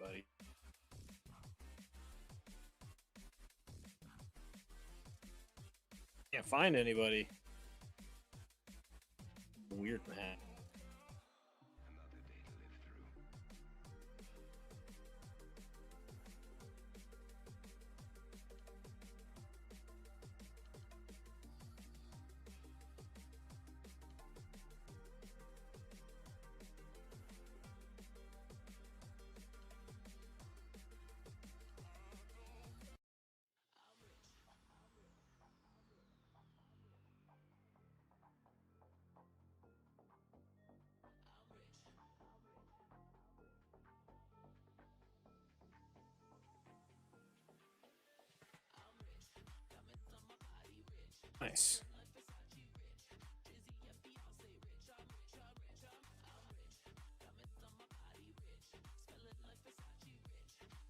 anybody. Can't find anybody. Weird, man. Nice.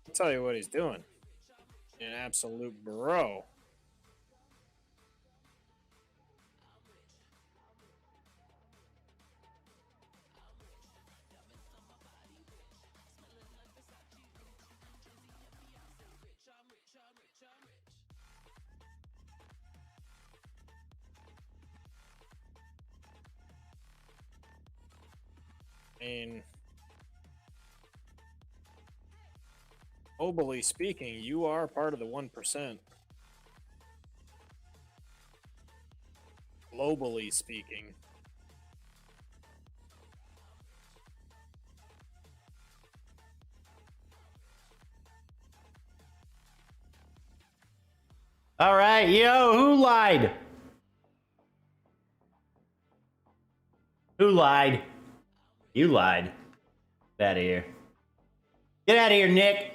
I'll tell you what he's doing. An absolute bro. I mean, globally speaking, you are part of the 1%. Globally speaking. All right, yo, who lied? Who lied? You lied. Get out of here. Get out of here, Nick.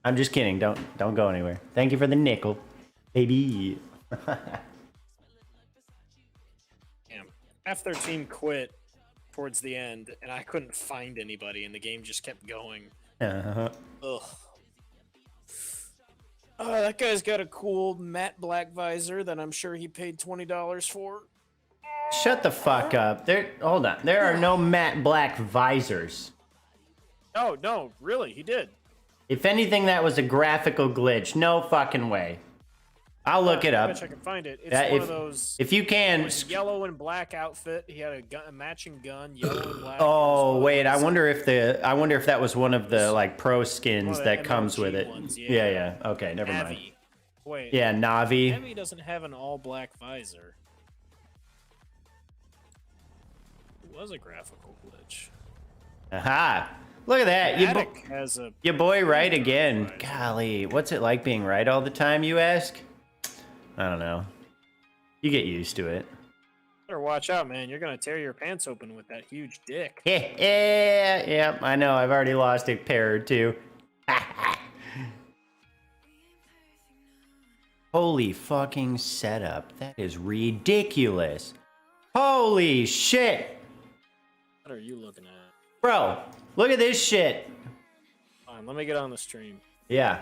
I'm just kidding. Don't go anywhere. Thank you for the nickel, baby. Damn. F13 quit towards the end, and I couldn't find anybody, and the game just kept going. Ugh. Oh, that guy's got a cool matte black visor that I'm sure he paid $20 for. Shut the fuck up. Hold on. There are no matte black visors. No, really, he did. If anything, that was a graphical glitch. No fucking way. I'll look it up. I bet I can find it. It's one of those. If you can. Yellow and black outfit. He had a matching gun, yellow and black. Oh wait, I wonder if that was one of the like pro skins that comes with it. Ones, yeah. Okay, never mind. Wait. Yeah, Navi. Navi doesn't have an all black visor. It was a graphical glitch. Aha! Look at that. Your boy right again. Visor. Golly, what's it like being right all the time, you ask? I don't know. You get used to it. Better watch out, man. You're gonna tear your pants open with that huge dick. Yeah, I know. I've already lost a pair or two. Holy fucking setup. That is ridiculous. Holy shit. What are you looking at? Bro, look at this shit. Fine, let me get on the stream. Yeah.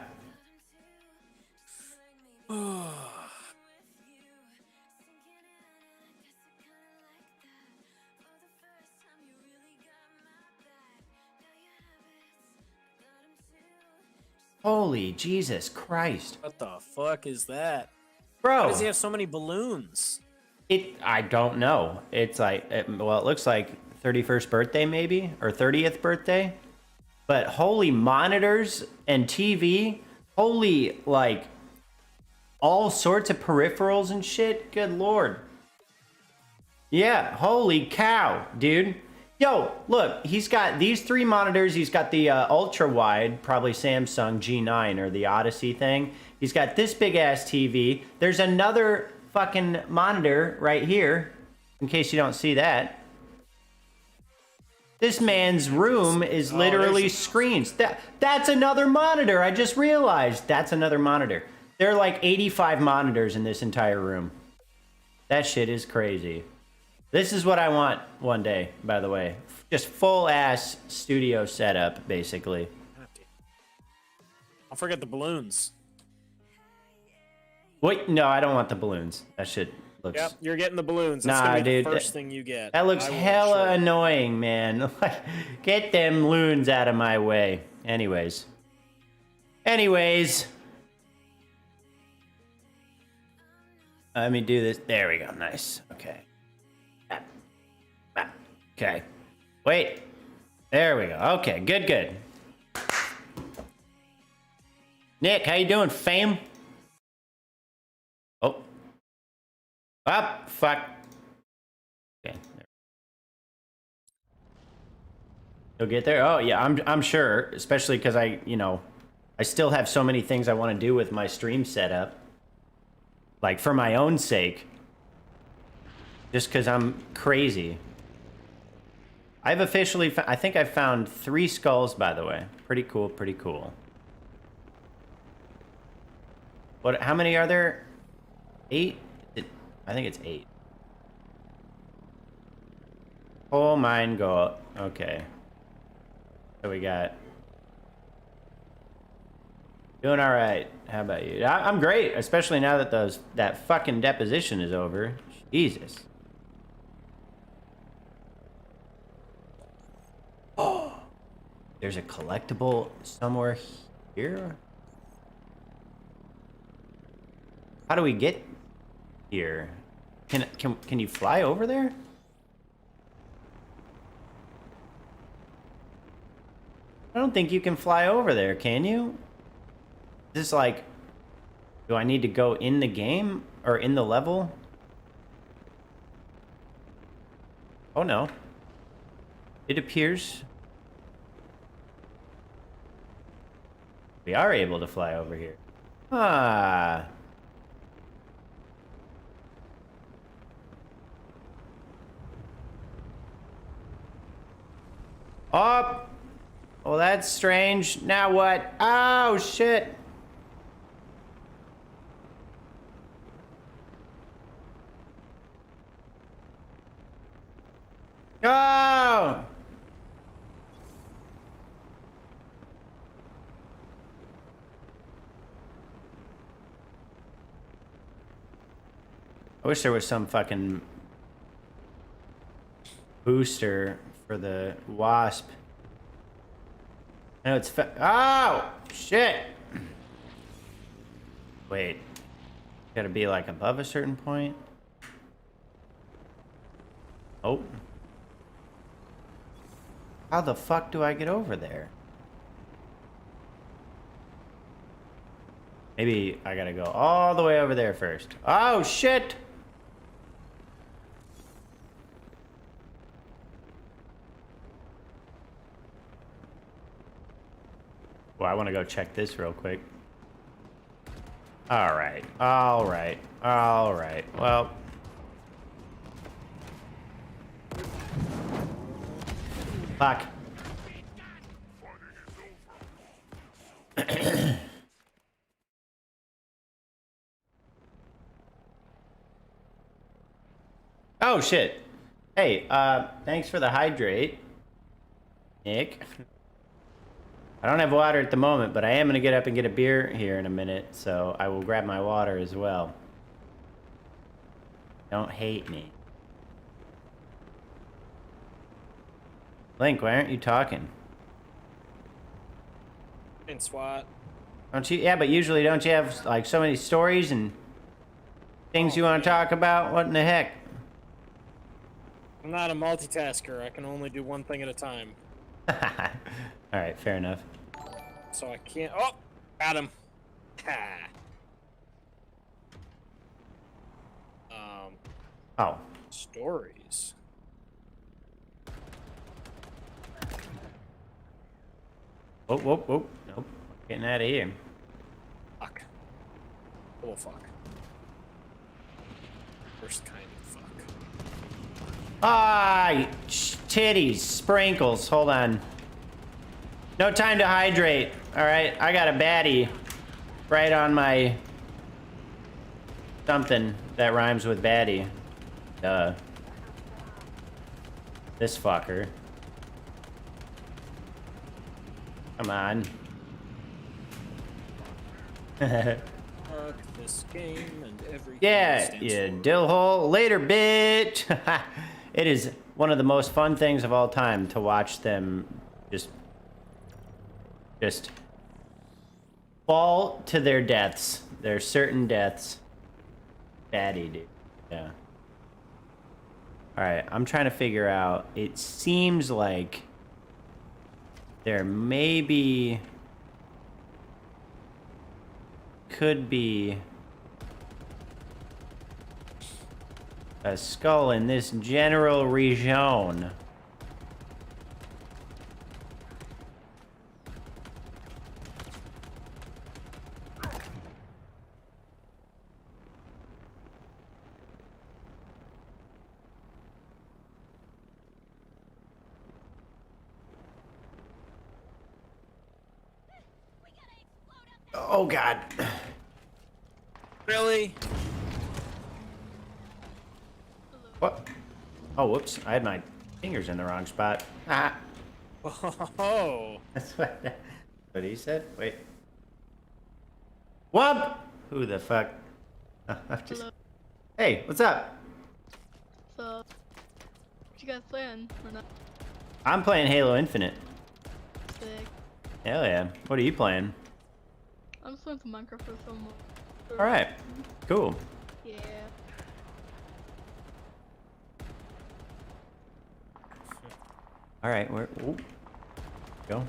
Holy Jesus Christ. What the fuck is that? Bro. Why does he have so many balloons? I don't know. It's like, well, it looks like 31st birthday maybe, or 30th birthday. But holy monitors and TV, holy, like, all sorts of peripherals and shit. Good Lord. Yeah, holy cow, dude. Yo, look, he's got these 3 monitors. He's got the ultra wide, probably Samsung G9 or the Odyssey thing. He's got this big ass TV. There's another fucking monitor right here, in case you don't see that. This man's room is literally screens. That's another monitor. I just realized that's another monitor. There are like 85 monitors in this entire room. That shit is crazy. This is what I want one day, by the way. Just full ass studio setup, basically. Don't forget the balloons. Wait, no, I don't want the balloons. That shit looks... Yep, you're getting the balloons. That's gonna be the first thing you get. That looks hella annoying, man. Get them loons out of my way. Anyways. Let me do this. There we go. Nice. Okay. Okay. Wait. There we go. Okay. Good. Nick, how you doing, fam? Oh. Up. Fuck. Okay. You'll get there? Oh, yeah, I'm sure. Especially because I still have so many things I want to do with my stream setup. Like, for my own sake. Just because I'm crazy. I've officially... I think I've found 3 skulls, by the way. Pretty cool. What? How many are there? 8? I think it's 8. Coal mine go... Okay. So we got... Doing all right. How about you? I'm great, especially now that that fucking deposition is over. Jesus. Oh, there's a collectible somewhere here. How do we get here? Can you fly over there? I don't think you can fly over there, can you? Is this like, do I need to go in the game or in the level? Oh no. It appears we are able to fly over here. Ah. Oh. Well, that's strange. Now what? Oh, shit. Oh! I wish there was some fucking booster for the wasp. I know it's oh! Shit! Wait. Gotta be like above a certain point? Oh. How the fuck do I get over there? Maybe I gotta go all the way over there first. Oh, shit! Well, I want to go check this real quick. All right. Well... Fuck. Oh, shit. Hey, thanks for the hydrate, Nick. I don't have water at the moment, but I am going to get up and get a beer here in a minute, so I will grab my water as well. Don't hate me. Link, why aren't you talking? In SWAT. Don't you? Yeah, but usually don't you have like so many stories and things you want to talk about? What in the heck? I'm not a multitasker. I can only do one thing at a time. All right, fair enough. So I can't... Oh! Got him. Ha. Oh. Stories. Whoop. Nope. Getting out of here. Fuck. Oh, fuck. Worst kind of fuck. Ah, titties, sprinkles. Hold on. No time to hydrate. All right, I got a baddie right on my something that rhymes with baddie. Duh. This fucker. Come on. Fuck this game and everything. Yeah, dill hole. Later, bitch. It is one of the most fun things of all time to watch them just just fall to their deaths. Their certain deaths. Batty, dude. Yeah. Alright, I'm trying to figure out. It seems like there maybe could be a skull in this general region. Oh God. Really? What? Oh, whoops. I had my fingers in the wrong spot. Ah. Oh. That's what he said. Wait. Whoop! Who the fuck? Just... Hey, what's up? So, what you guys playing or not? I'm playing Halo Infinite. Sick. Hell yeah. What are you playing? I'm just playing some Minecraft for some more. Alright. Cool. Yeah. Alright, where... Ooh. Go.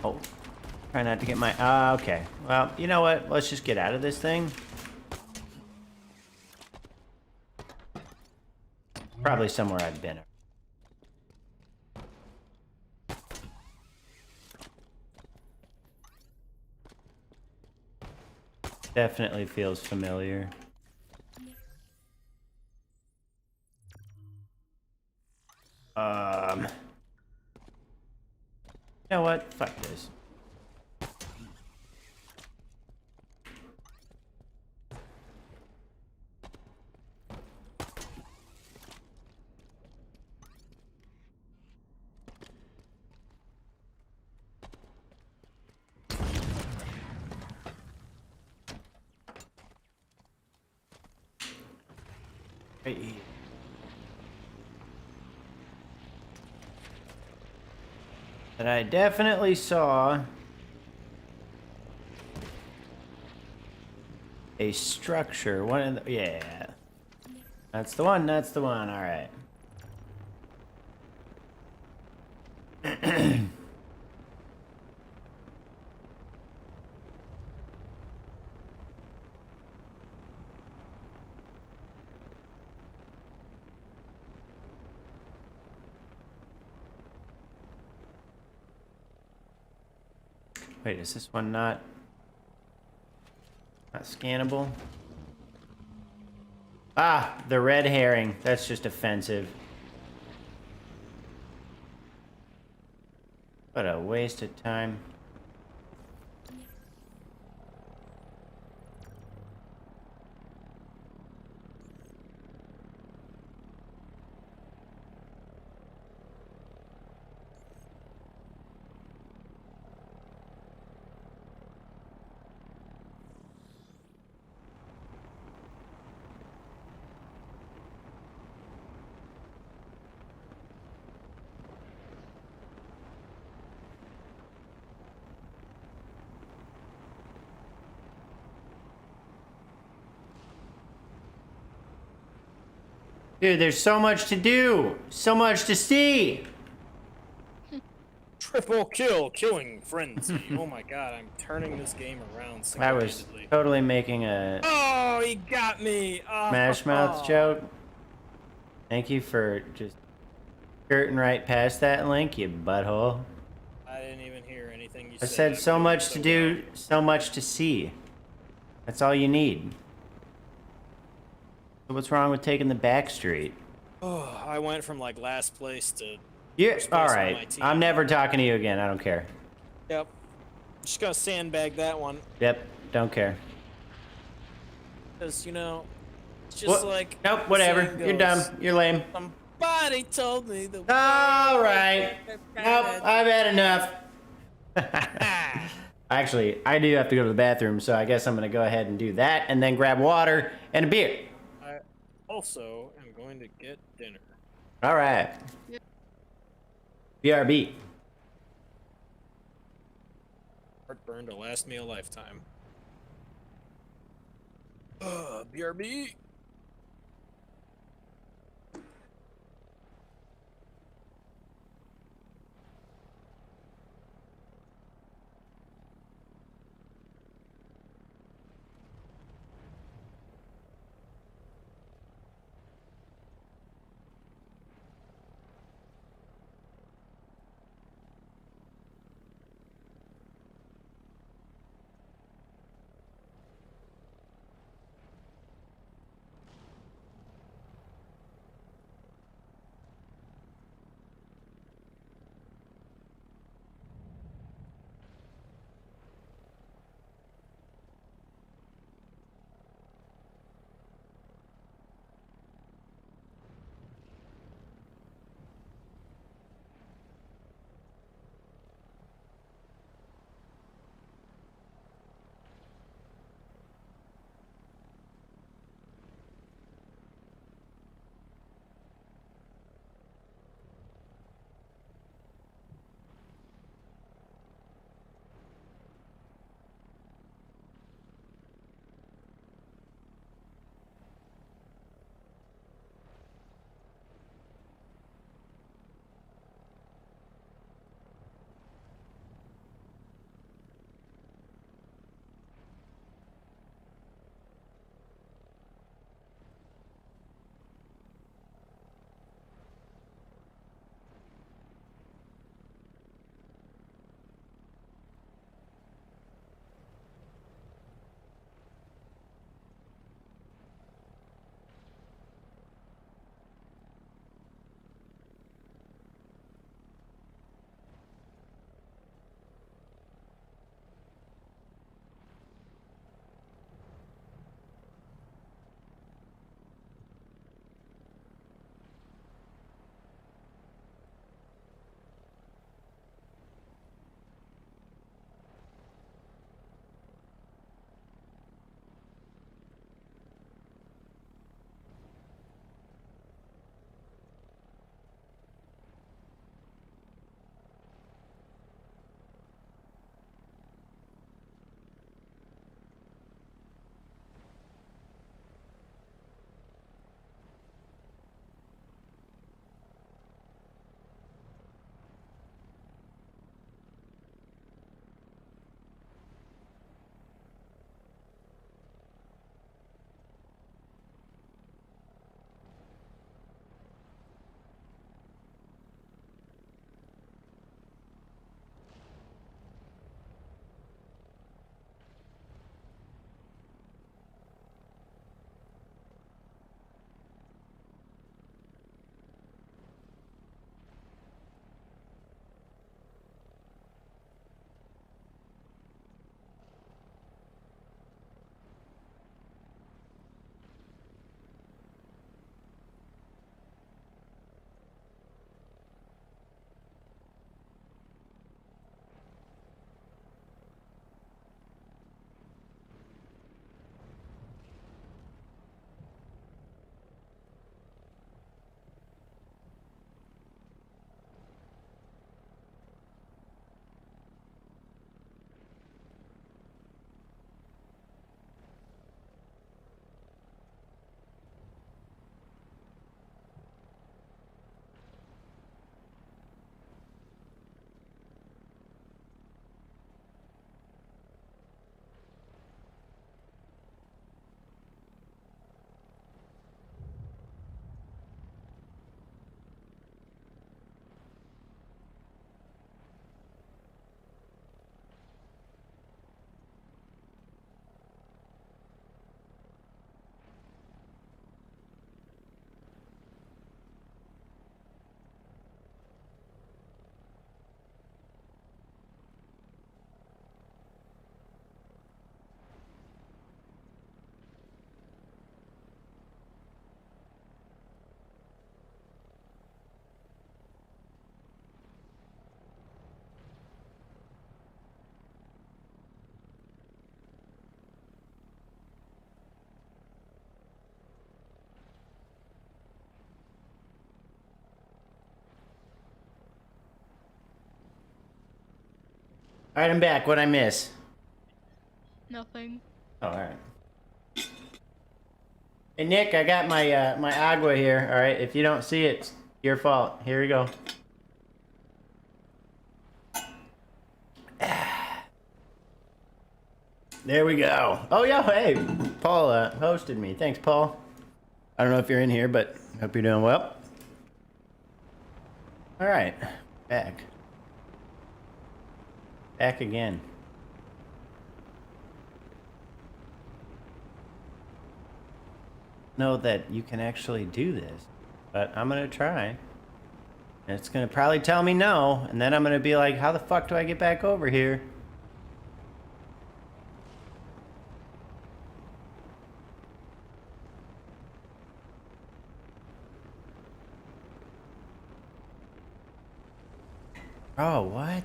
Oh. Try not to get my... okay. Well, you know what? Let's just get out of this thing. Probably somewhere I've been. Definitely feels familiar. You know what? Fuck this. Right here. But I definitely saw a structure. One of the, yeah. That's the one, that's the one. All right. Wait, is this one not scannable? Ah, the red herring. That's just offensive. What a waste of time. Dude, there's so much to do, so much to see. Triple kill, killing frenzy. Oh my god, I'm turning this game around I was single-handedly. totally making a Oh, he got me. Oh. Smash Mouth joke. Thank you for just skirting right past that link, you butthole. I didn't even hear anything you I said. said so I'm much so to do, so much to see. That's all you need. So what's wrong with taking the back street? Oh, I went from like last place to. Yeah, first place all on my right. team. I'm never talking to you again. I don't care. Yep. Just gonna sandbag that one. Yep, don't care. Because, you know, it's just like. Nope, whatever. saying You're dumb. goes, You're lame. Somebody told me the. All right. Nope, I've had enough. Actually, I do have to go to the bathroom, so I guess I'm going to go ahead and do that and then grab water and a beer. I also am going to get dinner. All right. Yep. BRB. Heartburn to last me a lifetime. BRB. All right, I'm back. What'd I miss? Nothing. Oh, all right. Hey, Nick, I got my my agua here. All right, if you don't see it, it's your fault. Here we go. There we go. Oh, yeah, hey, Paul hosted me. Thanks, Paul. I don't know if you're in here, but hope you're doing well. All right, back. Back again. Know that you can actually do this, but I'm gonna try. And it's gonna probably tell me no, and then I'm gonna be like, how the fuck do I get back over here? Oh, what?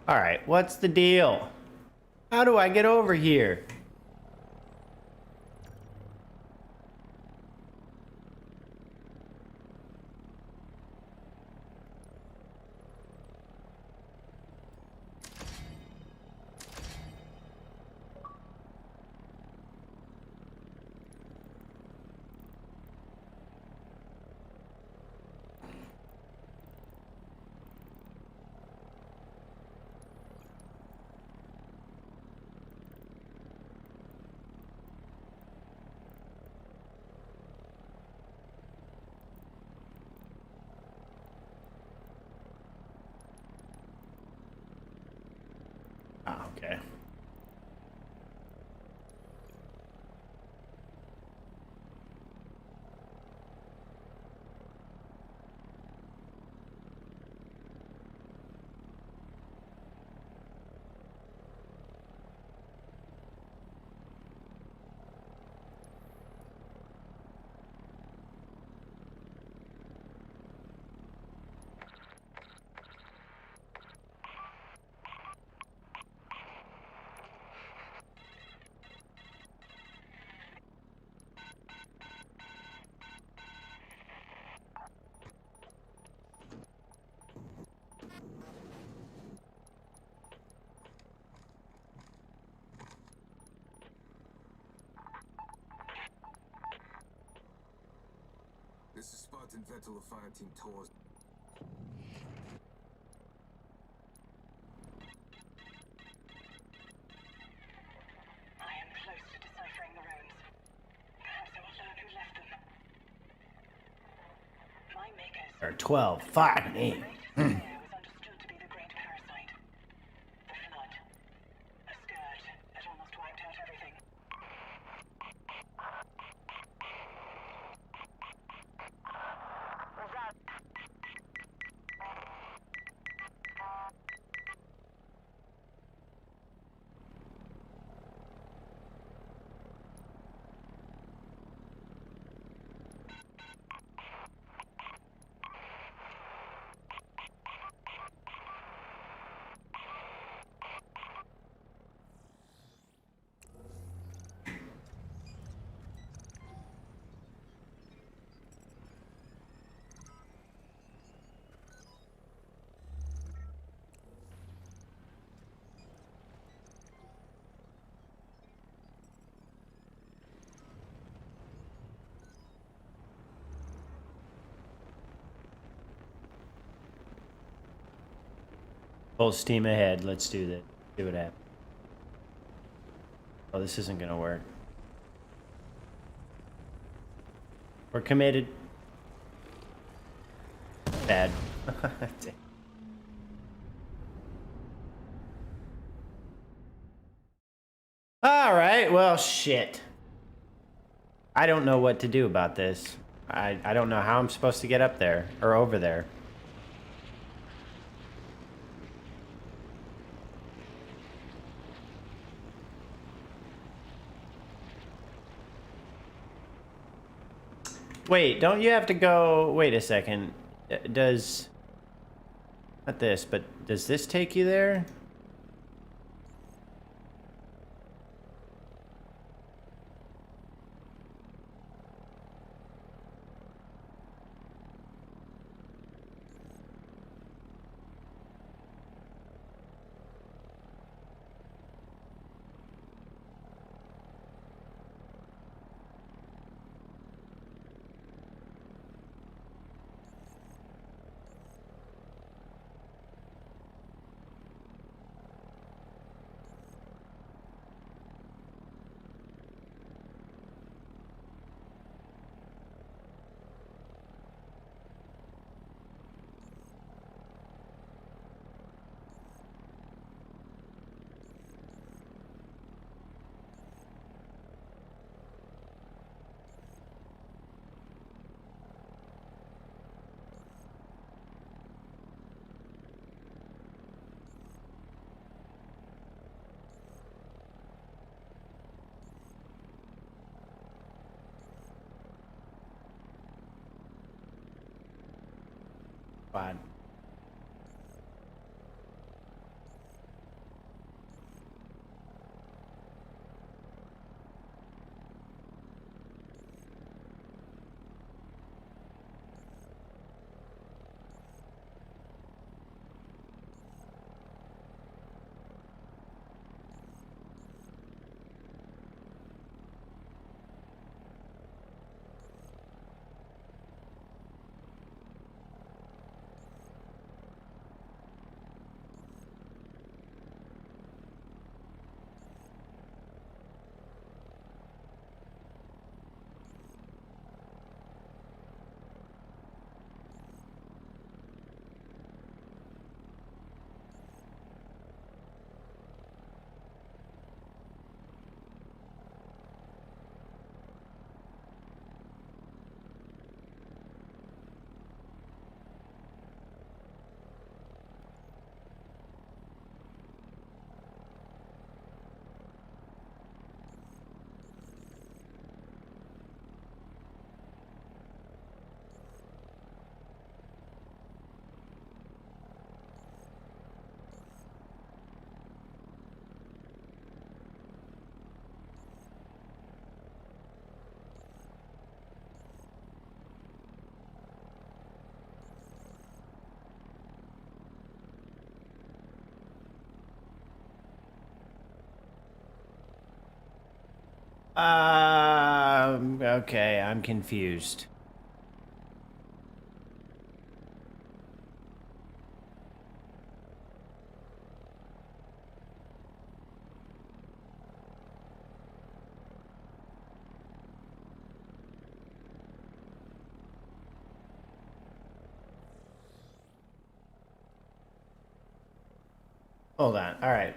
All right, what's the deal? How do I get over here? Oh, okay. This is Spartan Vettel of Fireteam Tours. I am close to deciphering the runes. Perhaps I will learn who left them. My makers. Or 12. Fuck me. Was understood to be the great parasite. The flood. A scourge that almost wiped out everything. Full steam ahead. Let's do this. See what happens. Oh, this isn't gonna work. We're committed. Bad. All right. Well, shit. I don't know what to do about this. I don't know how I'm supposed to get up there or over there. Wait, don't you have to go... Wait a second. Does... Not this, but does this take you there? Fine. Okay, I'm confused. Hold on. All right.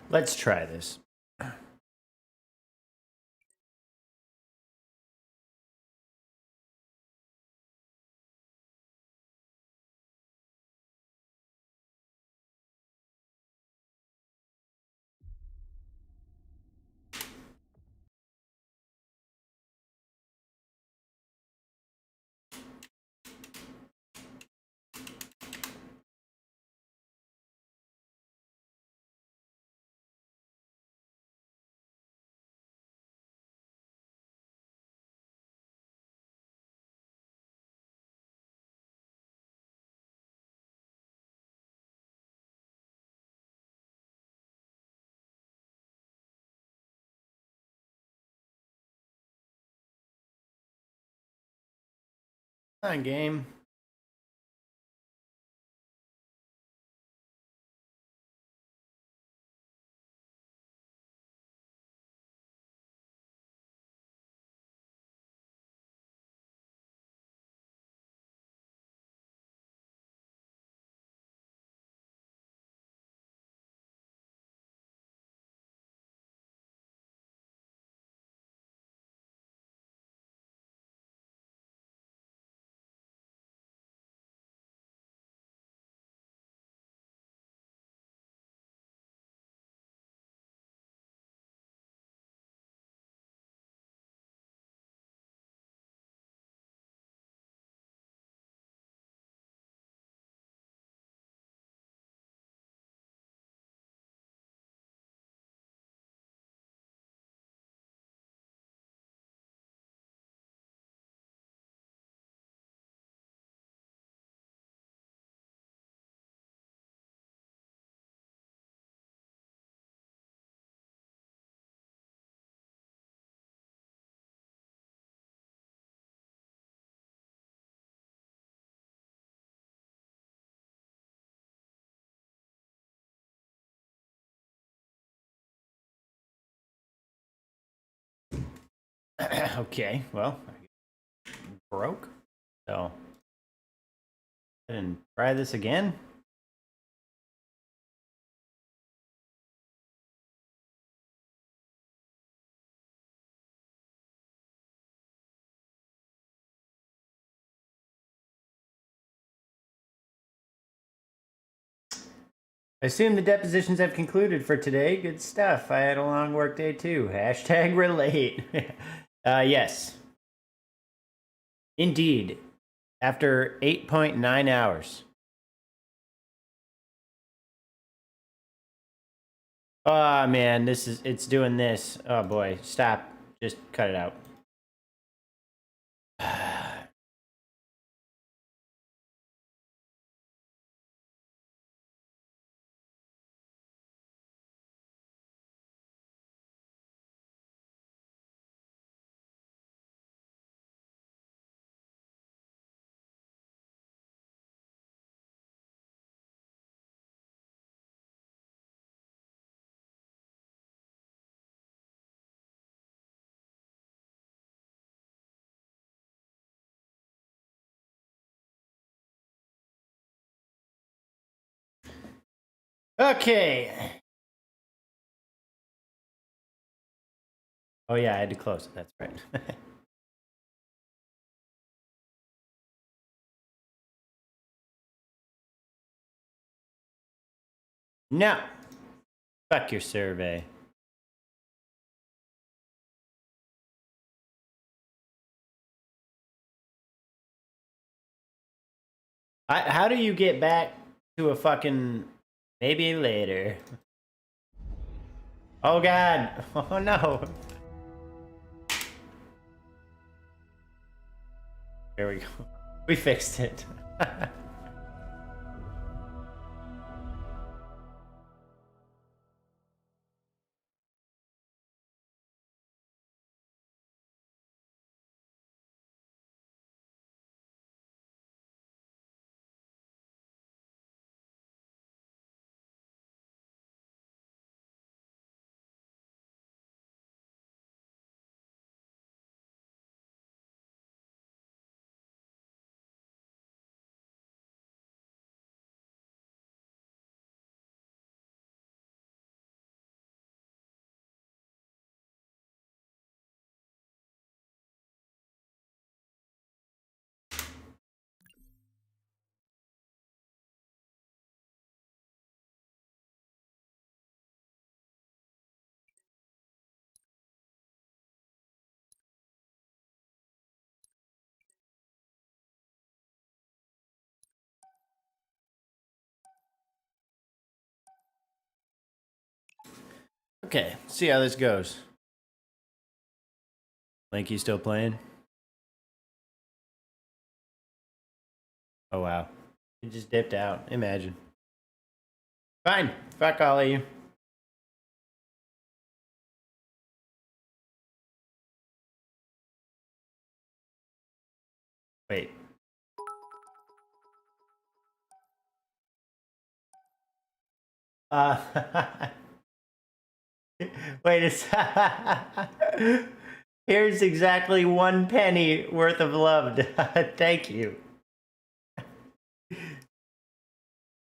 Let's try this. Come on, game. Okay, well, broke. So, and try this again. I assume the depositions have concluded for today. Good stuff. I had a long work day too. Hashtag relate. Yes. Indeed. After 8.9 hours. Oh man, it's doing this. Oh boy, stop. Just cut it out. Okay. Oh yeah, I had to close it. That's right. No. Fuck your survey. How do you get back to a fucking maybe later? Oh god. Oh no. There we go. We fixed it. Okay, see how this goes. Lanky still playing? Oh wow. He just dipped out. Imagine. Fine. Fuck all of you. Wait. Uh, wait a sec. Here's exactly 1 penny worth of love. Thank you.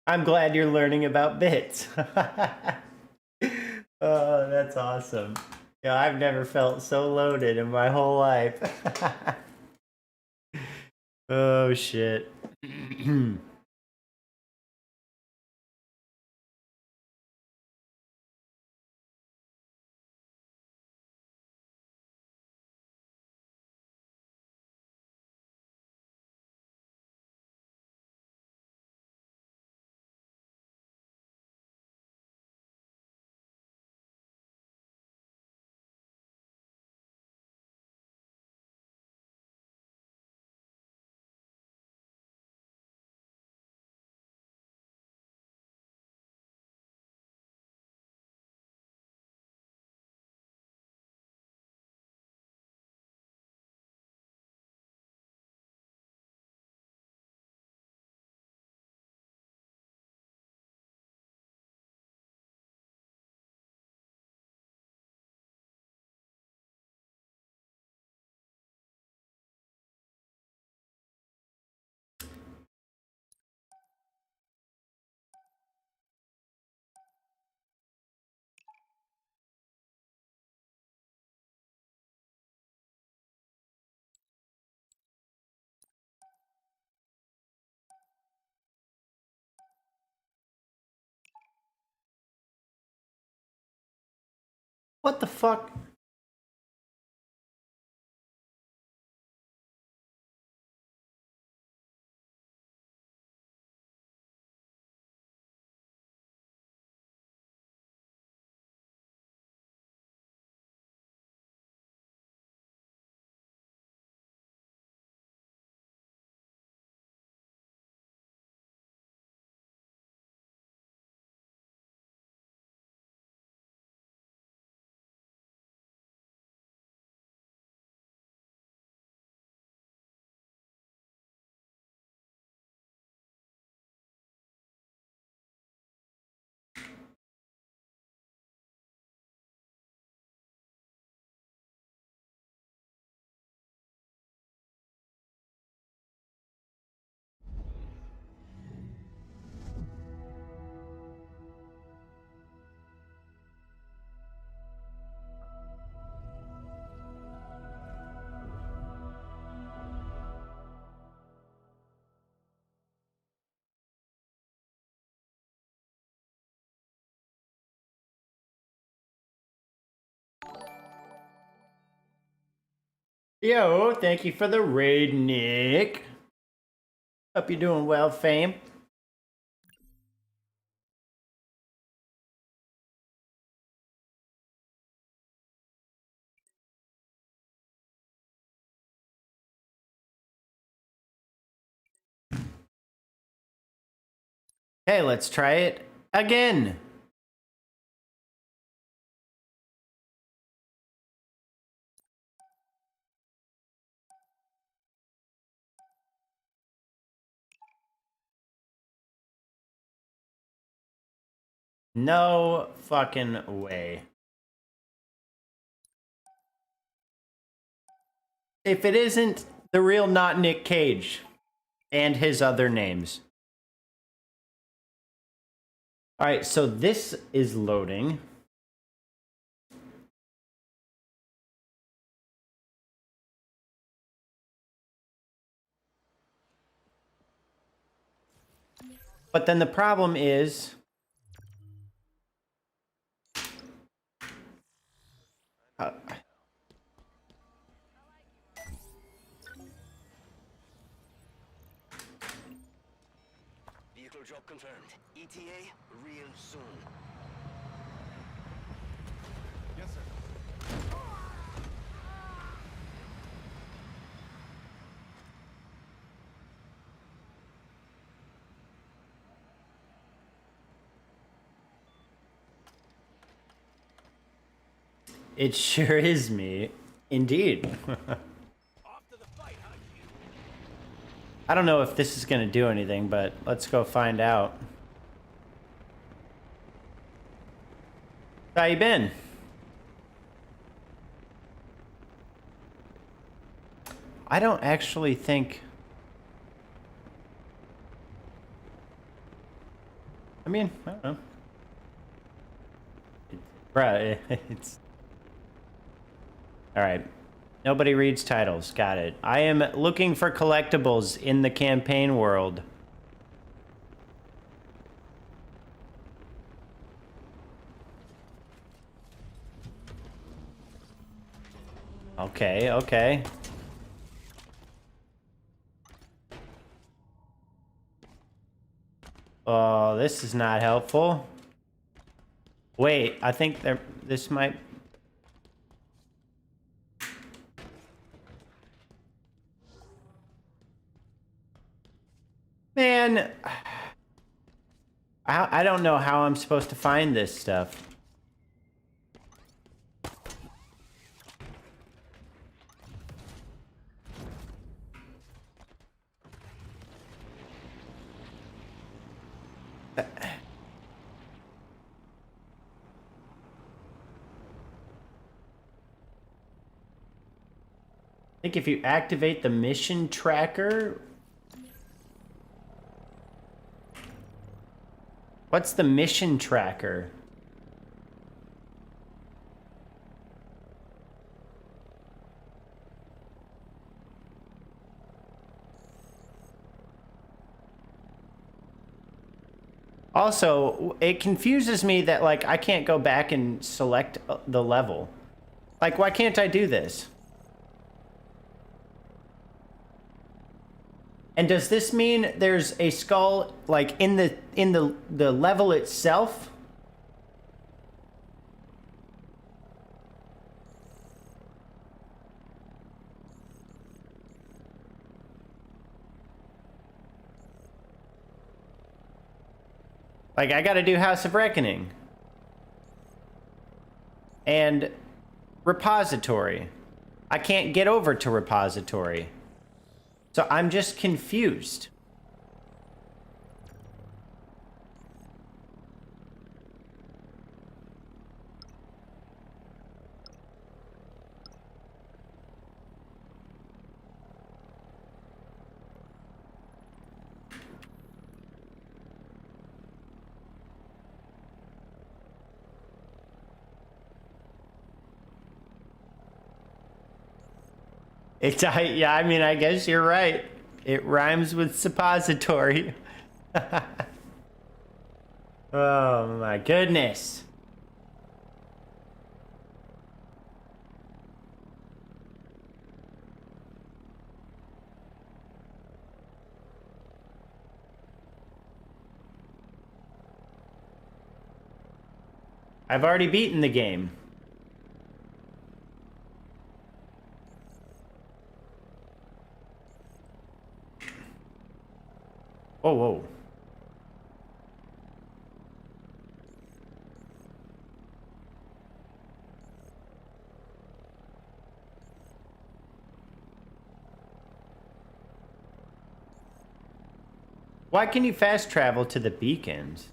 I'm glad you're learning about bits. Oh, that's awesome. Yeah, I've never felt so loaded in my whole life. Oh, shit. What the fuck? Yo, thank you for the raid, Nick. Hope you're doing well, fam. Hey, let's try it again. No fucking way. If it isn't the real not Nick Cage and his other names. All right, so this is loading. But then the problem is Vehicle drop confirmed. ETA real soon. Yes, sir. it sure is me. Indeed. I don't know if this is going to do anything, but let's go find out. How you been? I don't actually think... I mean, I don't know. Bruh, it's... Alright. Nobody reads titles. Got it. I am looking for collectibles in the campaign world. Okay, okay. Oh, this is not helpful. Wait, I think this might... Man, I don't know how I'm supposed to find this stuff. I think if you activate the mission tracker... What's the mission tracker? Also, it confuses me that, like, I can't go back and select the level. Like, why can't I do this? And does this mean there's a skull, like, in the level itself? Like, I gotta do House of Reckoning. And repository. I can't get over to repository. So I'm just confused. Yeah, I mean, I guess you're right. It rhymes with suppository. Oh my goodness. I've already beaten the game. Whoa, whoa. Why can you fast travel to the beacons?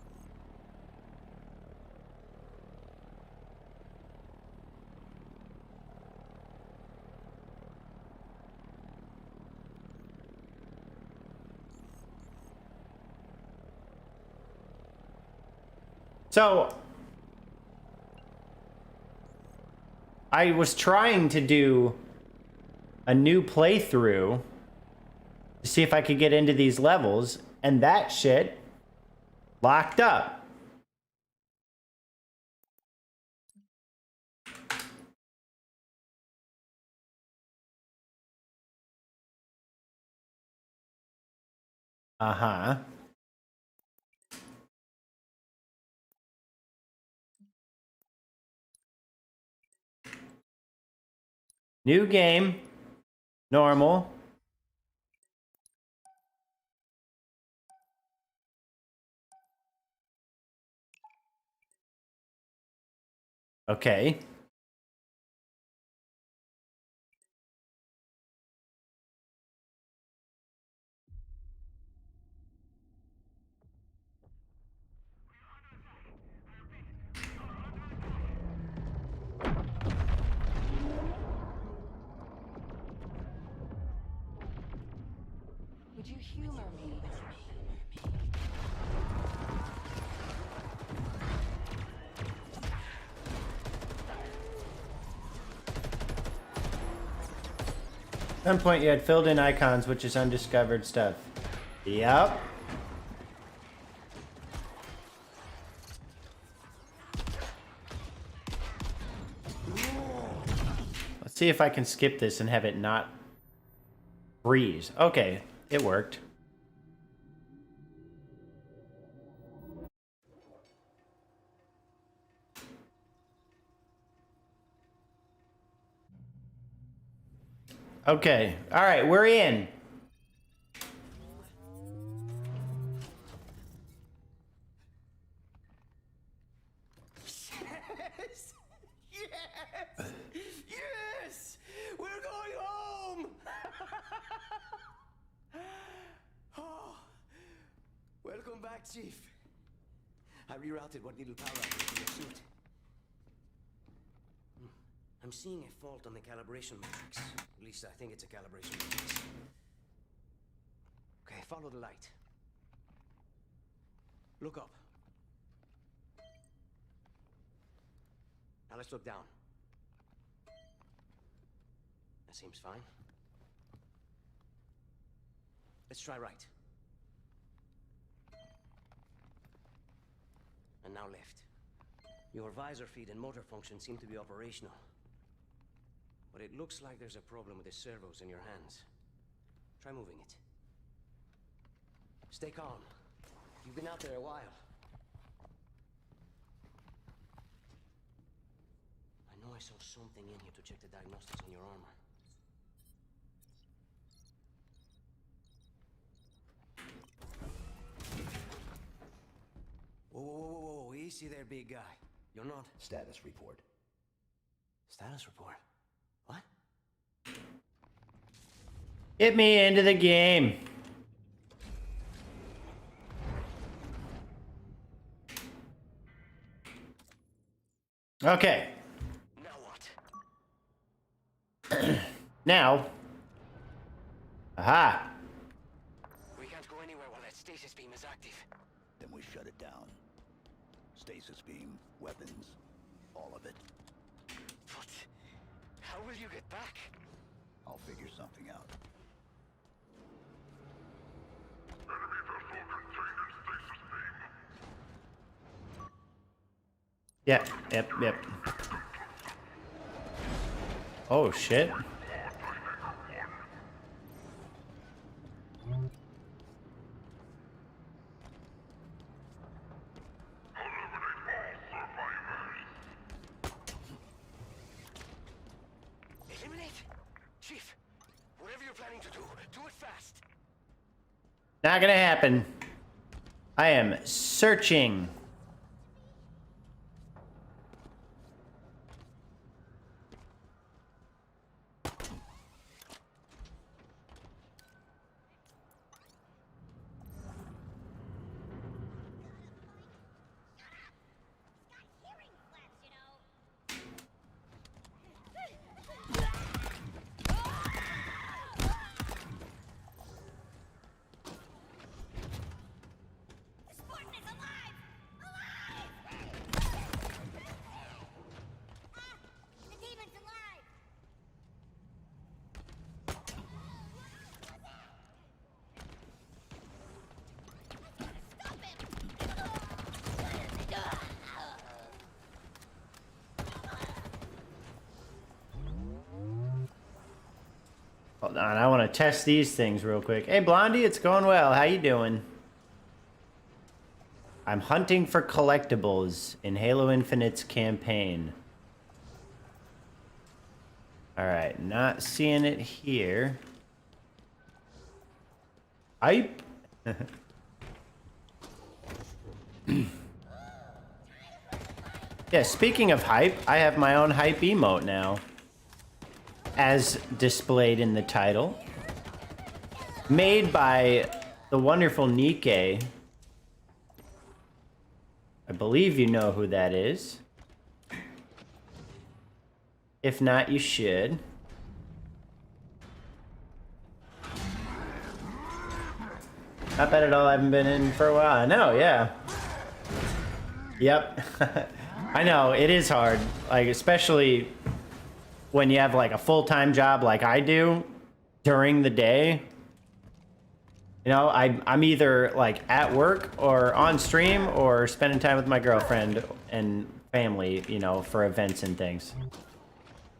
So, I was trying to do a new playthrough to see if I could get into these levels, and that shit locked up. Uh-huh. New game. Normal. Okay. Humor me. At some point you had filled in icons, which is undiscovered stuff. Yep. Let's see if I can skip this and have it not freeze. Okay, it worked. Okay, all right, we're in. Yes! Yes! Yes! We're going home! Oh, welcome back, Chief. I rerouted what little power I put in your suit. I'm seeing a fault on the calibration matrix. At least I think it's a calibration matrix. Okay, follow the light. Look up. Now let's look down. That seems fine. Let's try right. And now left. Your visor feed and motor function seem to be operational. But it looks like there's a problem with the servos in your hands. Try moving it. Stay calm. You've been out there a while. I know I saw something in here to check the diagnostics on your armor. Whoa, whoa, whoa, whoa, whoa, easy there, big guy. You're not... Status report. Status report? What? Get me into the game. Okay. Now what? Now. Aha. We can't go anywhere while that stasis beam is active. Then we shut it down. Stasis beam, weapons, all of it. But how will you get back? I'll figure something out. Yep. Oh, shit. Eliminate? Chief, whatever you're planning to do, do it fast. Not gonna happen. I am searching. Hold on, I want to test these things real quick. Hey, Blondie, it's going well. How you doing? I'm hunting for collectibles in Halo Infinite's campaign. Alright, not seeing it here. Hype? Yeah, speaking of hype, I have my own hype emote now. As displayed in the title. Made by the wonderful Nikke. I believe you know who that is. If not, you should. Not bad at all. I haven't been in for a while. I know, yeah. Yep. I know, it is hard. Like, especially when you have like a full-time job like I do during the day. You know, I'm either like at work or on stream or spending time with my girlfriend and family, you know, for events and things.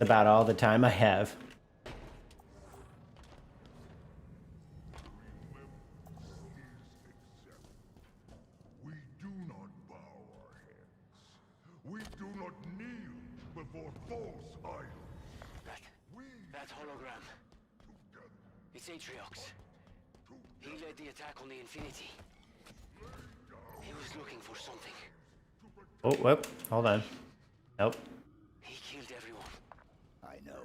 About all the time I have. We do not bow our heads. We do not kneel before false idols. That hologram. It's Atriox. He led the attack on the Infinity. He was looking for something. Oh, whoop. Hold on. Nope. He killed everyone. I know.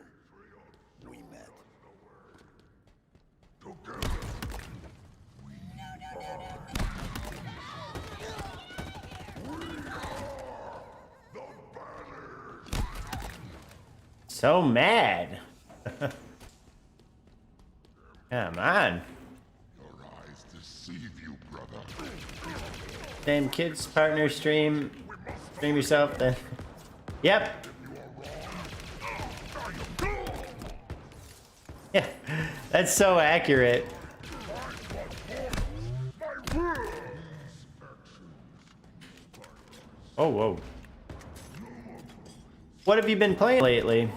We met. Together, So mad. Come on. your eyes deceive you, brother. Same kids, partner, stream yourself then. Yep. Yeah, that's so accurate. Oh, whoa. What have you been playing lately?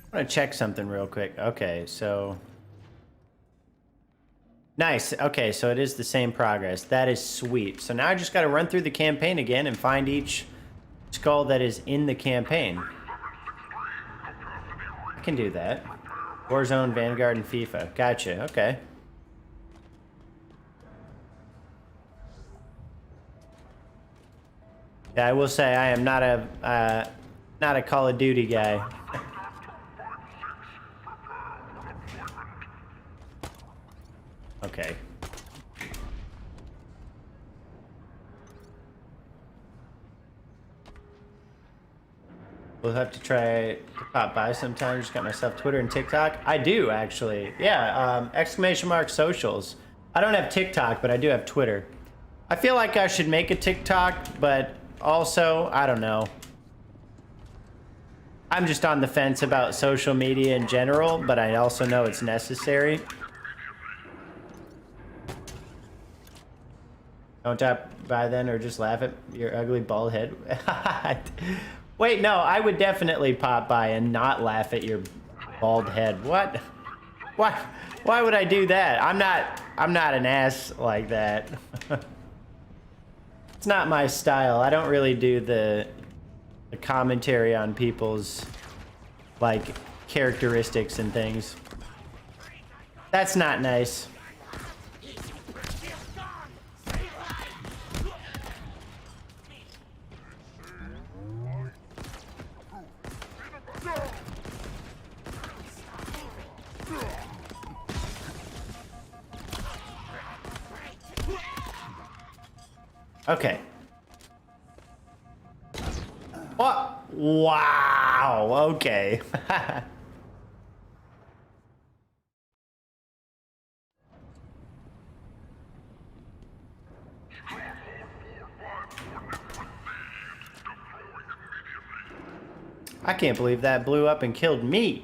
I want to check something real quick. Okay, so... Nice. Okay, so it is the same progress. That is sweet. So now I just got to run through the campaign again and find each skull that is in the campaign. I can do that. Warzone, Vanguard, and FIFA. Gotcha. Okay. Yeah, I will say I am not a Call of Duty guy. Okay. We'll have to try to pop by sometime. Just got myself Twitter and TikTok. I do, actually. Yeah, ! Socials. I don't have TikTok, but I do have Twitter. I feel like I should make a TikTok, but also, I don't know. I'm just on the fence about social media in general, but I also know it's necessary. Don't tap by then or just laugh at your ugly bald head. Wait, no, I would definitely pop by and not laugh at your bald head. What? Why would I do that? I'm not an ass like that. It's not my style. I don't really do the commentary on people's like characteristics and things. That's not nice. Okay. What? Wow. Okay. I can't believe that blew up and killed me.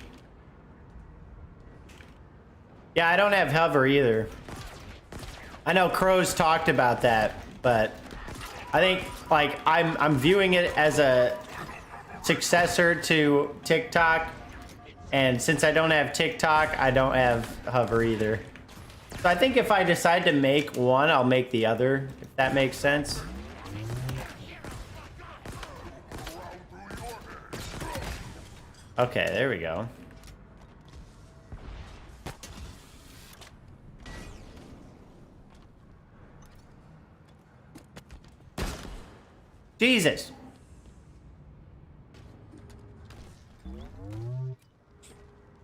Yeah, I don't have hover either. I know Crow's talked about that, but I think like I'm viewing it as a successor to TikTok, and since I don't have TikTok, I don't have hover either. So I think if I decide to make one, I'll make the other, if that makes sense. Okay, there we go. Jesus.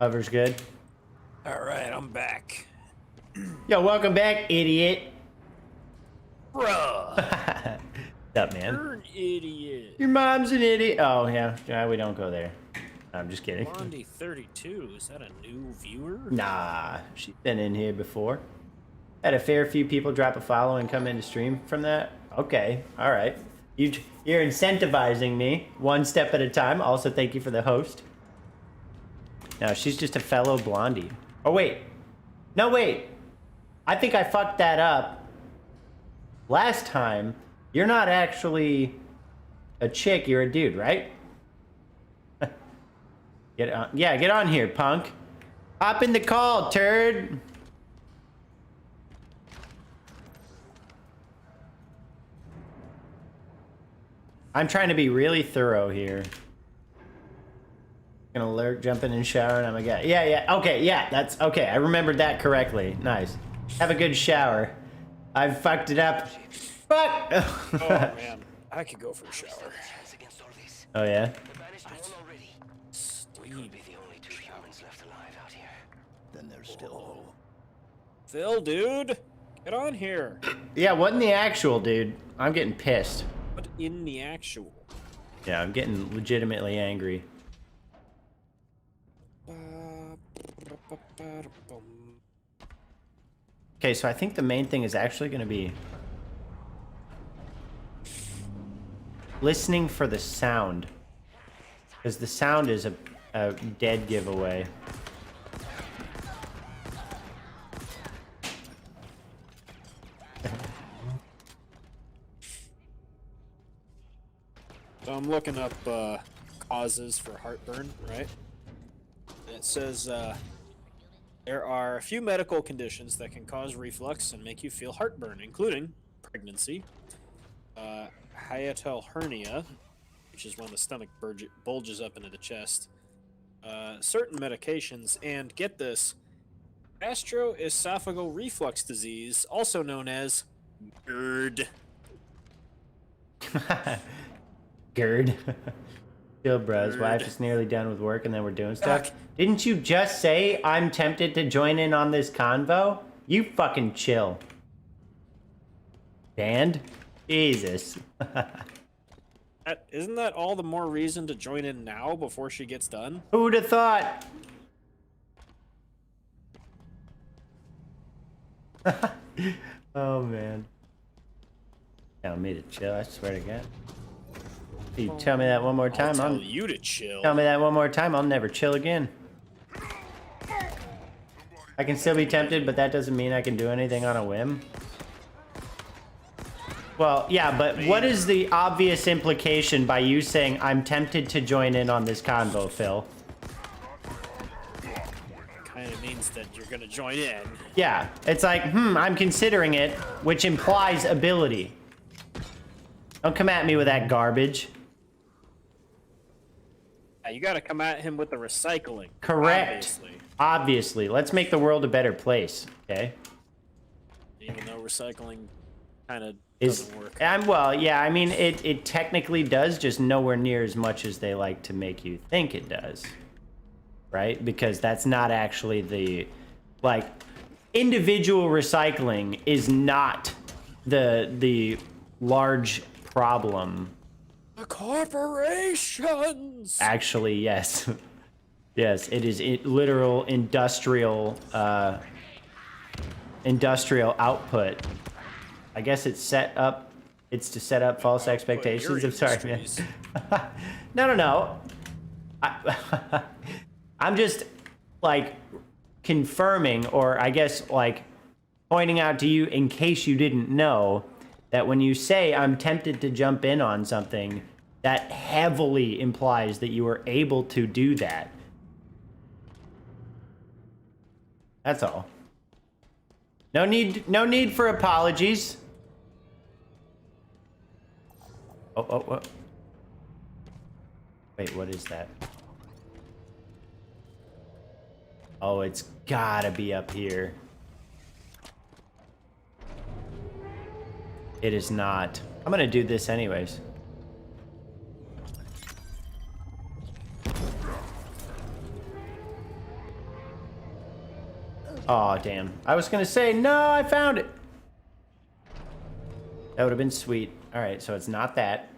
Hover's good. All right, I'm back. Yo, welcome back, idiot. Bruh. What's up, man? You're an idiot. Your mom's an idiot. Oh, yeah, we don't go there. I'm just kidding. Blondie32, is that a new viewer? Nah, she's been in here before. Had a fair few people drop a follow and come into stream from that. Okay, all right. You're incentivizing me one step at a time. Also, thank you for the host. No, she's just a fellow blondie. Oh, wait. No, wait. I think I fucked that up. Last time, you're not actually a chick, you're a dude, right? Get on. Yeah, get on here, punk. Hop in the call, turd. I'm trying to be really thorough here. Gonna alert, jump in and shower, and I'm like, yeah, okay, yeah, that's okay. I remembered that correctly. Nice. Have a good shower. I've fucked it up. Fuck. Oh man, I could go for a shower. Oh yeah. Then there's still hope. Phil, dude, get on here. Yeah, wasn't the actual dude? I'm getting pissed. What in the actual? Yeah, I'm getting legitimately angry. Okay, so I think the main thing is actually going to be listening for the sound, because the sound is a dead giveaway. So I'm looking up causes for heartburn, right? And it says there are a few medical conditions that can cause reflux and make you feel heartburn, including pregnancy, hiatal hernia, which is when the stomach bulges up into the chest, certain medications, and get this, gastroesophageal reflux disease, also known as GERD. GERD. Chill, bros. Wife is nearly done with work and then we're doing stuff. Didn't you just say I'm tempted to join in on this convo? You fucking chill. Banned? Jesus. Isn't that all the more reason to join in now before she gets done? Who'd have thought? Oh, man. Tell me to chill, I swear to God. If you tell me that one more time, I'll tell you to chill. Tell me that one more time, I'll never chill again. I can still be tempted, but that doesn't mean I can do anything on a whim. Well, yeah, but what is the obvious implication by you saying I'm tempted to join in on this convo, Phil? Kind of means that you're gonna join in. Yeah, it's like, I'm considering it, which implies ability. Don't come at me with that garbage. Yeah, you gotta come at him with the recycling. Correct. Obviously. Obviously. Let's make the world a better place, okay? Even though recycling kind of Is doesn't work. well, yeah, I mean, it technically does, just nowhere near as much as they like to make you think it does. Right? Because that's not actually the, like, individual recycling is not the large problem. The corporations! Actually, yes. Yes, it is literal industrial output. I guess it's it's to set up false expectations. I'm sorry, man. No. I'm just, like, confirming, or I guess, like, pointing out to you in case you didn't know, that when you say I'm tempted to jump in on something, that heavily implies that you are able to do that. That's all. No need for apologies. Oh. Wait, what is that? Oh, it's gotta be up here. It is not. I'm gonna do this anyways. Oh, damn. I was gonna say, no, I found it. That would have been sweet. All right, so it's not that.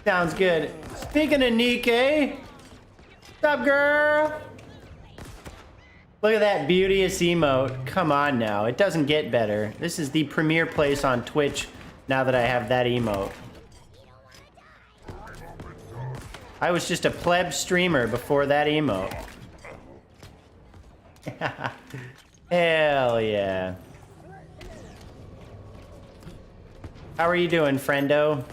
Sounds good. Speaking of Nikkei, what's up, girl? Look at that beauteous emote. Come on now. It doesn't get better. This is the premier place on Twitch now that I have that emote. I was just a pleb streamer before that emote. Hell yeah. How are you doing, friendo?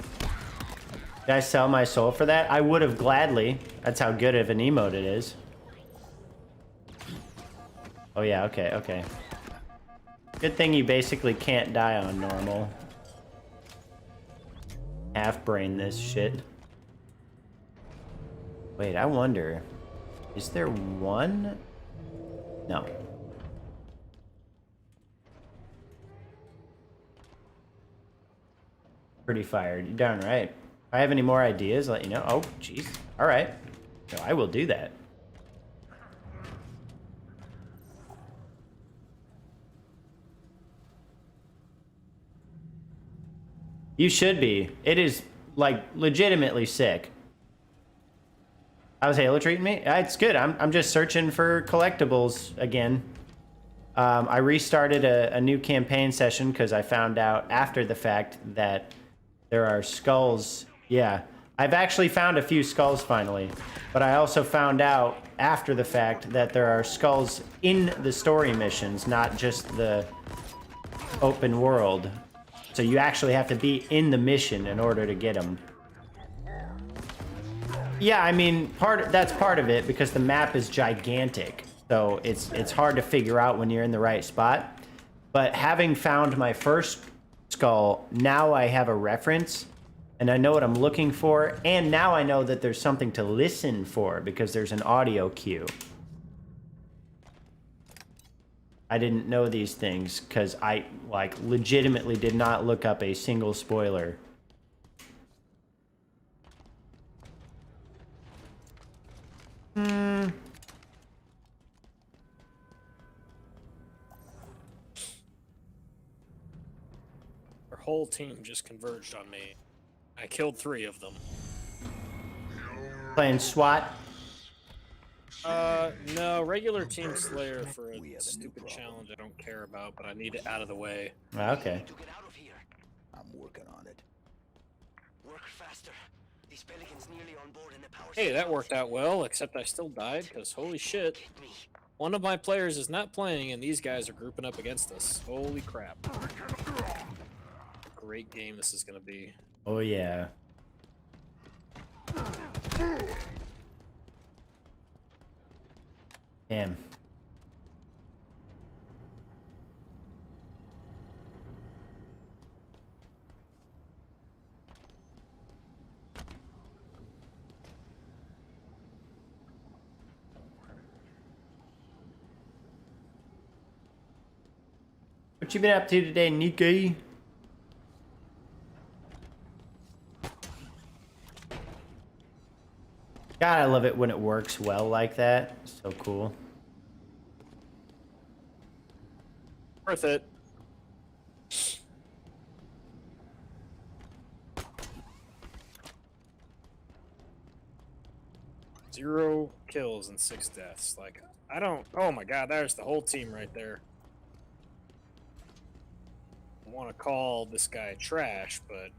Did I sell my soul for that? I would have gladly. That's how good of an emote it is. Oh yeah, okay, okay. Good thing you basically can't die on normal. Half-brain this shit. Wait, I wonder. Is there one? No. Pretty fired. You're darn right. If I have any more ideas, I'll let you know. Oh, jeez. All right. No, I will do that. You should be. It is, like, legitimately sick. How's Halo treating me? It's good. I'm just searching for collectibles again. I restarted a new campaign session because I found out after the fact that there are skulls. Yeah, I've actually found a few skulls finally, but I also found out after the fact that there are skulls in the story missions, not just the open world. So you actually have to be in the mission in order to get them. Yeah, I mean, that's part of it because the map is gigantic. So it's hard to figure out when you're in the right spot. But having found my first skull, now I have a reference and I know what I'm looking for. And now I know that there's something to listen for because there's an audio cue. I didn't know these things because I, like, legitimately did not look up a single spoiler. Our whole team just converged on me. I killed 3 of them. Playing SWAT? No, regular Team Slayer for a stupid challenge I don't care about, but I need it out of the way. Okay. To get out of here. I'm working on it. Work faster. These pelicans nearly on board in the power Hey, that station. worked out well, except I still died, because holy shit. Hit me. One of my players is not playing, and these guys are grouping up against us. Holy crap. Great game this is going to be. Oh, yeah. Damn. What you been up to today, Nikkei? God, I love it when it works well like that. So cool. Worth it. Zero kills and 6 deaths. Like, I don't... Oh my god, there's the whole team right there. I want to call this guy trash, but...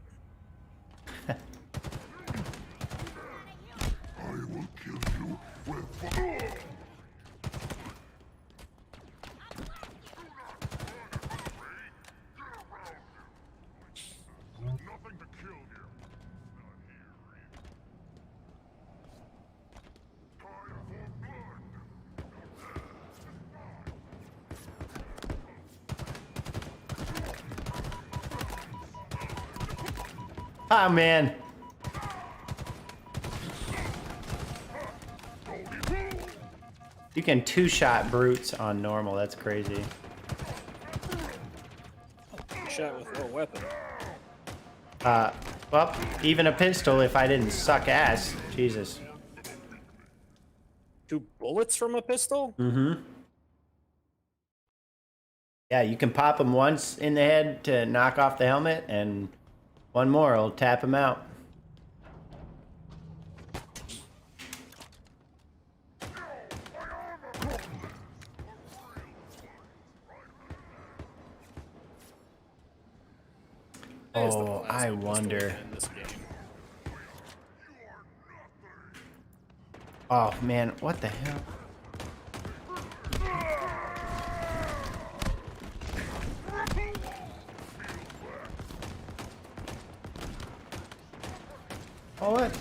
I will kill you with fire. Nothing to kill here. Not here. Time for blood. Oh, man. You can two-shot brutes on normal. That's crazy. Shot with what weapon? Well, even a pistol if I didn't suck ass. Jesus. 2 bullets from a pistol? Mm-hmm. Yeah, you can pop them once in the head to knock off the helmet, and one more will tap him out. That is the Oh, plasma I pistol wonder. in this game. Oh man, what the hell? Oh, what?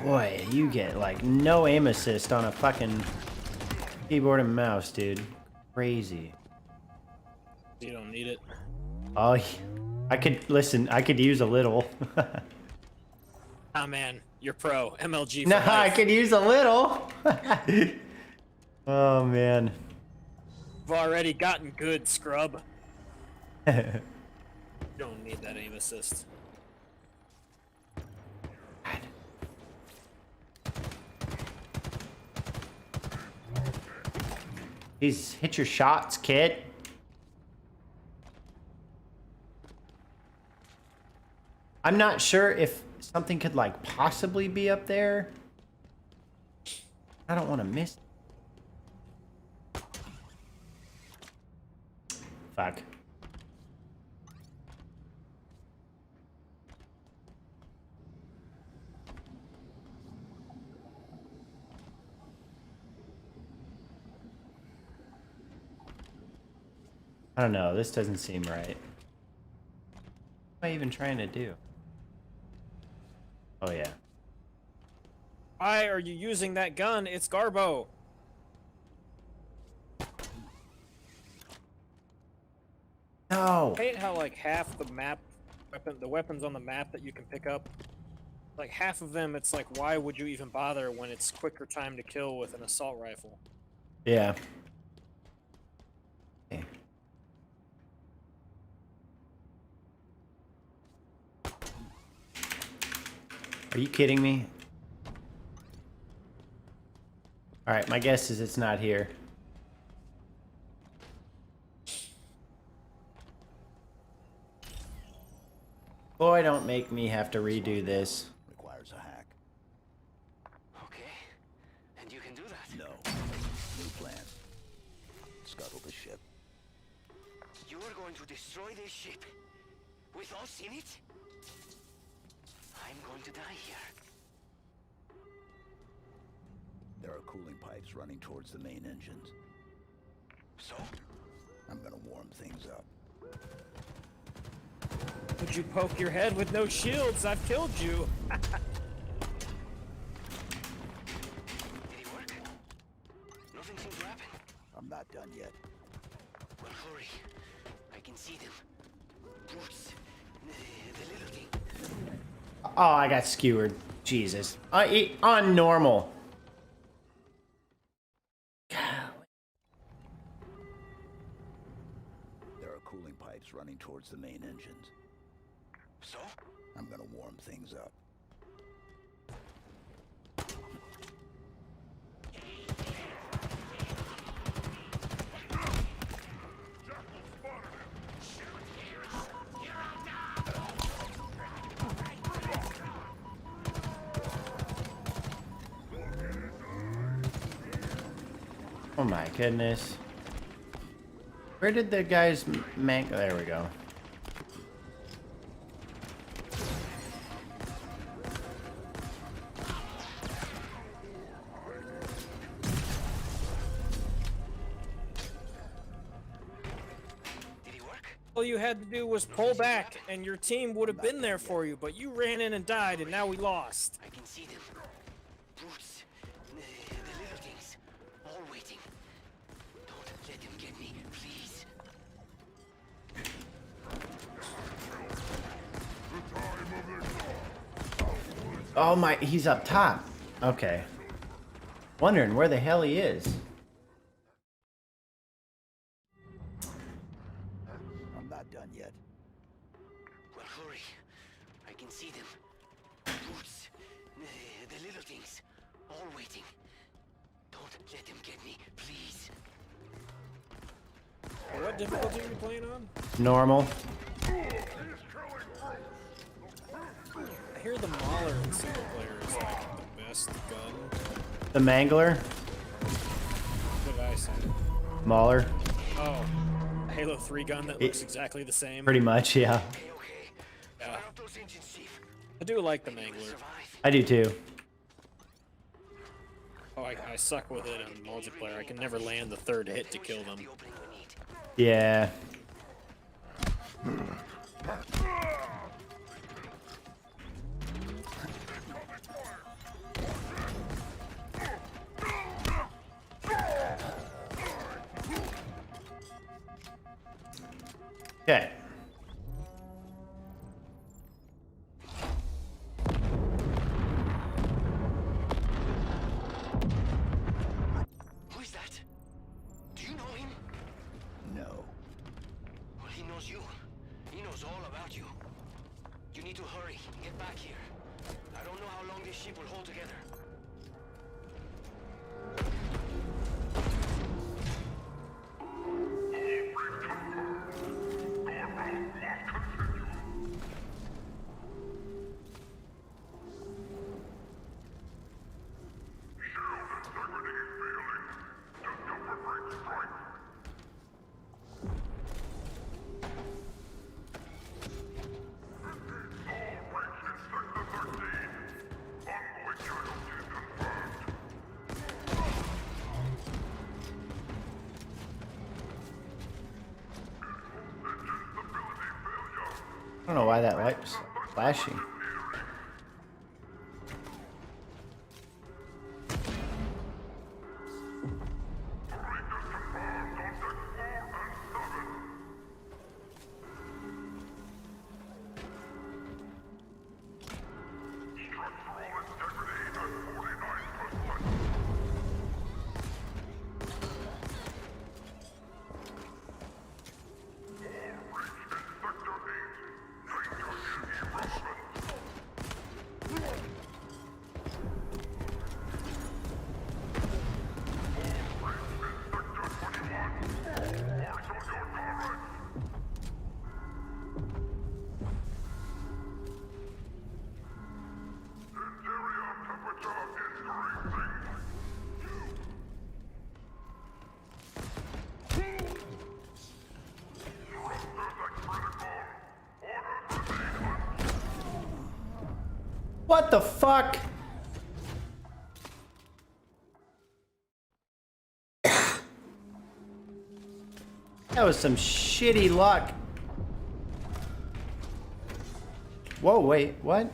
Boy, you get like no aim assist on a fucking keyboard and mouse, dude. Crazy. You don't need it. Oh, I could listen. I could use a little. Ah man, you're pro. MLG for No, life. I could use a little. Oh man. You've already gotten good, scrub. You don't need that aim assist. Please hit your shots, kid. I'm not sure if something could like possibly be up there. I don't want to miss. Fuck. I don't know. This doesn't seem right. What am I even trying to do? Oh yeah. Why are you using that gun? It's Garbo. No. I hate how like half the map, the weapons on the map that you can pick up, like half of them, it's like, why would you even bother when it's quicker time to kill with an assault rifle? Yeah. Okay. Are you kidding me? All right, my guess is it's not here. Boy, don't make me have to redo this. Requires a hack. Okay. And you can do that? No. New plan. Scuttle the ship. You are going to destroy this ship? With us in it? I'm going to die here. There are cooling pipes running towards the main engines. So? I'm gonna warm things up. Would you poke your head with no shields? I've killed you. Did it work? Nothing seemed to happen. I'm not done yet. Well, hurry. I can see them. Brutes. The little thing. Oh, I got skewered. Jesus. On normal. There are cooling pipes running towards the main engines. So? I'm gonna warm things up. Oh my goodness. Where did the guys there we go. Did it work? All you had to do was pull back, and your team would have been there for you, but you ran in and died, and now we lost. I can see them. Brutes. The little things. All waiting. Don't let them get me, please. Oh my, he's up top. Okay. Wondering where the hell he is. I'm not done yet. Well, hurry. I can see them. Boots. The little things. All waiting. Don't let them get me, please. What difficulty are you playing on? Normal. I hear the Mauler in single player is like the best gun. The Mangler. What did I say? Mauler. Oh, a Halo 3 gun that looks exactly the same. Pretty much, yeah. Okay. Yeah. Fire up those engines, Chief. I do like the Mangler. Survive. I do too. Oh, I suck with it in multiplayer. I can never land the third hit to kill them. The opening we need. Yeah. Okay. Who is that? Do you know him? No. Well, he knows you. He knows all about you. You need to hurry. Get back here. I don't know how long this ship will hold together. I don't know why that light's flashing. What the fuck? That was some shitty luck. Whoa, wait, what?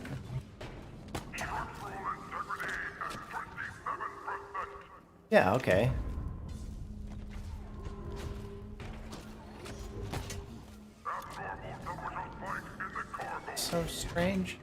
Yeah, okay. So strange.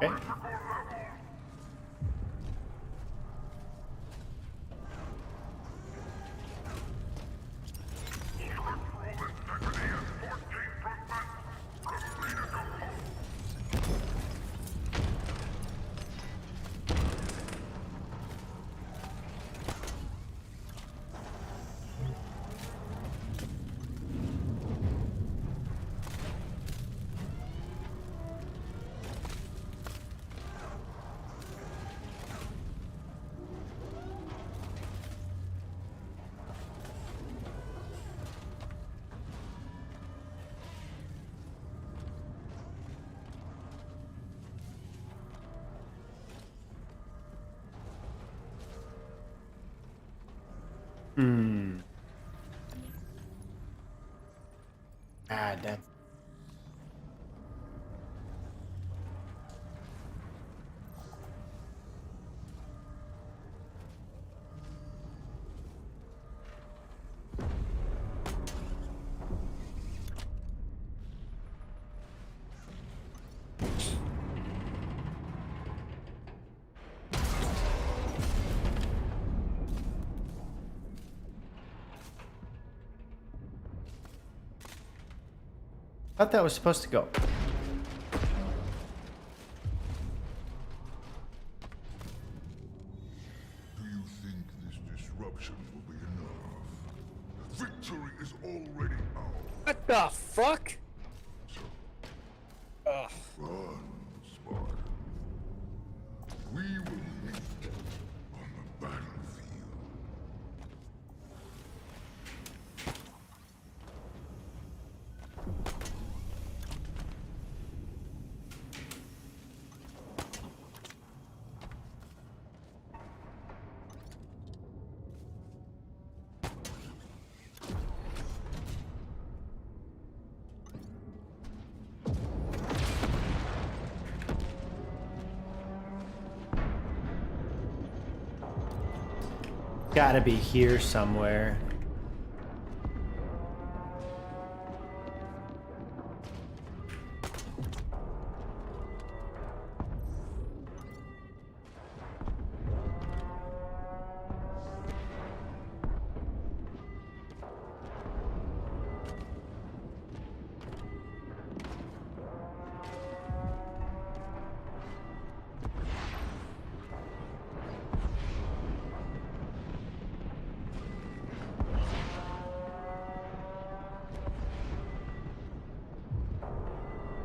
Okay. Ah, that. I thought that was supposed to go. Do you think this disruption will be enough? Victory is already ours. What the fuck? Ugh. Run, Spartan. We will meet on the battlefield. Gotta be here somewhere.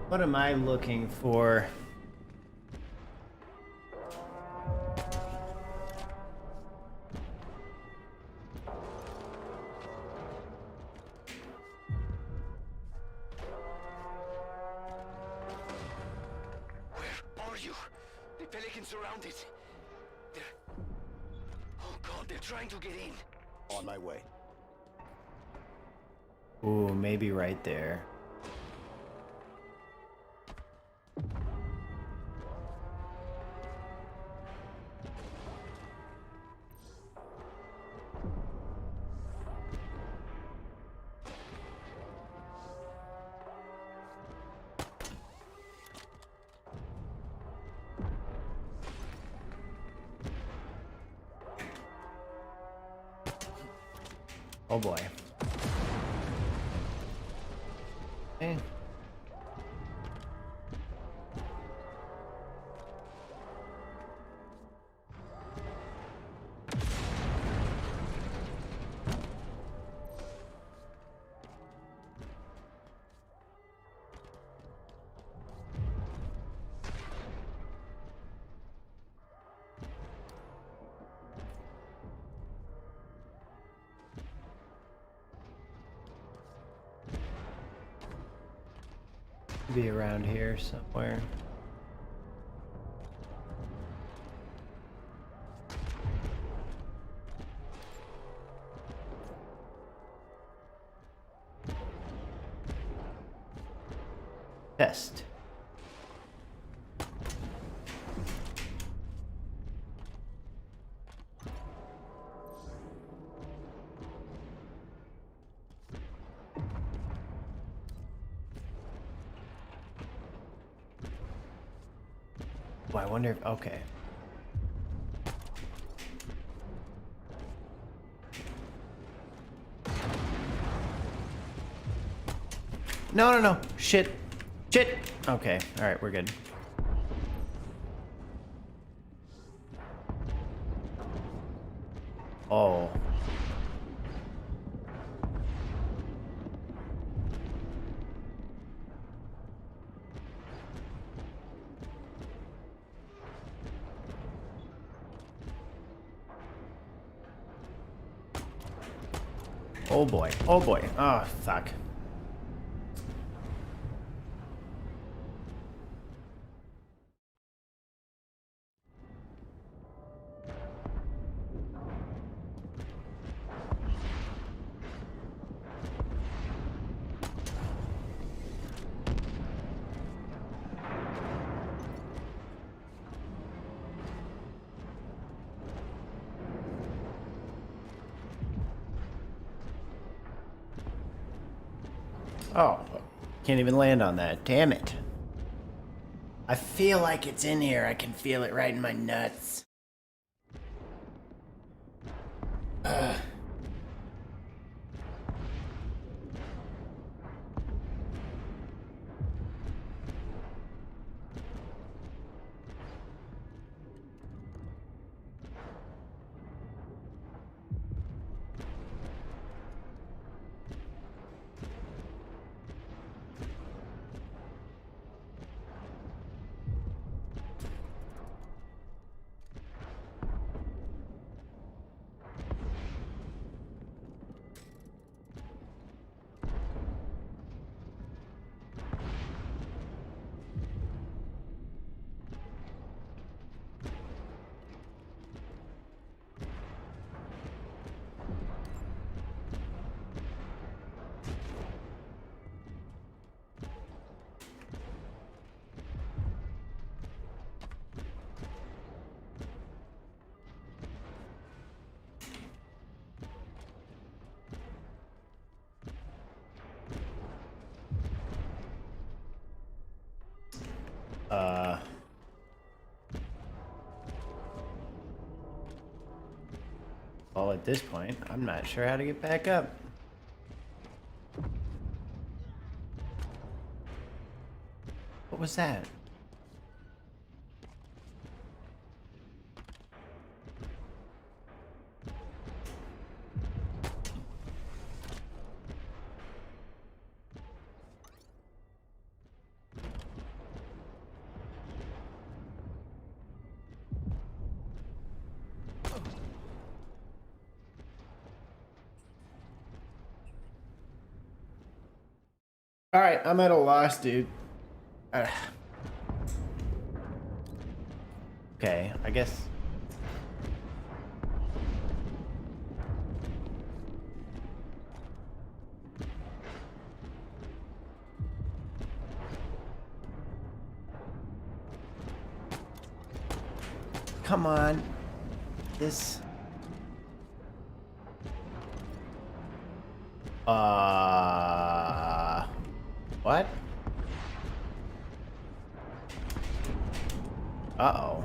What am I looking for? Where are you? The Pelicans surrounded. They're... Oh god, they're trying to get in. On my way. Ooh, maybe right there. Oh boy. Okay. Be around here somewhere. Test. Oh, I wonder if, okay. No, no, no. Shit. Shit. Okay. All right, we're good. Oh. Oh boy. Oh boy. Oh, fuck. Oh, can't even land on that. Damn it. I feel like it's in here. I can feel it right in my nuts. Ugh. Well, at this point, I'm not sure how to get back up. What was that? All right, I'm at a loss, dude. Okay, I guess. Come on. This. What? Uh-oh.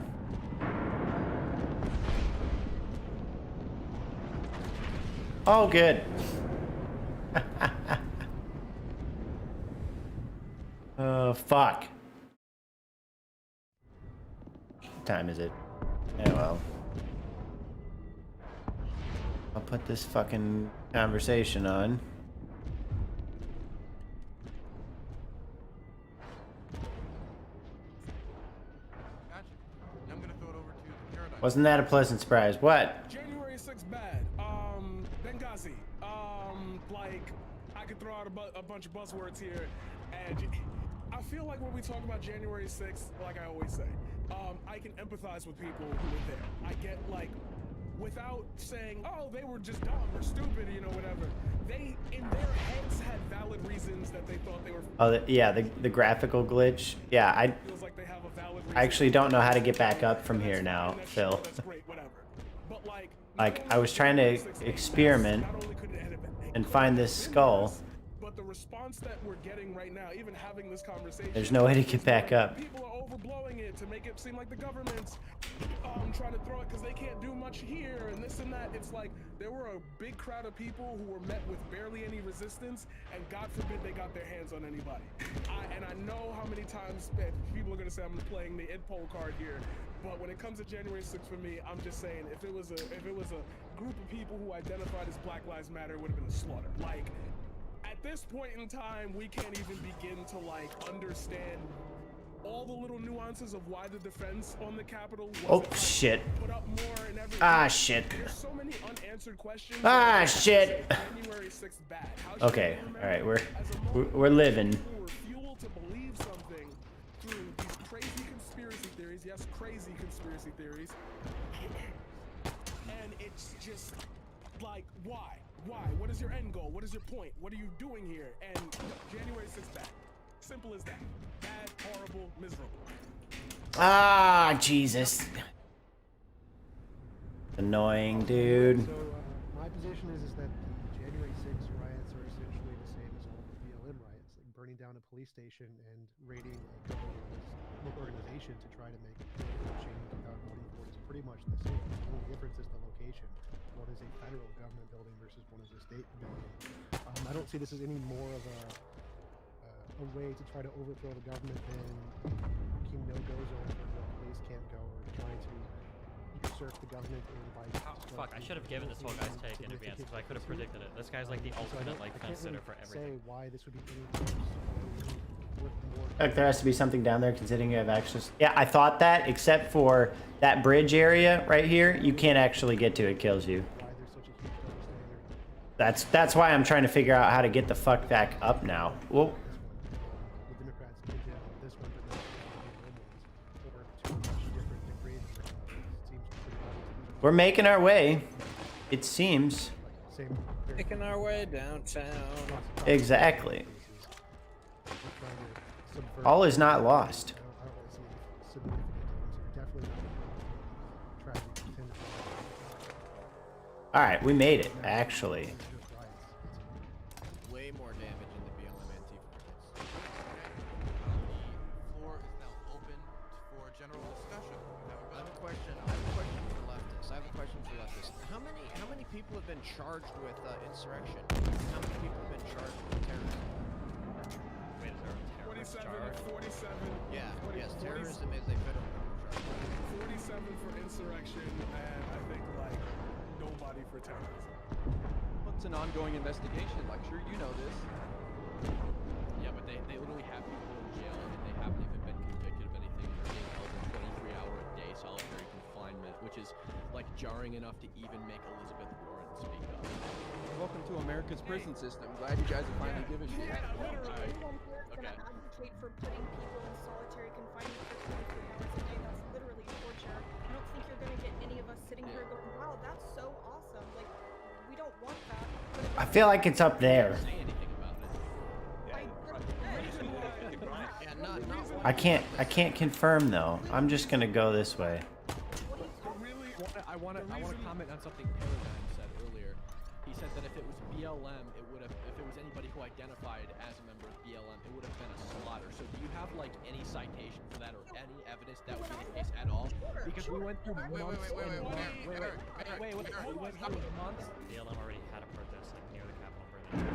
Oh, good. Oh, fuck. What time is it? Yeah, well. I'll put this fucking conversation on. Wasn't that a pleasant surprise? What? January 6th bad. Benghazi. Like, I could throw out a bunch of buzzwords here, and I feel like when we talk about January 6th, like I always say, I can empathize with people who were there. I get, like, without saying, oh, they were just dumb or stupid, you know, whatever. They, in their heads, had valid reasons that they thought they were... Oh, yeah, the graphical glitch. Yeah, I actually don't know how to get back up from here now, Phil. Like, I was trying to experiment and find this skull. But the response that we're getting right now, even having this conversation... There's no way to get back up. People are overblowing it to make it seem like the government's trying to throw it because they can't do much here and this and that. It's like there were a big crowd of people who were met with barely any resistance, and God forbid they got their hands on anybody. And I know how many times people are going to say I'm playing the id poll card here, but when it comes to January 6th for me, I'm just saying if it was a group of people who identified as Black Lives Matter, it would have been a slaughter. Like, at this point in time, we can't even begin to, like, understand all the little nuances of why the defense on the Capitol oh, shit. Put up more and everything. Ah, shit. There's so many unanswered questions. Ah, shit. January 6th bad. Okay, all right, we're living. Fuel to believe something through these crazy conspiracy theories. Yes, crazy conspiracy theories. And it's just like, why? Why? What is your end goal? What is your point? What are you doing here? And January 6th bad. Simple as that. Bad, horrible, miserable. Ah, Jesus. Annoying, dude. So, my position is that the January 6th riots are essentially the same as all the BLM riots. police station and raiding a government local organization to try to make political change without voting for it is pretty much the same. The only difference is the location. One is a federal government building versus one is a state building. I don't see this as any more of a way to try to overthrow the government than making no-go zones where the police can't go, or trying to usurp the government by. Fuck! I should have given this whole guy's take in advance because I could have predicted it. This guy's like the ultimate like fence sitter for everything. Say why this would be any worth more. Like there has to be something down there considering you have access. Yeah, I thought that, except for that bridge area right here, you can't actually get to. It kills you. That's why I'm trying to figure out how to get the fuck back up now. Whoa. The Democrats did this one, but not to much different degrees. It seems pretty obvious. We're making our way, it seems. Same. Making our way downtown. Exactly. All is not lost. I don't really see any significant difference. Definitely not tragic. All right, we made it, actually. Way more damage in the BLM Antifa. The floor is now open for general discussion. I have a question for the leftists. How many people have been charged with insurrection? How many people have been charged with terrorism? Wait, is there a terrorist charge? 47. Yeah, 40, yes, 40, terrorism is a federal criminal charge. 47 for insurrection, and I think like nobody for terrorism. Well, it's an ongoing investigation. Like, sure, you know this. Yeah, but they literally have people in jail and they haven't even been convicted of anything. They're being held in 23-hour-a-day solitary confinement, which is like jarring enough to even make Elizabeth Warren speak up. Welcome to America's prison system. Glad you guys are finally giving shit. Gonna advocate for putting people in solitary confinement for 23 hours a day. That's literally torture. I don't think you're gonna get any of us sitting here going, wow, that's so awesome. Like, we don't want that. I feel like it's up there. Say anything about it. I can't confirm though. I'm just gonna go this way. I want to comment on something Paradigm said earlier. He said that if it was BLM, it would have. If it was anybody who identified as a member of BLM, it would have been a slaughter. So do you have like any citation for that or any evidence that would be the case at all? Because we went through months. We went through months. BLM already had a protest like near the Capitol building.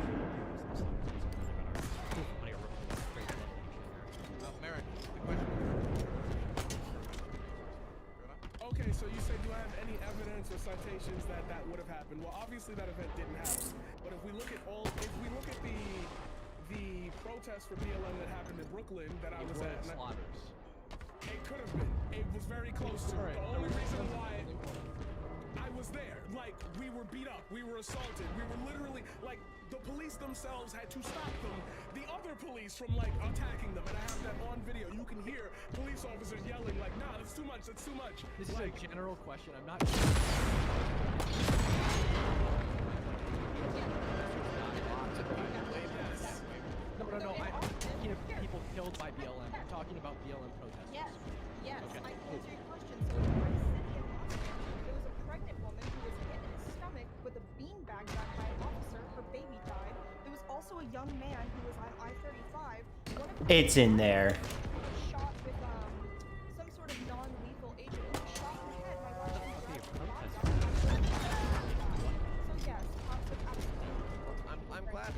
Merrick, the question. Okay, so you said you have any evidence or citations that would have happened. Well, obviously that event didn't happen. But if we look at the protest for BLM that happened in Brooklyn that I was at, Slaughters. It could have been. It was very close to. The only reason why I was there, like, we were beat up, we were assaulted, we were literally, like, the police themselves had to stop them, the other police from, like, attacking them, and I have that on video. You can hear police officers yelling, like, nah, that's too much, that's too much. This like, is a general question. I'm not. No. I'm talking of people killed by BLM. I'm talking about BLM protesters. Yes, Okay. I can answer your question. So in my city of Austin, there was a pregnant woman who was hit in the stomach with a beanbag gun by an officer. Her baby died. There was also a young man who was on I-35. One of them It's in there. was shot with some sort of non-lethal agent. He was shot in the head by Russian rockets. So yes, cops have absolutely. I'm glad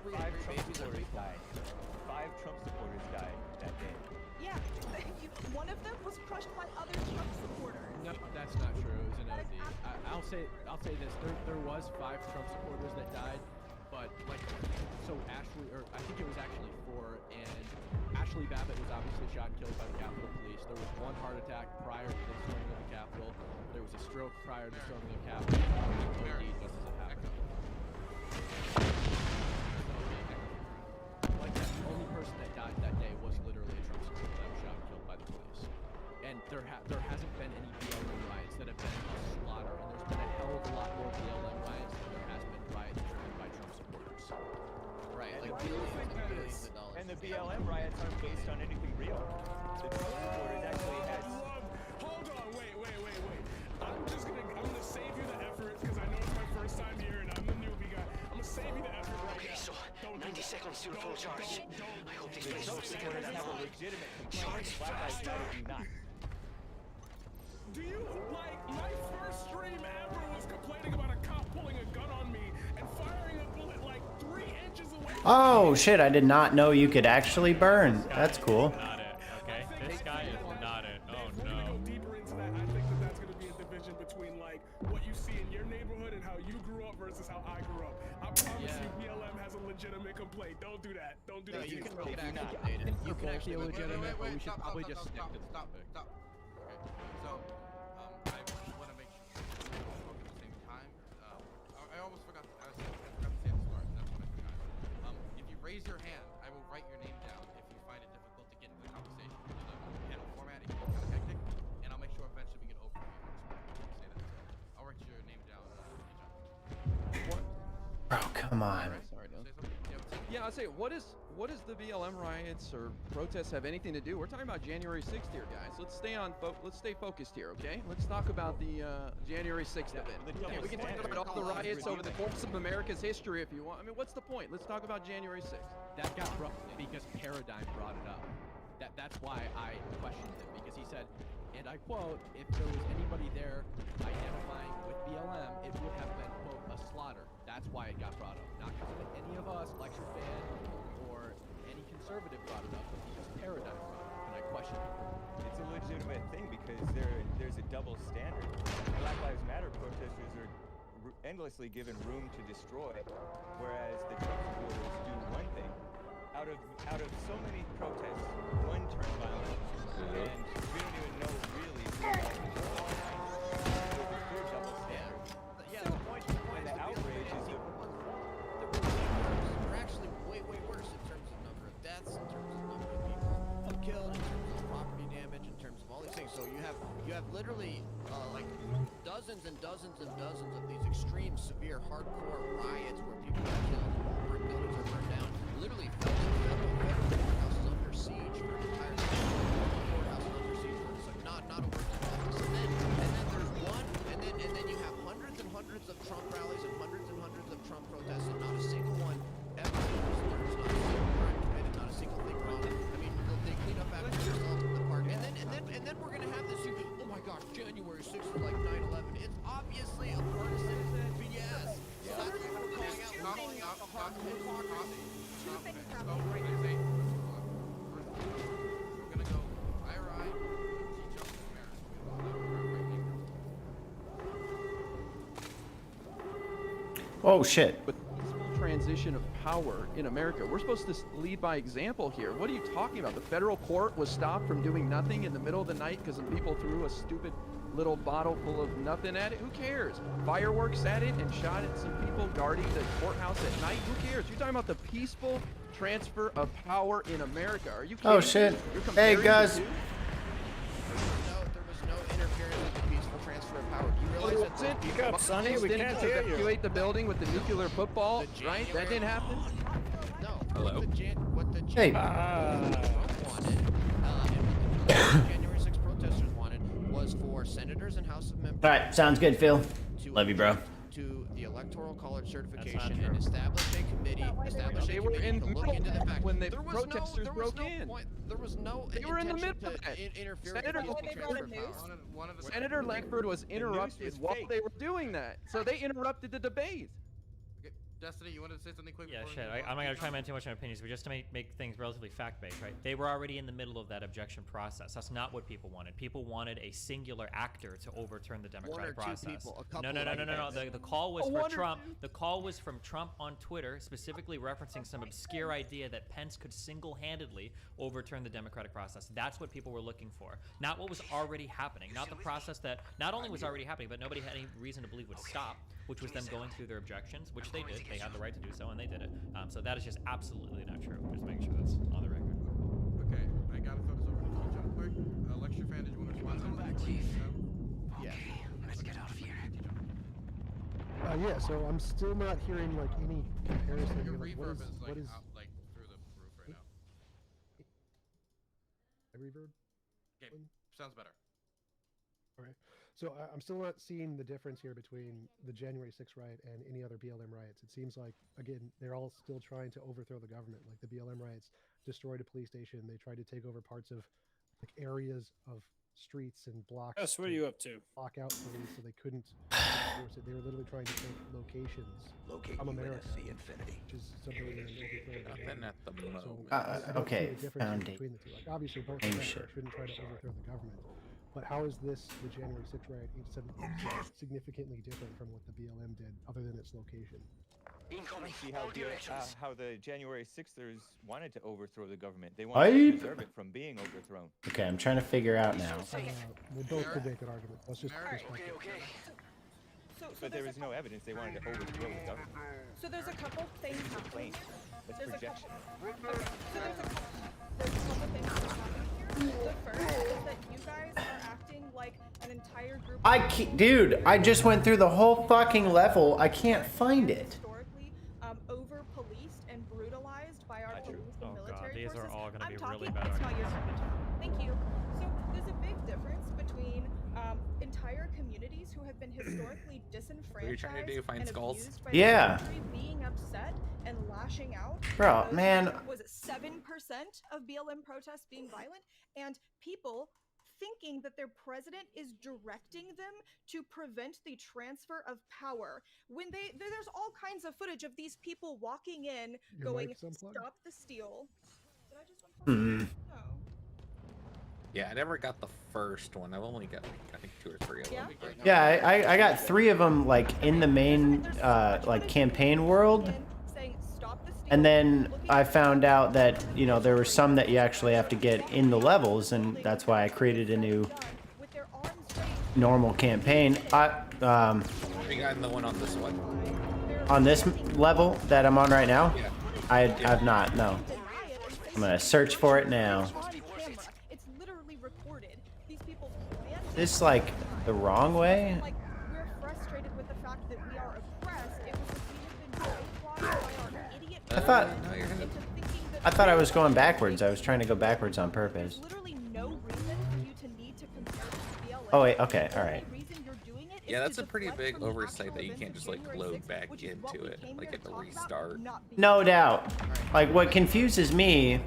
we Five agree. Trump supporters died. 5 Trump supporters died that day. Yeah, one of them was crushed by other Trump supporters. No, that's not true. It was an OD. I'll say this. There was 5 Trump supporters that died, but like, so Ashley, or I think it was actually 4, and Ashley Babbitt was obviously shot and killed by the Capitol Police. There was 1 heart attack prior to the storming of the Capitol. There was a stroke prior to the storming of the Capitol. OD just as it happened. Like, the only person that died that day was literally a Trump supporter that was shot and killed by the police. And there hasn't been any BLM riots that have been a slaughter, and there's been a hell of a lot more BLM riots than there has been riots driven by Trump supporters. Right, like billions and billions of dollars. And the BLM riots aren't based on anything real. The Trump supporters actually had. Hold on, wait. I'm gonna save you the effort because I know it's my first time here and I'm the newbie guy. I'm gonna save you the effort right now. Okay, so 90 seconds to full charge. I The Trump supporters have a legitimate complaint. Black Lives Matter do not. Do you, like, my first stream ever was complaining about a cop pulling a gun on me and firing a bullet like 3 inches away from Oh shit, I did not know you could actually burn. That's cool. Not it, okay? This guy is not it. Oh If we're gonna go no. deeper into that, I think that that's gonna be a division between like what you see in your neighborhood and how you grew up versus how I grew up. I promise you, BLM has a legitimate complaint. Don't do that. Don't do that. You can yourself. roll that. You can actually legitimate, but we should probably just stick to the topic. Stop. Okay, so I just want to make sure we all talk at the same time. I almost forgot to say at the start, and that's what I forgot. If you raise your hand, I will write your name down if you find it difficult to get into the conversation. The panel format is kind of hectic, and I'll make sure eventually we get over it. Say that. So I'll write your name down. Bro, come on. Sorry, Dylan. Yeah, I'll say, what does the BLM riots or protests have anything to do? We're talking about January 6th here, guys. Let's stay focused here, okay? Let's talk about the January 6th event. Okay, we can talk about all the riots over the course of America's history if you want. I mean, what's the point? Let's talk about January 6th. That got brought up because Paradigm brought it up. That's why I questioned it, because he said, and I quote, if there was anybody there identifying with BLM, it would have been, quote, a slaughter. That's why it got brought up. Not because of any of us, lecture fan, or any conservative brought it up, but because Paradigm brought it up, and I questioned it. It's a legitimate thing because there's a double standard. Black Lives Matter protesters are endlessly given room to destroy, whereas the Trump supporters do one thing. Out of so many protests, one turned violent, and we don't even know really who there's a clear double standard. Yeah, the point And the outrage is the are actually way worse in terms of number of deaths, in terms of number of people killed, in terms of property damage, in terms of all these things. So you have literally like dozens and dozens and dozens of these extreme, severe, hardcore riots where people are killed, where buildings are burned down. Literally, federal courthouse is under siege for an entire courthouse is under siege for like not a working office. And then there's one, and then you have hundreds and hundreds of Trump rallies and hundreds of Trump protests, and not a single one ever. There's not a single crime committed, not a single thing wrong. I mean, they clean up after themselves at the park, and then we're gonna have this. Oh my gosh, January 6th is like 9/11. It's obviously a partisan BS. So that's what we're calling out. Hypocrisy. Oh, wait, we're gonna go IRI, teach up America. Oh shit. But peaceful transition of power in America. We're supposed to lead by example here. What are you talking about? The federal court was stopped from doing nothing in the middle of the night because some people threw a stupid little bottle full of nothing at it. Who cares? Fireworks at it and shot at some people guarding the courthouse at night. Who cares? You're talking about the peaceful transfer of power in America. Are you kidding Oh me? shit. You're Hey comparing the guys. two? There was no interference with the peaceful transfer of power. Do you realize that the Speak up, Sonny. We didn't can't hear you. evacuate the building with the nuclear football, right? That didn't happen? No. Hello? What the Hey. Trump wanted, and what the January 6th protesters wanted, was for senators and House of members. All right, sounds good, Phil. Love you, bro. To the Electoral College certification and establish a committee. They were in to the look middle into the of that fact when the there was protesters broke in. There was no. They were in the intention middle of to that. interfere Senator with the peaceful transfer of power. Senator Langford was interrupted while they were doing that. So they interrupted the debate. Okay, Destiny, you wanted to say something quick? Yeah, before shit. we move I'm on? not gonna try to make too much on opinions, but just to make things relatively fact-based, right? They were already in the middle of that objection process. That's not what people wanted. People wanted a singular actor to overturn the democratic process. No. The call was for Trump. The call was from Trump on Twitter, specifically referencing some obscure idea that Pence could single-handedly overturn the democratic process. That's what people were looking for, not what was already happening. Not the process that not only was already happening, but nobody had any reason to believe would stop, which was them going through their objections, which they did. They had the right to do so, and they did it. So that is just absolutely not true. Just making sure that's on the record. Okay, I gotta throw this over to you, John, quick. Lecture fan, did you want to respond to that? Back, Chief. Yeah. Let's get out of here. Yeah, so I'm still not hearing like any comparison. Your Like, reverb is what like is out, like through the roof right now. a reverb? Okay, sounds better. Okay. So I'm still not seeing the difference here between the January 6th riot and any other BLM riots. It seems like, again, they're all still trying to overthrow the government. Like the BLM riots destroyed a police station. They tried to take over parts of like areas of streets and blocks. Yes, what are you up to? Block out police so they couldn't enforce it. They were literally trying to take locations from America, Infinity. which is something that Nothing at the moment. Okay, found it. between the two. Like obviously both of them shouldn't try to overthrow the government. But how is this, the January 6th riot, significantly different from what the BLM did, other than its location? See how the January 6ers wanted to overthrow the government. They wanted to preserve it from being overthrown. Okay, I'm trying to figure out now. We both could make an argument. Let's just But there was no evidence they wanted to overthrow the government. So there's a couple things happening. That's There's a projection. Okay, so there's a couple things happening here. The first is that you guys are acting like an entire group. Dude, I just went through the whole fucking level. I can't find it. Historically, over-policed and brutalized by our police and military these forces. are all gonna be I'm really talking, bad it's not your arguments. turn. Thank you. So there's a big difference between entire communities who have been historically disenfranchised What are you trying to do, find and skulls? abused by Yeah. the military being upset and lashing out. Bro, Those- man. Was it 7% of BLM protests being violent? And people thinking that their president is directing them to prevent the transfer of power. When there's all kinds of footage of these people walking in, Your going, mic's unplugged? "Stop the steal." Did I just unplug? No. Yeah, I never got the first one. I've only got like, I think 2 or 3 of them. Yeah, I got 3 of them like in the main like campaign world. And then I found out that, you know, there were some that you actually have to get in the levels, and that's why I created a new normal campaign. You got the one on this one. On this level that I'm on right now, I've not. No. I'm gonna search for it now. It's literally recorded. These people Is this like the wrong way? like we're frustrated with the fact that we are oppressed. It was that we have been brainwashed by our idiot I thought I was going backwards. I was trying to go backwards on purpose. literally no reason for you to need to compare to BLM. Oh wait, okay, all right. Yeah, that's a pretty big oversight that you can't just like load back into it. Like at the restart. No doubt. Like what confuses me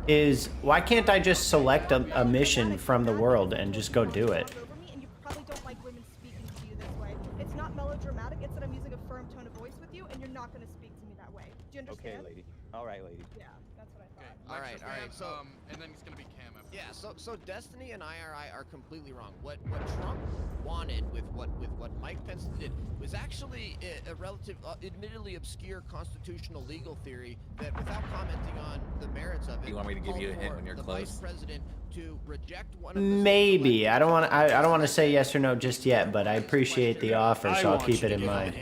is why can't I just select a mission from the world and just go do it? And you probably don't like women speaking to you this way. It's not melodramatic. It's that I'm using a firm tone of voice with you, and you're not going to speak to me that way. Do you understand? Okay, lady. All right, lady. Yeah, that's what I thought. All right. So, and then it's gonna be Cam. yeah. So Destiny and IRI are completely wrong. What Trump wanted with what Mike Pence did was actually a relative, admittedly obscure constitutional legal theory that, without commenting on the merits of it, You want me to give you a hint when you're the close? Vice President to reject one of the Maybe. I don't want to say yes or no just yet, but I appreciate the offer, so I'll keep it in mind.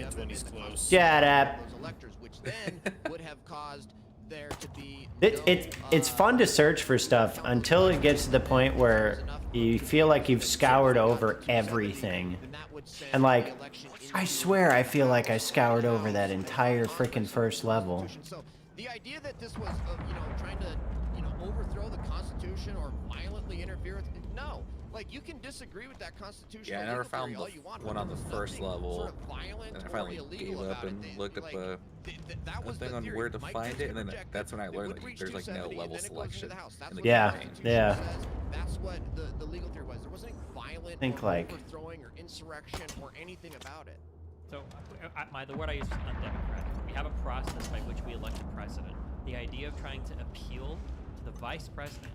Shut up. those electors, which then would have caused there to be It's fun to search for stuff until it gets to the point where you feel like you've scoured over everything. And like, I swear I feel like I scoured over that entire freaking first level. So the idea that this was, trying to, overthrow the Constitution or violently interfere with it, no. Like, you can disagree with that Constitution. Yeah, I never found the one on the first level, and I finally gave up and looked at the thing on where to find it, and then that's when I learned that there's like no level selection in the campaign. Yeah. That's what the legal theory was. There wasn't any violent Think or like- overthrowing or insurrection or anything about it. So, the word I use is undemocratic. We have a process by which we elect a president. The idea of trying to appeal to the vice president,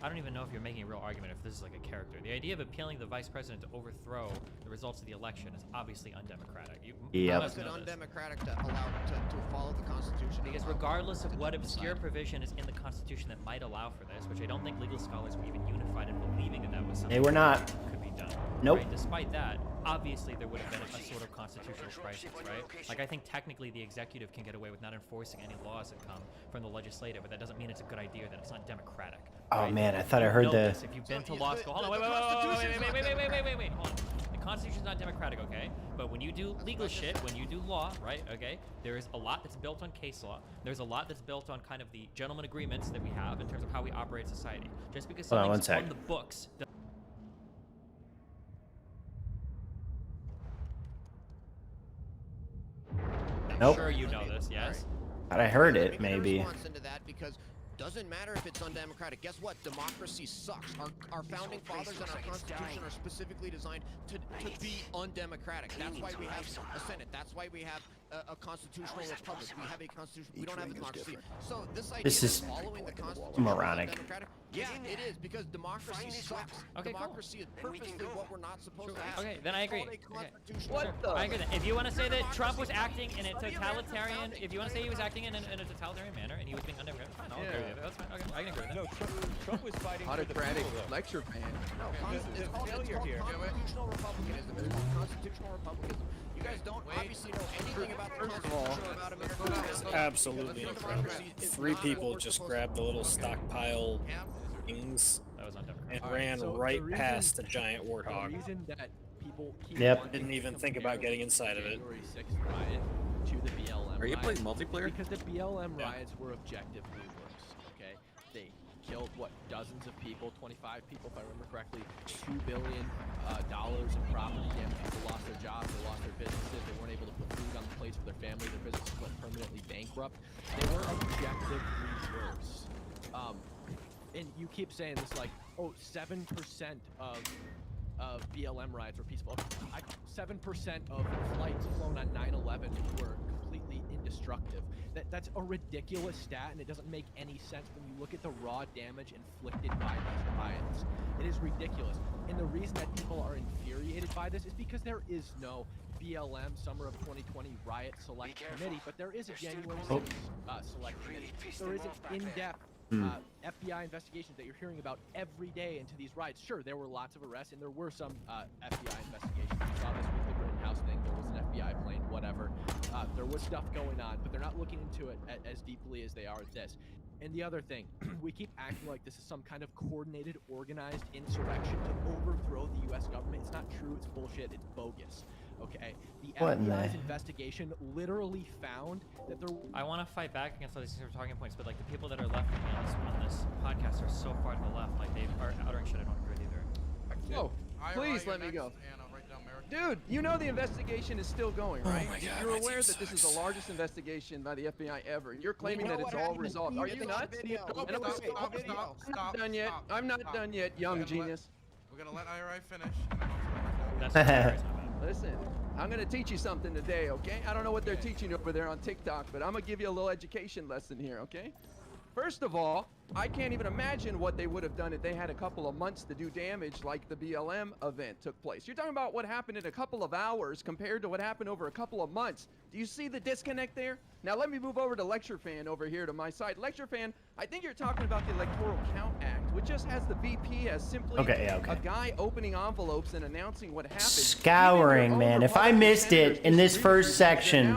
I don't even know if you're making a real argument if this is like a character. The idea of appealing to the vice president to overthrow the results of the election is obviously undemocratic. Yep. It's undemocratic to allow to follow the Constitution. Because regardless of what obscure provision is in the Constitution that might allow for this, which I don't think legal scholars were even unified in believing that that was something They were not. that could be done. Nope. Right? Despite that, obviously there would have been a sort of constitutional crisis, right? Like, I think technically the executive can get away with not enforcing any laws that come from the legislative, but that doesn't mean it's a good idea that it's not democratic. Oh right? man, I thought I heard the. This. If you've been to law school, hold on, wait, hold on. The Constitution's not democratic, okay? But when you do legal shit, when you do law, right? Okay, there is a lot that's built on case law. There's a lot that's built on kind of the gentleman agreements that we have in terms of how we operate society. Just because Hold on one something's sec. on the books. Nope. I'm sure you know this, yes? Thought I heard it, Making a maybe. response into that because Doesn't matter if it's undemocratic. Guess what? Democracy sucks. Our founding fathers and our Constitution are specifically designed to be undemocratic. That's why we have a Senate. That's why we have a constitutional republic. We have a constitution. We don't have a democracy. So this idea is of following the Constitution moronic. democratic, yeah, it is, because democracy sucks. Okay, Democracy is purposely what we're not supposed to have. Okay, then I agree. It's called a constitutional What the? I agree. Then. If you want to say that Trump was acting in a totalitarian, if you want to say he was acting in a totalitarian manner and he was being undemocratic, fine, I'll agree with you. That's fine. Okay, I can agree with that. No, Trump was fighting for the Autocratic people, though. lecture fan. No, it's called constitutional republicanism. It's called constitutional republicanism. You guys don't obviously know anything about the Constitution or about America. It's absolutely incredible. 3 people just grabbed the little stockpile things and ran right past the giant warthog. The reason that people keep Yep. Didn't even think about getting inside of it. January 6th riot to the BLM Are you riots, playing multiplayer? Because the BLM riots were objectively worse. Okay, they killed what, dozens of people, 25 people if I remember correctly, $2 billion in property damage. People lost their jobs, they lost their businesses, they weren't able to put food on the plates for their family, their businesses went permanently bankrupt. They were objectively worse. And you keep saying this like, oh, 7% of BLM riots were peaceful. 7% of flights flown on 9/11 were completely indestructive. That's a ridiculous stat, and it doesn't make any sense when you look at the raw damage inflicted by these riots. It is ridiculous. And the reason that people are infuriated by this is because there is no BLM Summer of 2020 Riot Select Committee, but there is a January 6th Select Committee. There is an in-depth FBI investigations that you're hearing about every day into these riots. Sure, there were lots of arrests, and there were some FBI investigations. We saw this with the Rittenhouse thing. There was an FBI plane, whatever. There was stuff going on, but they're not looking into it as deeply as they are at this. And the other thing, we keep acting like this is some kind of coordinated, organized insurrection to overthrow the U.S. government. It's not true. It's bullshit. It's bogus. Okay, the FBI's investigation literally found that there. I want to fight back against all these sort of talking points, but like the people that are left with me on this podcast are so far to the left, like they are uttering shit I don't agree with either. Oh, please let me go. Dude, you know the investigation is still going, right? You're aware that this is the largest investigation by the FBI ever, and you're claiming that it's all resolved. Are you nuts? I'm not done yet. I'm not done yet, young genius. We're gonna let IRI finish. Listen, I'm gonna teach you something today, okay? I don't know what they're teaching over there on TikTok, but I'm gonna give you a little education lesson here, okay? First of all, I can't even imagine what they would have done if they had a couple of months to do damage like the BLM event took place. You're talking about what happened in a couple of hours compared to what happened over a couple of months. Do you see the disconnect there? Now let me move over to Lecture Fan over here to my side. Lecture Fan, I think you're talking about the Electoral Count Act, which just has the VP as simply a guy opening envelopes and announcing what happened. Scouring, man. If I missed it in this first section,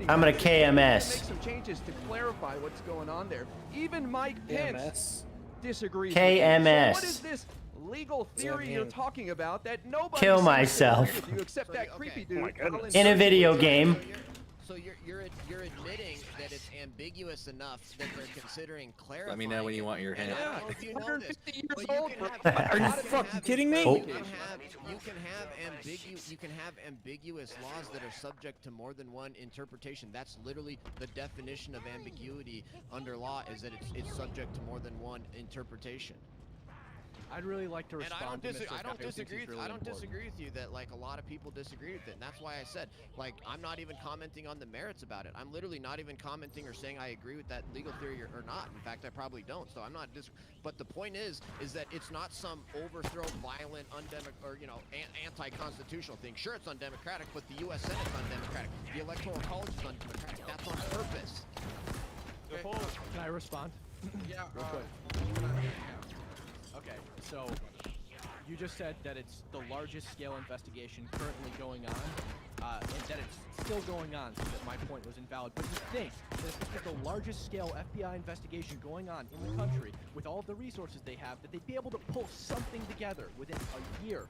I'm gonna KMS. Make some changes to clarify what's going on there. Even Mike Pence disagrees. KMS. So what is this legal theory you're talking about that nobody Kill myself. you except that creepy dude In a video game. So you're admitting that it's ambiguous enough that they're considering clarifying. Let me know when you want your hand. I don't know if you know this, but Are you fucking kidding me? You can have ambiguous laws that are subject to more than one interpretation. That's literally the definition of ambiguity under law, is that it's subject to more than one interpretation. I'd really like to respond. And I don't disagree with you that like a lot of people disagree with it. And that's why I said, like, I'm not even commenting on the merits about it. I'm literally not even commenting or saying I agree with that legal theory or not. In fact, I probably don't. So I'm not but the point is that it's not some overthrow, violent, anti-constitutional thing. Sure, it's undemocratic, but the U.S. Senate's undemocratic. The Electoral College is undemocratic. That's on purpose. Okay. Can I respond? Yeah. Real quick. Okay, so you just said that it's the largest scale investigation currently going on, and that it's still going on, so that my point was invalid. But you think that if it's the largest scale FBI investigation going on in the country, with all of the resources they have, that they'd be able to pull something together within a year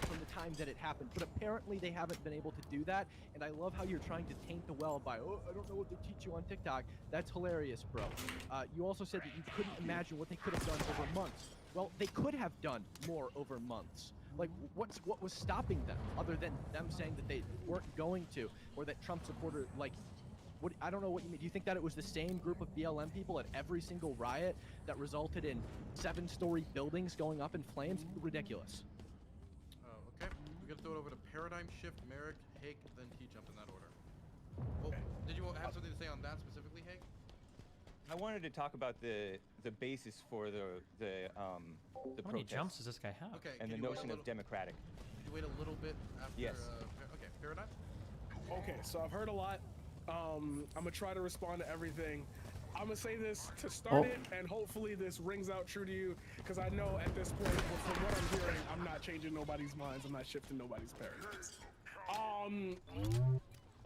from the time that it happened. But apparently they haven't been able to do that, and I love how you're trying to taint the well by, oh, I don't know what they teach you on TikTok. That's hilarious, bro. You also said that you couldn't imagine what they could have done over months. Well, they could have done more over months. Like, what was stopping them, other than them saying that they weren't going to, or that Trump supporters, like, What I don't know what you mean. Do you think that it was the same group of BLM people at every single riot that resulted in 7-story buildings going up in flames? Ridiculous. Okay. We're gonna throw it over to Paradigm Shift, Merrick, Hake, then T-Jump in that order. Well, did you have something to say on that specifically, Hake? I wanted to talk about the basis for the How many protest. jumps does this guy have? Okay. And the notion of democratic. Could you wait a little bit after? Yes. Okay. Paradigm. Okay, so I've heard a lot. I'm gonna try to respond to everything. I'm gonna say this to start it, and hopefully this rings out true to you, because I know at this point, from what I'm hearing, I'm not changing nobody's minds. I'm not shifting nobody's paradigms.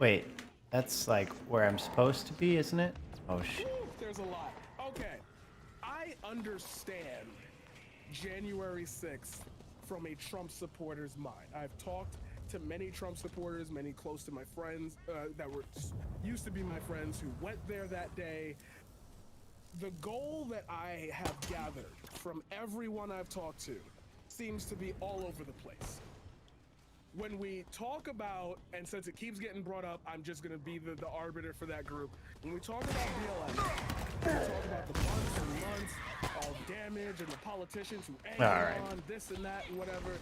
Wait, that's like where I'm supposed to be, isn't it? Oh shit. There's a lot. Okay, I understand January 6th from a Trump supporter's mind. I've talked to many Trump supporters, many close to my friends that used to be my friends who went there that day. The goal that I have gathered from everyone I've talked to seems to be all over the place. When we talk about, and since it keeps getting brought up, I'm just gonna be the arbiter for that group. When we talk about BLM, we talk about the months and months of damage and the politicians who egg on this and that and whatever.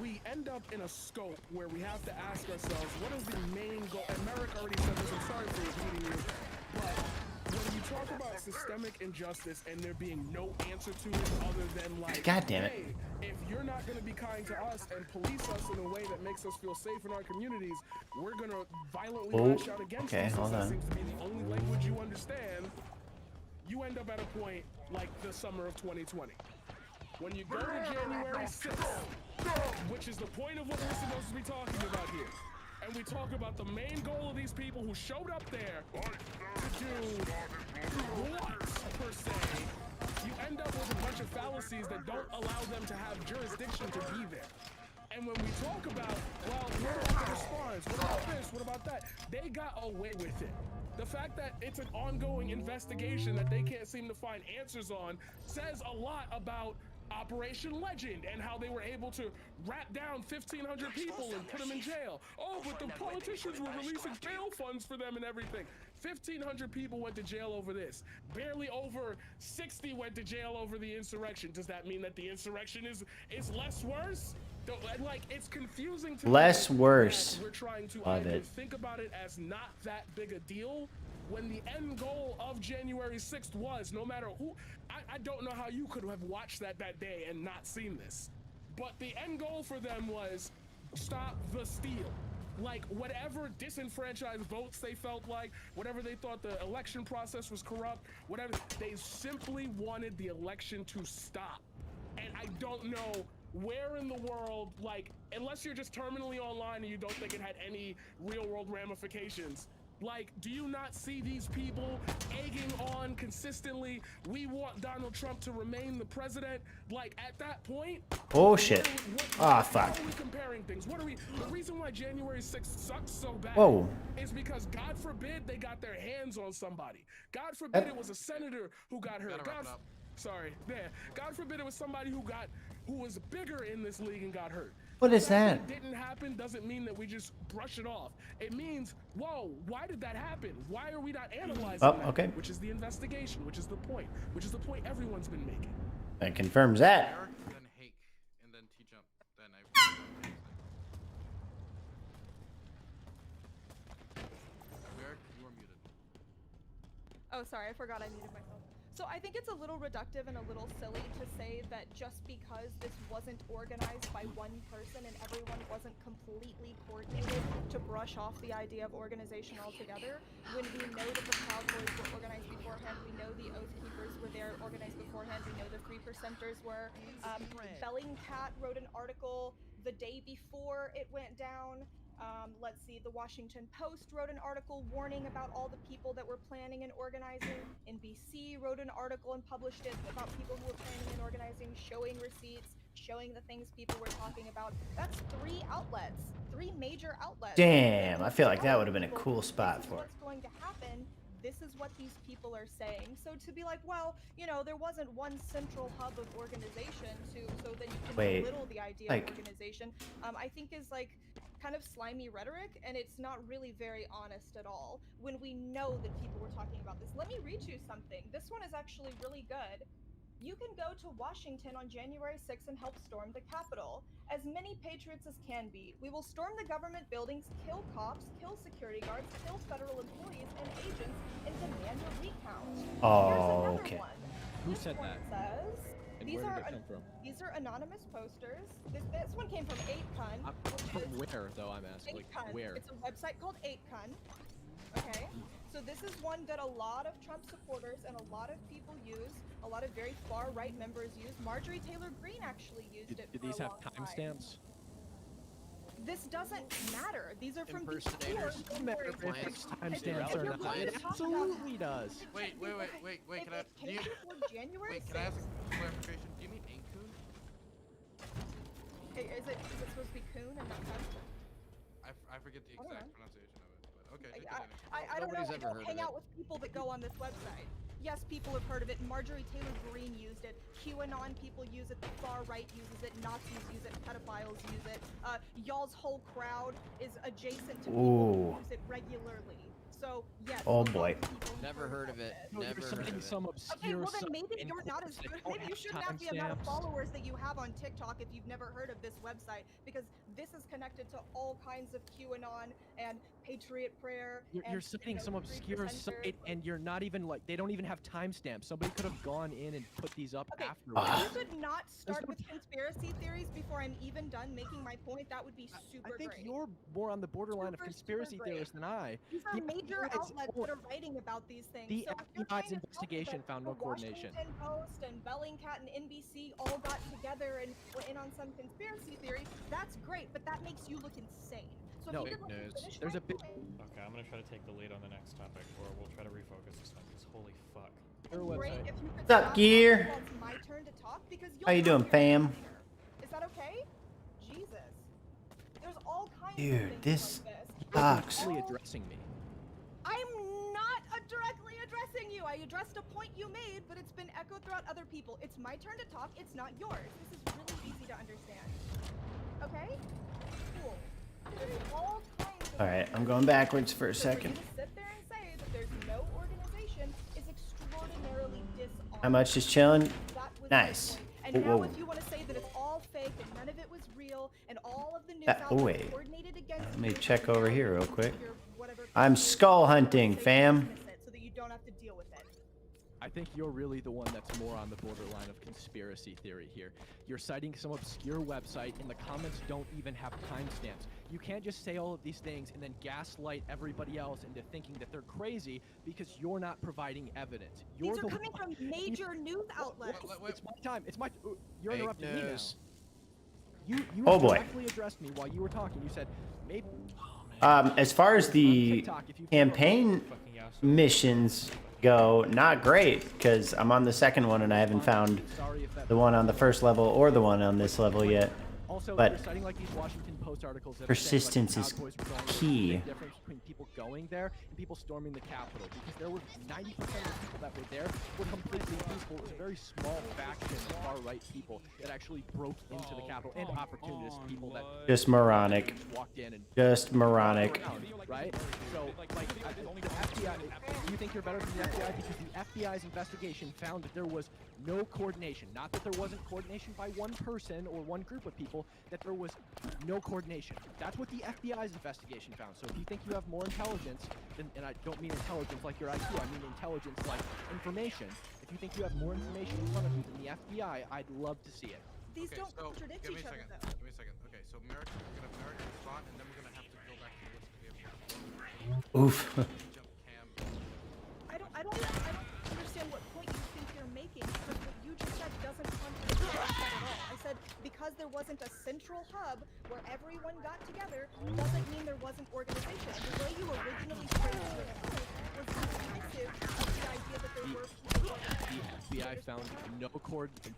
We end up in a scope where we have to ask ourselves, what is the main goal? And Merrick already said this, I'm sorry for repeating you, but when you talk about systemic injustice and there being no answer to it other than like, God damn it. hey, if you're not going to be kind to us and police us in a way that makes us feel safe in our communities, we're going to violently lash out against you, since that seems to be the only language you understand. You end up at a point like the summer of 2020. When you go to January 6th, which is the point of what we're supposed to be talking about here, and we talk about the main goal of these people who showed up there to do what, per se, you end up with a bunch of fallacies that don't allow them to have jurisdiction to be there. And when we talk about, well, what about the response? What about this? What about that? They got away with it. The fact that it's an ongoing investigation that they can't seem to find answers on says a lot about Operation Legend and how they were able to rat down 1,500 people and put them in jail. Oh, but the politicians were releasing bail funds for them and everything. 1,500 people went to jail over this. Barely over 60 went to jail over the insurrection. Does that mean that the insurrection is less worse? Like, it's confusing to Less me worse. that we're trying to Love either it. think about it as not that big a deal, when the end goal of January 6th was, no matter who, I don't know how you could have watched that day and not seen this, but the end goal for them was stop the steal. Like, whatever disenfranchised votes they felt like, whatever they thought the election process was corrupt, whatever, they simply wanted the election to stop. And I don't know where in the world, like, unless you're just terminally online and you don't think it had any real world ramifications, like, do you not see these people egging on consistently? We want Donald Trump to remain the president. Like, at that point, Oh shit. Ah, fuck. how are we comparing things? What are we? The reason why January 6th sucks so bad is because, God forbid, they got their hands on somebody. God forbid it was a senator who got hurt. God forbid it was somebody who was bigger in this league and got hurt. What is that? It didn't happen doesn't mean that we just brush it off. It means, whoa, why did that happen? Why are we not analyzing that? Okay. Which is the investigation, which is the point everyone's been making. That confirms that. Eric, then Hake, and then T-Jump, then Eric, you are muted. Oh, sorry, I forgot I muted myself. So I think it's a little reductive and a little silly to say that just because this wasn't organized by one person and everyone wasn't completely coordinated to brush off the idea of organization altogether, when we know that the Proud Boys were organized beforehand, we know the Oath Keepers were there organized beforehand, we know the 3%ers were. Bellingcat wrote an article the day before it went down. Let's see, the Washington Post wrote an article warning about all the people that were planning and organizing. NBC wrote an article and published it about people who were planning and organizing, showing receipts, showing the things people were talking about. That's 3 outlets, 3 major outlets. Damn, I feel like that would have been a cool spot for it. What's going to happen? This is what these people are saying. So to be like, well, you know, there wasn't one central hub of organization so that you can belittle the idea of organization, I think is like, kind of slimy rhetoric, and it's not really very honest at all when we know that people were talking about this. Let me read you something. This one is actually really good. You can go to Washington on January 6th and help storm the Capitol. As many patriots as can be. We will storm the government buildings, kill cops, kill security guards, kill federal employees and agents, and demand a recount. Oh, okay. Who said that? Says, And these where are did it come from? these are anonymous posters. This one came from 8kun. From where, though, I'm asking? Like, 8kun. where? It's a website called 8kun. Okay. So this is one that a lot of Trump supporters and a lot of people use, a lot of very far-right members use. Marjorie Taylor Greene actually used it. Did these have timestamps? This doesn't matter. These are from Impersonators. before Matter if it's timestamps or not. It absolutely does. Wait. Can I? Do you, January wait, can I ask a clarification? Do you mean Incun? Hey, is it supposed to be coon and not coon? I forget the exact pronunciation of it, but okay. I don't know. I don't hang out with people that go on this website. Yes, people have heard of it. Marjorie Taylor Greene used it. QAnon people use it. The far right uses it. Nazis use it. Pedophiles use it. Y'all's whole crowd is adjacent to people who use it regularly. So yes. Oh boy. Never heard of it. No, Never heard of it. Some Okay, obscure well then maybe you're not as good. Maybe you shouldn't have the amount of timestamps. followers that you have on TikTok if you've never heard of this website, because this is connected to all kinds of QAnon and Patriot Prayer. You're citing some obscure site, and you're not even like, they don't even have timestamps. Somebody could have gone in and put these up afterwards. If you could not start with conspiracy theories before I'm even done making my point, that would be super great. I think you're more on the borderline of conspiracy theorist than I. These are major outlets that are writing about these things. The So if you're FBI's trying to investigation found no the coordination. Washington Post and Bellingcat and NBC all got together and were in on some conspiracy theory, that's great, but that makes you look insane. So No, if you could let me finish there's my a bit. point- Okay, I'm gonna try to take the lead on the next topic, or we'll try to refocus this one. Because holy fuck. Great, if you could What's up, stop Gear? while it's my turn to talk, because How you doing, fam? Is that okay? Jesus. There's all kinds of Dude, things this like this. sucks. You're addressing me. I'm not directly addressing you. I addressed a point you made, but it's been echoed throughout other people. It's my turn to talk. It's not yours. This is really easy to understand. Okay? Cool. There's all kinds of Alright, I'm going backwards for a So for you second. to sit there and say that there's no organization is extraordinarily dishonest. How much is chilling? That was Nice. my point. And Whoa, now whoa. if you want to say that it's all fake and none of it was real and all of the news Oh, outlets wait. coordinated against Let me you, check over here real quick. your whatever I'm skull hunting, fam. so that you don't have to deal with it. I think you're really the one that's more on the borderline of conspiracy theory here. You're citing some obscure website, and the comments don't even have timestamps. You can't just say all of these things and then gaslight everybody else into thinking that they're crazy because you're not providing evidence. You're These are the coming one- from major news outlets. It's my time. It's my. You're Fake interrupting me now. news. You Oh, boy. directly addressed me while you were talking. You said maybe. As far as the campaign missions go, not great, because I'm on the second one and I haven't found the one on the first level or the one on this level yet. Also, But you're citing like these Washington Post articles that persistence are is saying, like, the Proud Boys were going key. there. There's a big difference between people going there and people storming the Capitol, because there were 90% of the people that were there were completely peaceful. It was a very small faction of far-right people that actually broke into the Capitol, and opportunist people that Just moronic. walked in and Just moronic. right? So, like, the FBI, do you think you're better than the FBI? Because the FBI's investigation found that there was no coordination. Not that there wasn't coordination by one person or one group of people, that there was no coordination. That's what the FBI's investigation found. So if you think you have more intelligence, than, and I don't mean intelligence like your IQ, I mean intelligence like information. If you think you have more information in front of you than the FBI, I'd love to see it. These don't contradict give me each a other, second. though. Give me a second. Okay, so America, we're gonna America respond, and then we're gonna have to go back to the list we have. Oof. I don't understand what point you think you're making, because what you just said doesn't contradict what I said at all. I said because there wasn't a central hub where everyone got together doesn't mean there wasn't organization. And the way you originally phrased your point was dismissive of the idea that there were people. The FBI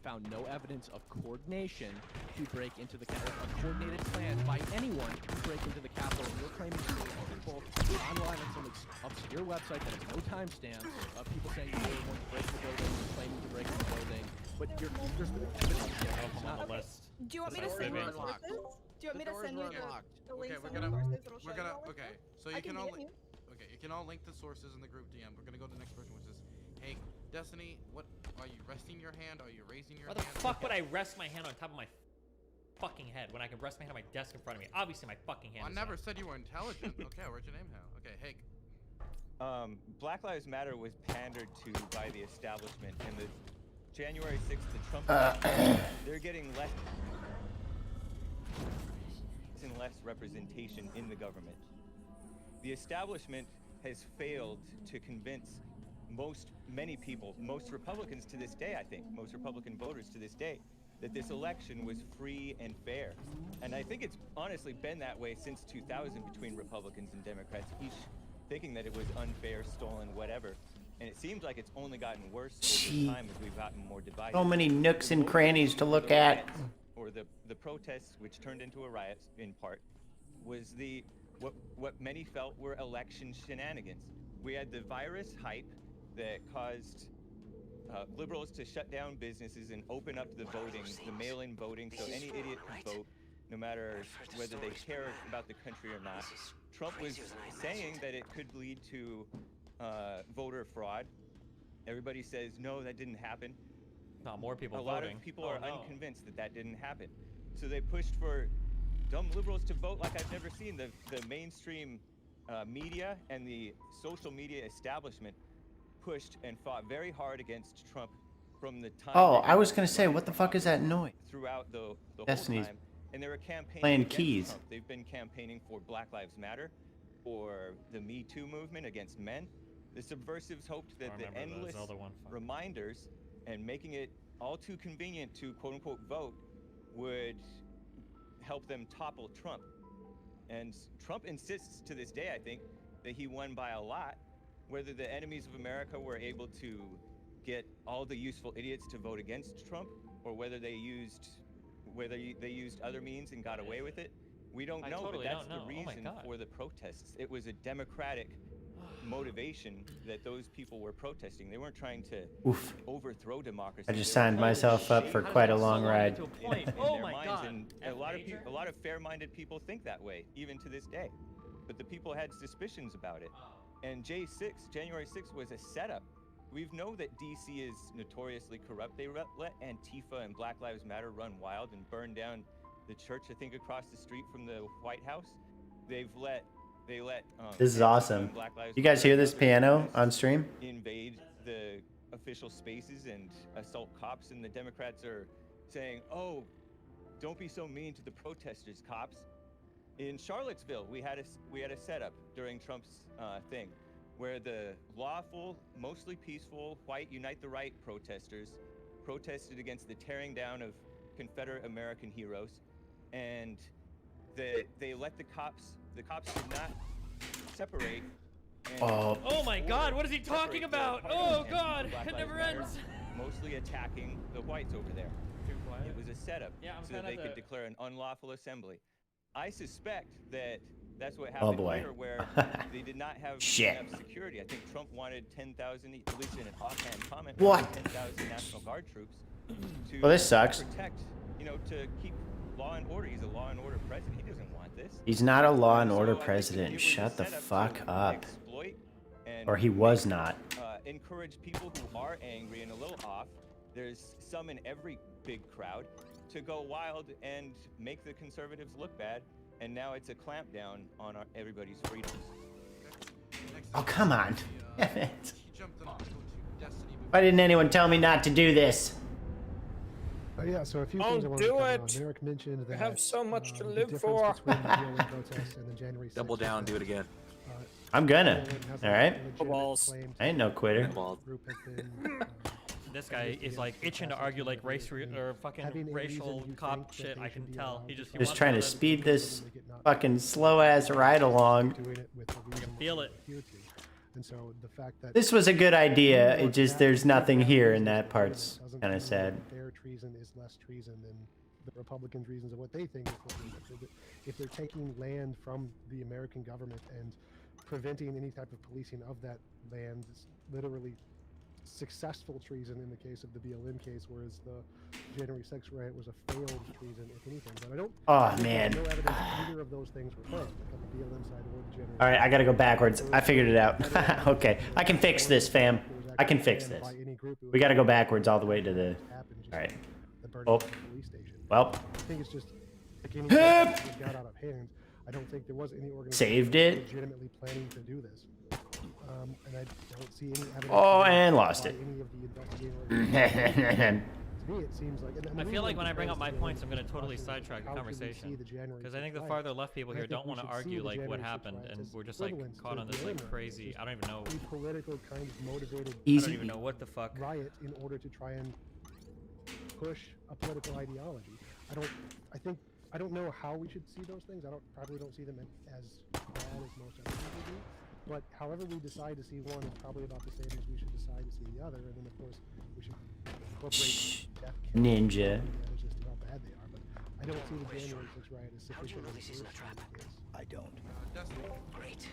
found no evidence of coordination to break into the Capitol. A coordinated plan by anyone to break into the Capitol. And you're claiming to people online on some obscure website that has no timestamps of people saying they want to break the building, claiming to break the building. But there's no evidence. It's not list. Do you want me to That's send you the unlocked. sources? Do you want me to doors send are you unlocked. the links Okay, on the sources? It'll show you all this okay. stuff? So I you can can all DM you. okay, you can all link the sources in the group DM. We're gonna go to the next person, which is, hey, Destiny, what are you resting your hand? Are you raising your Why hand? the fuck would I rest my hand on top of my fucking head when I can rest my hand on my desk in front of me? Obviously, my fucking hand. I is never up. said you were intelligent. Okay, where's your name now? Okay, hey. Black Lives Matter was pandered to by the establishment, and the January 6th, the Trump they're getting less and less representation in the government. The establishment has failed to convince many people, most Republicans to this day, I think, most Republican voters to this day, that this election was free and fair. And I think it's honestly been that way since 2000 between Republicans and Democrats, each thinking that it was unfair, stolen, whatever. And it seems like it's only gotten worse over time as we've gotten more divided. So many nooks and crannies to look at. Or the protests, which turned into a riot in part, was what many felt were election shenanigans. We had the virus hype that caused liberals to shut down businesses and open up the voting, the mail-in voting, so any idiot could vote, no matter whether they care about the country or not. Trump was saying that it could lead to voter fraud. Everybody says, no, that didn't happen. Not more people A voting. lot of people are unconvinced that that didn't happen. So they pushed for dumb liberals to vote like I've never seen. The mainstream media and the social media establishment pushed and fought very hard against Trump from the time. Oh, I was gonna say, what the fuck is that noise? Throughout the Destiny's whole time, and they were campaigning playing against keys. Trump. They've been campaigning for Black Lives Matter, for the Me Too movement against men. The subversives hoped that the endless reminders and making it all too convenient to quote unquote vote would help them topple Trump. And Trump insists to this day, I think, that he won by a lot. Whether the enemies of America were able to get all the useful idiots to vote against Trump, or whether they used other means and got away with it, we don't know. Totally but that's don't know. the reason for the protests. It was a democratic motivation that those people were protesting. They weren't trying to overthrow democracy. I just signed myself up for quite a long ride. Oh my God. And a lot of fair-minded people think that way, even to this day. But the people had suspicions about it. And January 6th was a setup. We know that DC is notoriously corrupt. They let Antifa and Black Lives Matter run wild and burn down the church, I think, across the street from the White House. They let this is awesome. You guys hear this piano on stream? Invade the official spaces and assault cops, and the Democrats are saying, "Oh, don't be so mean to the protesters, cops." In Charlottesville, we had a setup during Trump's thing, where the lawful, mostly peaceful, white Unite the Right protesters protested against the tearing down of Confederate American heroes, and they let the cops did not separate. Oh my God, what is he talking about? Oh God, it never ends. Mostly attacking the whites over there. It was a setup so that they could declare an unlawful assembly. I suspect that that's what happened here, where they did not have enough security. I think Trump wanted 10,000, at least in an offhand comment, 10,000 National Guard troops to this sucks. protect, to keep law and order. He's a law and order president. He doesn't want this. He's not a law and order president. Shut the fuck up. Or he was not. Encourage people who are angry and a little off. There's some in every big crowd to go wild and make the conservatives look bad. And now it's a clampdown on everybody's freedoms. Oh, come on. Damn it. Why didn't anyone tell me not to do this? Yeah, so a few Don't things I want to do cover it. on. Merrick mentioned that I have so much to the live difference for. between the BLM protests and the January 6th Double down, do it again. I'm gonna. All right. Balls. I ain't no quitter. Group has been, This guy is like itching to argue like race or fucking racial cop shit. I can tell. He Just trying to speed this fucking slow ass ride along. I can feel it. And so the fact that This was a good idea. It just there's nothing here, and that part's kind of sad. Their treason is less treason than the Republicans' reasons of what they think is treason. If they're taking land from the American government and preventing any type of policing of that land, literally successful treason in the case of the BLM case, whereas the January 6th riot was a failed treason, if anything. But I don't. Oh, think man. there's no evidence either of those things were planned, like on the BLM side or the January. All right, I gotta go backwards. I figured it out. Okay, I can fix this, fam. I can fix this. We gotta go backwards all the way to the. All right. Oh. Well. I think it's just like any got out of hand. I don't think there was any organization Saved it. legitimately planning to do this. And I don't see any evidence. Oh, and lost it. Any of the investigating to me, it seems like. I feel like when I bring up my points, I'm going to totally sidetrack the conversation. Because I think the farther left people here don't want to argue like what happened, and we're just like caught on this like crazy. I don't even know. Political kind of motivated. I don't even know what the fuck. Riot in order to try and push a political ideology. I don't know how we should see those things. Probably don't see them as bad as most other people do. But however we decide to see one is probably about the same as we should decide to see the other. And then of course we should incorporate death Ninja. as just how bad they are. But I don't see the January 6th riot as sufficient. I don't. Great.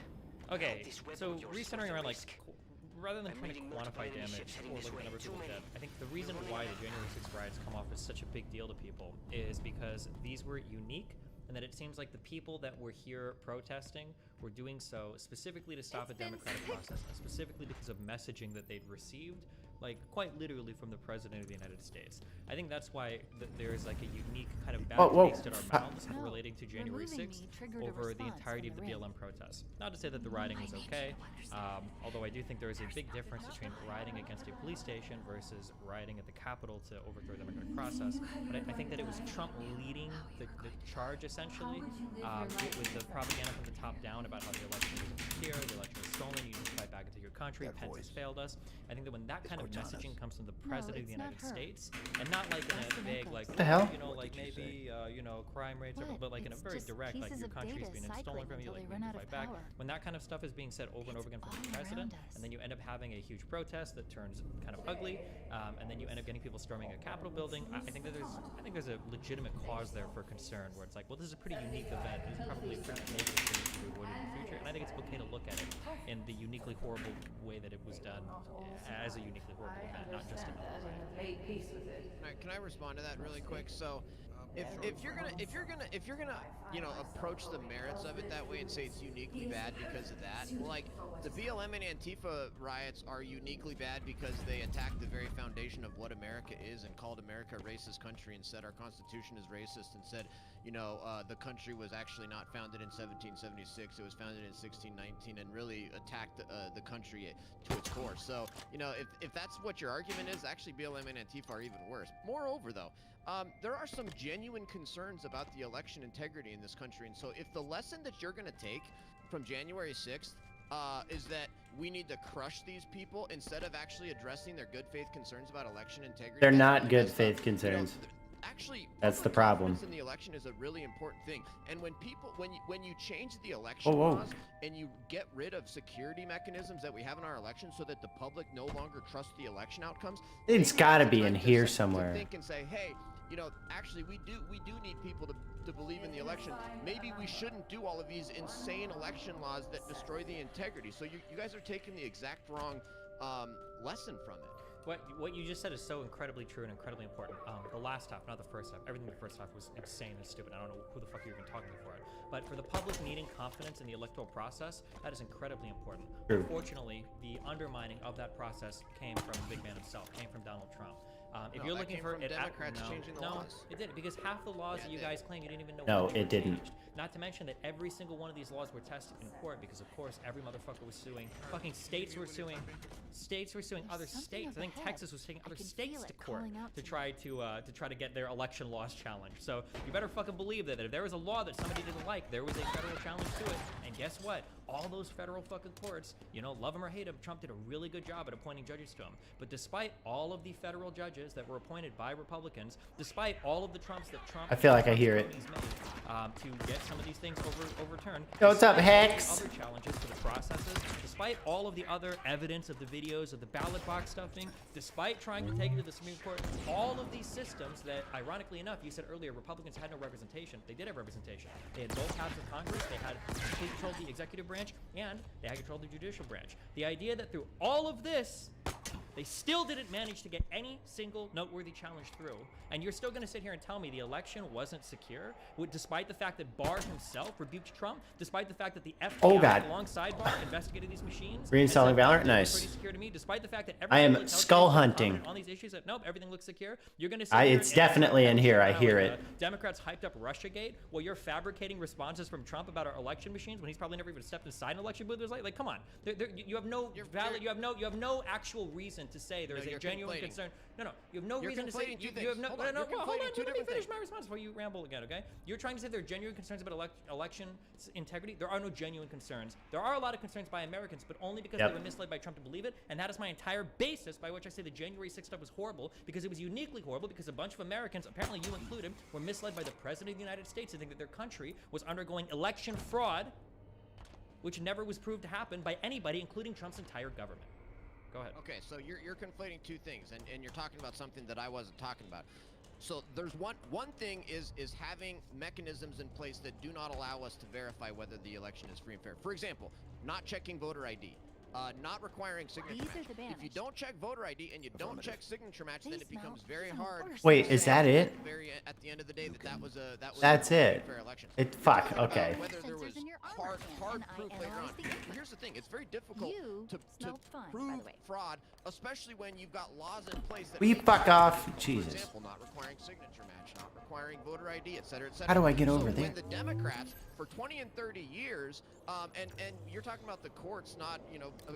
Okay, so recentering around like rather than trying to quantify damage or look at the number of people dead, I think the reason why the January 6th riots come off as such a big deal to people is because these were unique, and that it seems like the people that were here protesting were doing so specifically to stop a democratic process, and specifically because of messaging that they'd received, like quite literally from the President of the United States. I think that's why there is like a unique kind of bad taste in our mouths relating to January 6th over the entirety of the BLM protests. Not to say that the rioting was okay, although I do think there is a big difference between rioting against a police station versus rioting at the Capitol to overthrow the democratic process. But I think that it was Trump leading the charge, essentially, with the propaganda from the top down about how the election was insecure, the election was stolen, you need to fight back into your country, Pence has failed us. I think that when that kind of messaging comes from the President of the United States, and not like in a vague, like, the hell? you know, like maybe, you know, crime rates, but like in a very direct, like your country's being stolen from you, like we need to fight back. When that kind of stuff is being said over and over again from the President, and then you end up having a huge protest that turns kind of ugly, and then you end up getting people storming a Capitol building, I think that there's a legitimate cause there for concern, where it's like, well, this is a pretty unique event. It's probably a pretty major thing to be avoided in the future, and I think it's okay to look at it in the uniquely horrible way that it was done, as a uniquely horrible event, not just another event. Can I respond to that really quick? So, if you're gonna you know, approach the merits of it that way and say it's uniquely bad because of that, like the BLM and Antifa riots are uniquely bad because they attacked the very foundation of what America is and called America a racist country and said our Constitution is racist and said, you know, the country was actually not founded in 1776, it was founded in 1619, and really attacked the country to its core. So, you know, if that's what your argument is, actually BLM and Antifa are even worse. Moreover, though, there are some genuine concerns about the election integrity in this country, and so if the lesson that you're going to take from January 6th is that we need to crush these people instead of actually addressing their good faith concerns about election integrity. They're not good faith concerns. You know, actually, that's the problem. In the election is a really important thing, and when people, when you change the election laws and you get rid of security mechanisms that we have in our elections, so that the public no longer trusts the election outcomes, it's got to be in here somewhere. Think and say, hey, you know, actually we do need people to believe in the election. Maybe we shouldn't do all of these insane election laws that destroy the integrity. So you guys are taking the exact wrong lesson from it. What you just said is so incredibly true and incredibly important. The last half, not the first half. Everything in the first half was insane and stupid. I don't know who the fuck you're even talking to for it. But for the public needing confidence in the electoral process, that is incredibly important. True. Unfortunately, the undermining of that process came from the big man himself, came from Donald Trump. If you're looking for it, Democrats changing the laws. It didn't, because half the laws that you guys claim you didn't even know. No, it didn't. Not to mention that every single one of these laws were tested in court, because of course every motherfucker was suing. Fucking states were suing other states. I think Texas was taking other states to court to try to get their election laws challenged. So you better fucking believe that if there was a law that somebody didn't like, there was a federal challenge to it. And guess what? All those federal fucking courts, you know, love him or hate him, Trump did a really good job at appointing judges to him. But despite all of the federal judges that were appointed by Republicans, despite all of the Trumps that Trump, I feel like I hear it. To get some of these things overturned. Yo, what's up, Hex? Other challenges to the processes, despite all of the other evidence of the videos of the ballot box stuffing, despite trying to take it to the Supreme Court, all of these systems that, ironically enough, you said earlier, Republicans had no representation. They did have representation. They had both halves of Congress. They had complete control of the executive branch, and they had control of the judicial branch. The idea that through all of this, They still didn't manage to get any single noteworthy challenge through. And you're still going to sit here and tell me the election wasn't secure, despite the fact that Barr himself rebuked Trump, despite the fact that the FBI alongside Barr investigated these machines. Reinstalling Valorant, nice. Pretty secure to me, despite the fact that I am skull hunting. On these issues that nope, everything looks secure. You're going to say it's definitely in here. I hear it. Democrats hyped up Russiagate while you're fabricating responses from Trump about our election machines when he's probably never even stepped inside an election booth. Like come on, you have no valid, you have no actual reason to say there is a genuine concern. No, you have no reason to say you have no. Hold on, let me finish my response before you ramble again, okay? You're trying to say there are genuine concerns about election integrity. There are no genuine concerns. There are a lot of concerns by Americans, but only because they were misled by Trump to believe it, and that is my entire basis by which I say the January 6th stuff was horrible, because it was uniquely horrible because a bunch of Americans, apparently you included, were misled by the President of the United States to think that their country was undergoing election fraud, which never was proved to happen by anybody, including Trump's entire government. Go ahead. Okay, so you're conflating two things, and you're talking about something that I wasn't talking about. So there's one thing is having mechanisms in place that do not allow us to verify whether the election is free and fair. For example, not checking voter ID. Not requiring signature match. If you don't check voter ID and you don't check signature match, then it becomes very hard. Wait, is that it? At the end of the day, that was That's it. fair election. Fuck. Okay. Whether there was hard proof later on. Here's the thing: it's very difficult to prove fraud, especially when you've got laws in place that. Will you fuck off? Jesus. For example, not requiring signature match, not requiring voter ID, etc., etc. How do I get over there? When the Democrats, for 20 and 30 years, and you're talking about the courts not,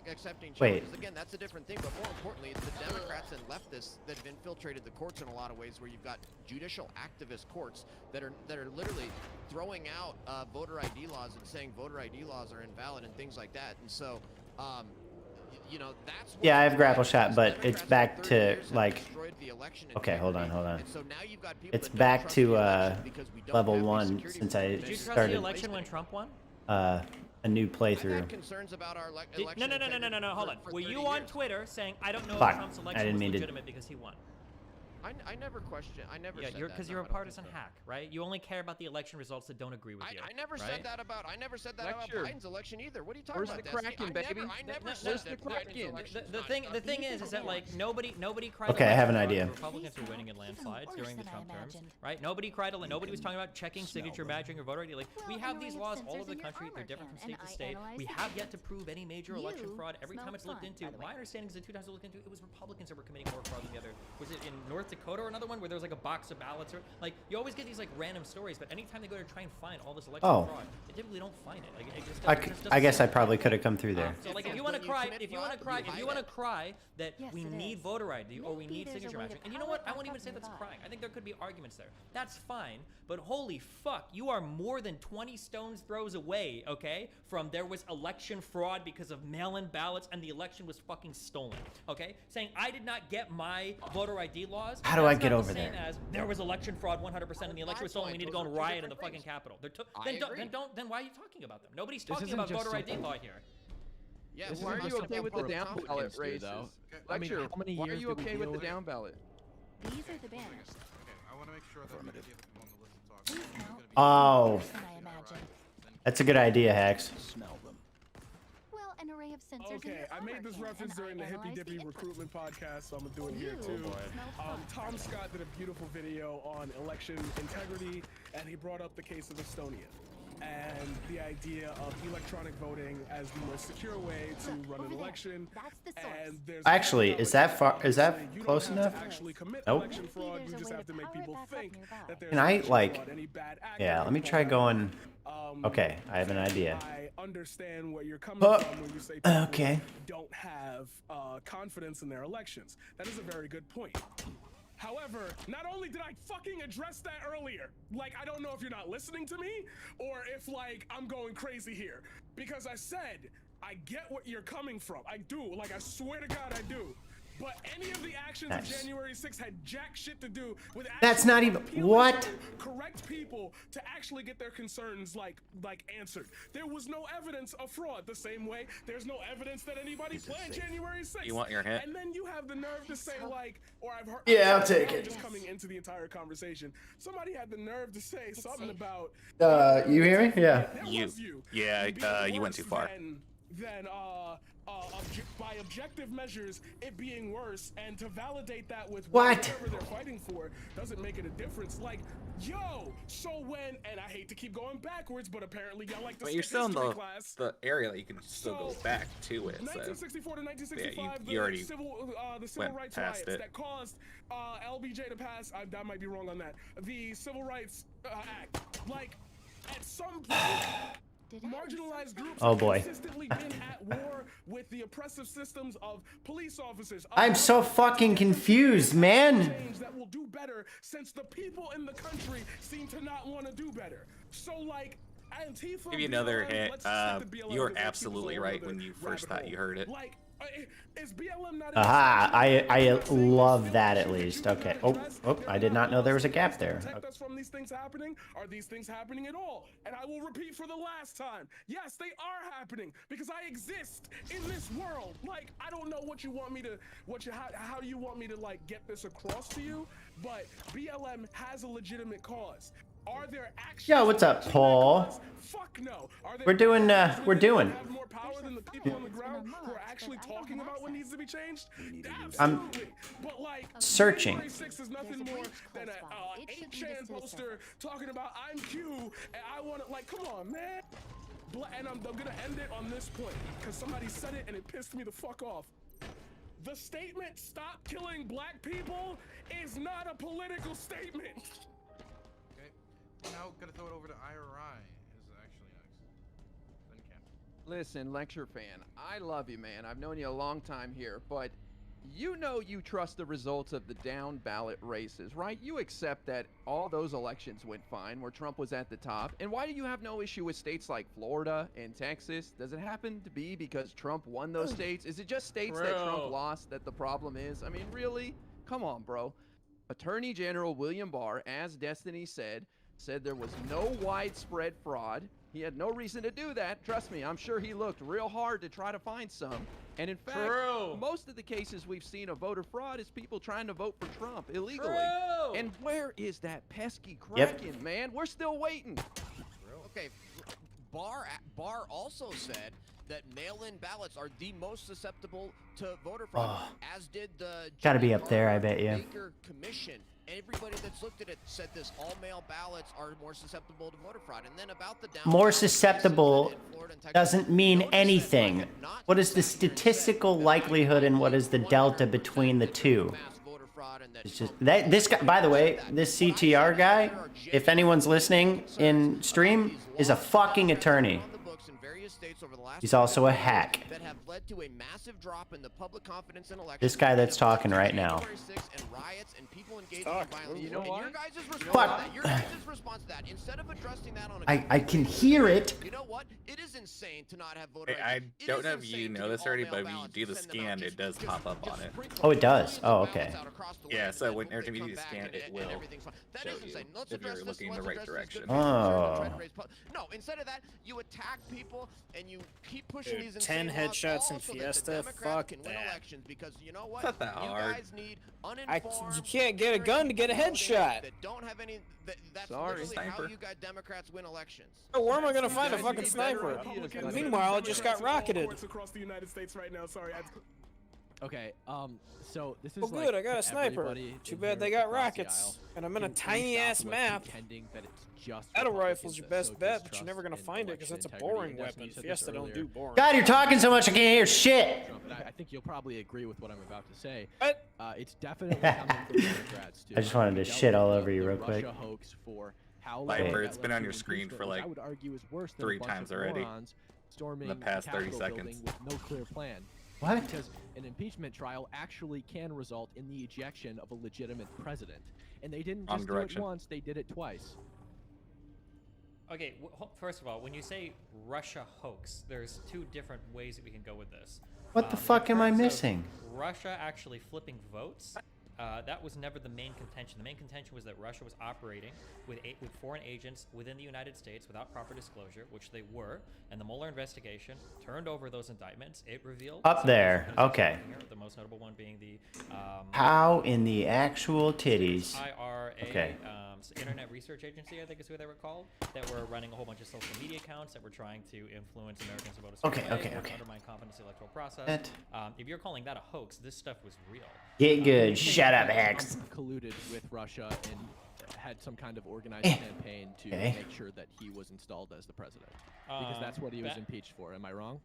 accepting changes. Wait. Again, that's a different thing. But more importantly, it's the Democrats and leftists that have infiltrated the courts in a lot of ways, where you've got judicial activist courts that are literally throwing out voter ID laws and saying voter ID laws are invalid and things like that. And so, that's yeah, I have grapple shot, but it's back to like. Okay, hold on. It's back to level 1 since I Did you trust started. the election when Trump won? A new playthrough. Concerns about our No, hold on. Were you on Twitter saying I don't know Fuck, if Trump's I election didn't was mean to- legitimate because he won? I never questioned. I never. Yeah, said because you're a partisan hack, right? You only care about the election results that don't agree with you. I never said that about. I never said that Lecture. about Biden's election either. What are you talking Where's about? the Kraken, baby? I never Where's said the that Biden's Kraken? election The thing is that like nobody cried. Okay, I have an election idea. fraud. Republicans were winning in landslides during the Trump terms, right? Nobody was talking about checking signature matching or voter ID. Like we have these laws all over the country. They're different from state to state. We have yet to prove any major election fraud. Every time it's looked into, my understanding is the 2 times it looked into, it was Republicans that were committing more fraud than the other. Was it in North Dakota or another one where there was like a box of ballots, or like you always get these like random stories, but anytime they go to try and find all this election fraud, they typically don't find it. Like it just I guess I probably could have come through there. So like if you want to cry that we need voter ID or we need signature matching, and you know what? I won't even say that's crying. I think there could be arguments there. That's fine, but holy fuck, you are more than 20 stones throws away, okay, from there was election fraud because of mail-in ballots and the election was fucking stolen, okay? Saying I did not get my voter ID laws. How do I that's get not over the same there? As there was election fraud 100% and the election was stolen. We need to go and riot in the fucking Capitol. Then why are you talking about them? Nobody's talking about voter ID law here. Yeah, Why are you okay with the down ballot races? Lecture, how many why are years you did we okay with deal the with- down ballot? These are the banners. Okay, I want to make sure that we get the people on the list to talk. Please count Oh, I imagine. that's a good idea, Hacks. Smell them. Well, an array of sensors in Okay, your I made armor this can, reference and during the I Hippy analyze Dippy the recruitment podcast, so I'm gonna do it here You too. smell fun, by Tom the way. Scott did a beautiful video on election integrity, and he brought up the case of Estonia and the idea of electronic voting as the most secure way to run an election. That's the source. And there's Actually, is that far? Is that you don't close have enough? to actually commit Nope. election fraud. There's You a just way have to to make power it people back up think nearby. that there's Can I election like? fraud, any bad actor Yeah, let me can try pull going. out. Okay, I have an idea. I understand where you're coming Oh, from when you say people okay. don't have confidence in their elections. That is a very good point. However, not only did I fucking address that earlier, like I don't know if you're not listening to me or if like I'm going crazy here, because I said I get what you're coming from. I do, like I swear to God I do. But any of the actions Nice. of January 6th had jack shit to do with That's not even appealing what. to correct people to actually get their concerns like answered. There was no evidence of fraud. The same way there's no evidence that anybody planned January 6th. You want your hint? And then you have the nerve to say like, or I've heard. Yeah, I'll take it. Just coming into the entire conversation, somebody had the nerve to say something about. You hear me? Yeah. That You- was you. yeah, being you went worse too far. than than by objective measures it being worse, and to validate that with whatever they're fighting for doesn't make it a difference. Like, yo, so when, and I hate to keep going backwards, but apparently y'all like to But you're skip still in history class. the area that you can still go back to it. So 1964 to 1965, yeah, you already the civil rights past riots it. that caused LBJ to pass. I might be wrong on that. The Civil Rights Act. Like, at some point, marginalized groups have consistently been at war with the oppressive systems of police officers. I'm so fucking confused, man. That will do better, since the people in the country seem to not want to do better. So, like, Antifa, give you another hit. You were absolutely right when you first thought you heard it. Like, is BLM not Aha, I love that at least. Okay. Oh, I did not know there was a gap there. protect us from these things happening? Are these things happening at all? And I will repeat for the last time. Yes, they are happening because I exist in this world. Like, I don't know what you want me to, how you want me to like get this across to you, but BLM has a legitimate cause. Are there actions? Yo, what's up, Paul? Fuck no. We're doing. Have more power than the people on the ground who are actually talking about what needs to be changed? Absolutely. But like, searching. January 6th is nothing more than a 8chan poster talking about I'm Q and I want to, like, come on, man. And I'm gonna end it on this point because somebody said it and it pissed me the fuck off. The statement "Stop killing black people" is not a political statement. Now, gonna throw it over to IRI. Is actually next. Then Cap. Listen, lecture fan, I love you, man. I've known you a long time here, but you know you trust the results of the down ballot races, right? You accept that all those elections went fine, where Trump was at the top. And why do you have no issue with states like Florida and Texas? Does it happen to be because Trump won those states? Is it just states that Trump lost that the problem is? I mean, really? Come on, bro. Attorney General William Barr, as Destiny said there was no widespread fraud. He had no reason to do that. Trust me, I'm sure he looked real hard to try to find some. And in fact, most of the cases we've seen of voter fraud is people trying to vote for Trump illegally. And where is that pesky Kraken, man? We're still waiting. Okay, Barr also said that mail-in ballots are the most susceptible to voter fraud, as did the Gotta be up there, I bet you. Baker Commission. Everybody that's looked at it said this: all mail ballots are more susceptible to voter fraud. And then about the More susceptible doesn't mean anything. What is the statistical likelihood and what is the delta between the two? It's just that this guy, by the way, this CTR guy, if anyone's listening in stream, is a fucking attorney. He's also a hack. This guy that's talking right now. You know what? I can hear it. You know what? It is insane to not have voter I don't know if you know this already, but when you do the scan, it does pop up on it. Oh, it does? Oh, okay. Yeah, so when every time you do the scan, it will show you if you're looking in the right direction. Oh. No, instead of that, you attack people and you keep pushing these 10 headshots in Fiesta? Fuck that. Because you know what? It's not that hard. You can't get a gun to get a headshot. That don't have any. That's Sorry, literally how sniper. you got Democrats win elections. Oh, where am I gonna find a fucking sniper? Meanwhile, I just got rocketed. Across the United States right now. Sorry. Okay, so this is Well, good, I got a like sniper. everybody Too in bad here they got across the rockets. aisle And I'm in a can tiny stop, ass like, map. pretending that it's just Battle Republicans rifle's your that best so bet, but distrust you're never gonna in find it because election that's a integrity. boring And Destiny, weapon. you said this Fiesta don't earlier. do boring. God, you're talking so much I can't hear shit. But I think you'll probably agree with what I'm about to say. What? It's definitely coming from Democrats too. I just wanted to Dealt shit all with over you the real quick. Russia hoax for how Viper, long it's that been led on to your screen impeachment, for which like I would argue is worse than 3 a bunch times of already morons storming in the past 30 Capitol seconds. building with no clear plan. What? Because an impeachment trial actually can result in the ejection of a legitimate president. And they didn't just do it once, they did it twice. Okay, first of all, when you say Russia hoax, there's two different ways that we can go with this. What the fuck am I in terms of missing? Russia actually flipping votes. that was never the main contention. The main contention was that Russia was operating with foreign agents within the United States without proper disclosure, which they were, and the Mueller investigation turned over those indictments. It revealed Up there. Okay. The most notable one being the How in the actual titties? IRA, Okay. Internet Research Agency, I think is who they were called, that were running a whole bunch of social media accounts that were trying to influence Americans to vote a certain way, undermine confidence in the electoral process. If you're calling that a hoax, this stuff was real. Get good. Shut up, Hex. Colluded with Russia and had some kind of organized campaign to make sure that he was installed as the president. Because that's what he was impeached for. Am I wrong?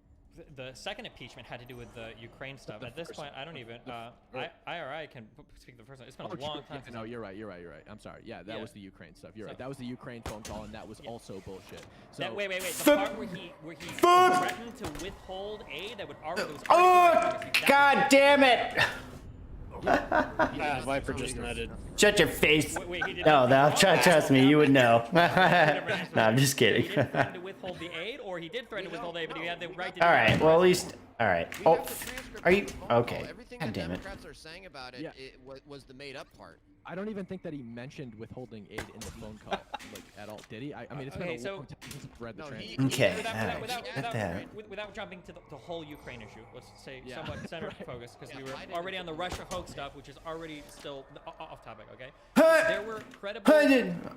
The second impeachment had to do with the Ukraine stuff. At this point, I don't even. IRI can speak the first one. It's been a long time. No, you're right. I'm sorry. Yeah, that was the Ukraine stuff. You're right. That was the Ukraine phone call, and that was also bullshit. So wait. The part where he threatened to withhold aid that would already. God damn it! Viper just nutted. Shut your face. No, trust me, you would know. No, I'm just kidding. He didn't threaten to withhold the aid, or he did threaten to withhold aid, but he had the right to. All right. Well, at least. All right. Oh, are you okay? Everything God the damn it. Democrats are saying about it, it was the made-up part. I don't even think that he mentioned withholding aid in the phone call, like at all. Did he? I mean, it's been a long time since I've read the transcript. Okay. Without jumping to the whole Ukraine issue, let's say somewhat center focus, because we were already on the Russia hoax stuff, which is already still off topic. Okay. There were credible.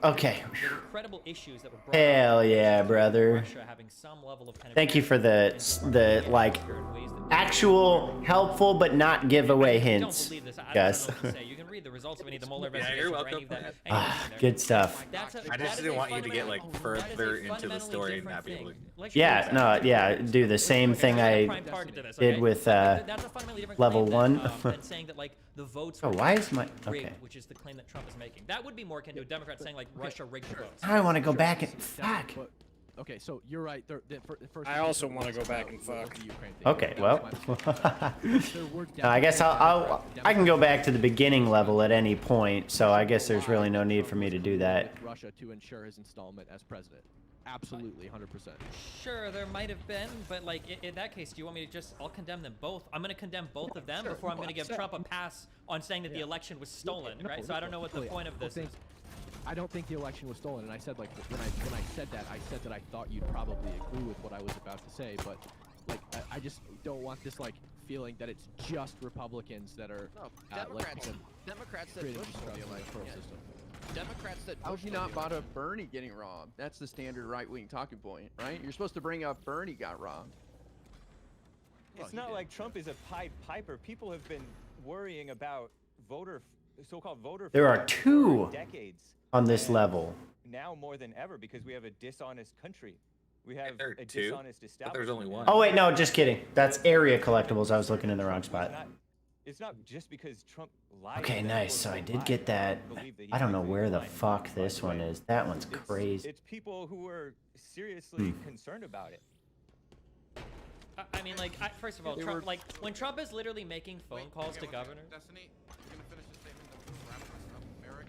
Okay. There were credible issues that were brought Hell yeah, brother. Russia having some level of kind of. Thank you for the like actual helpful but not giveaway hints, Don't believe this. I Gus. don't know what to say. You can read the results of any of the Mueller investigation. you're welcome. Good stuff. I just didn't want you to get like further into the story and not be able to. Yeah, no, yeah, do the same thing I did with level 1. Saying that like the votes Oh, why is my rigged, which is the claim that Trump is making. That would be more akin to a Democrat saying like Russia rigged the votes. I want to go back and fuck. Okay, so you're right. I also want to go back and fuck. Okay, well, I guess I can go back to the beginning level at any point. So I guess there's really no need for me to do that. Russia to ensure his installment as president. Absolutely, 100%. Sure, there might have been, but like in that case, do you want me to just? I'll condemn them both. I'm going to condemn both of them before I'm going to give Trump a pass on saying that the election was stolen, right? So I don't know what the point of this is. I don't think the election was stolen, and I said like when I said that, I said that I thought you'd probably agree with what I was about to say, but like I just don't want this like feeling that it's just Republicans that are Democrats that push for the election. Democrats that How have you not brought up Bernie getting robbed? That's the standard right-wing talking point, right? You're supposed to bring up Bernie got robbed. It's not like Trump is a Pied Piper. People have been worrying about so-called voter. There are two decades on this level. Now more than ever, because we have a dishonest country. We have a two. dishonest establishment. There's only one. Oh wait, no, just kidding. That's area collectibles. I was looking in the wrong spot. It's not just because Trump lied. Okay, nice. So I did get that. I don't know where the fuck this one is. That one's crazy. It's people who are seriously concerned about it. I mean, like, first of all, Trump, like, when Trump is literally making phone calls to governors. Destiny, you're gonna finish the statement, then we'll wrap this up. Eric,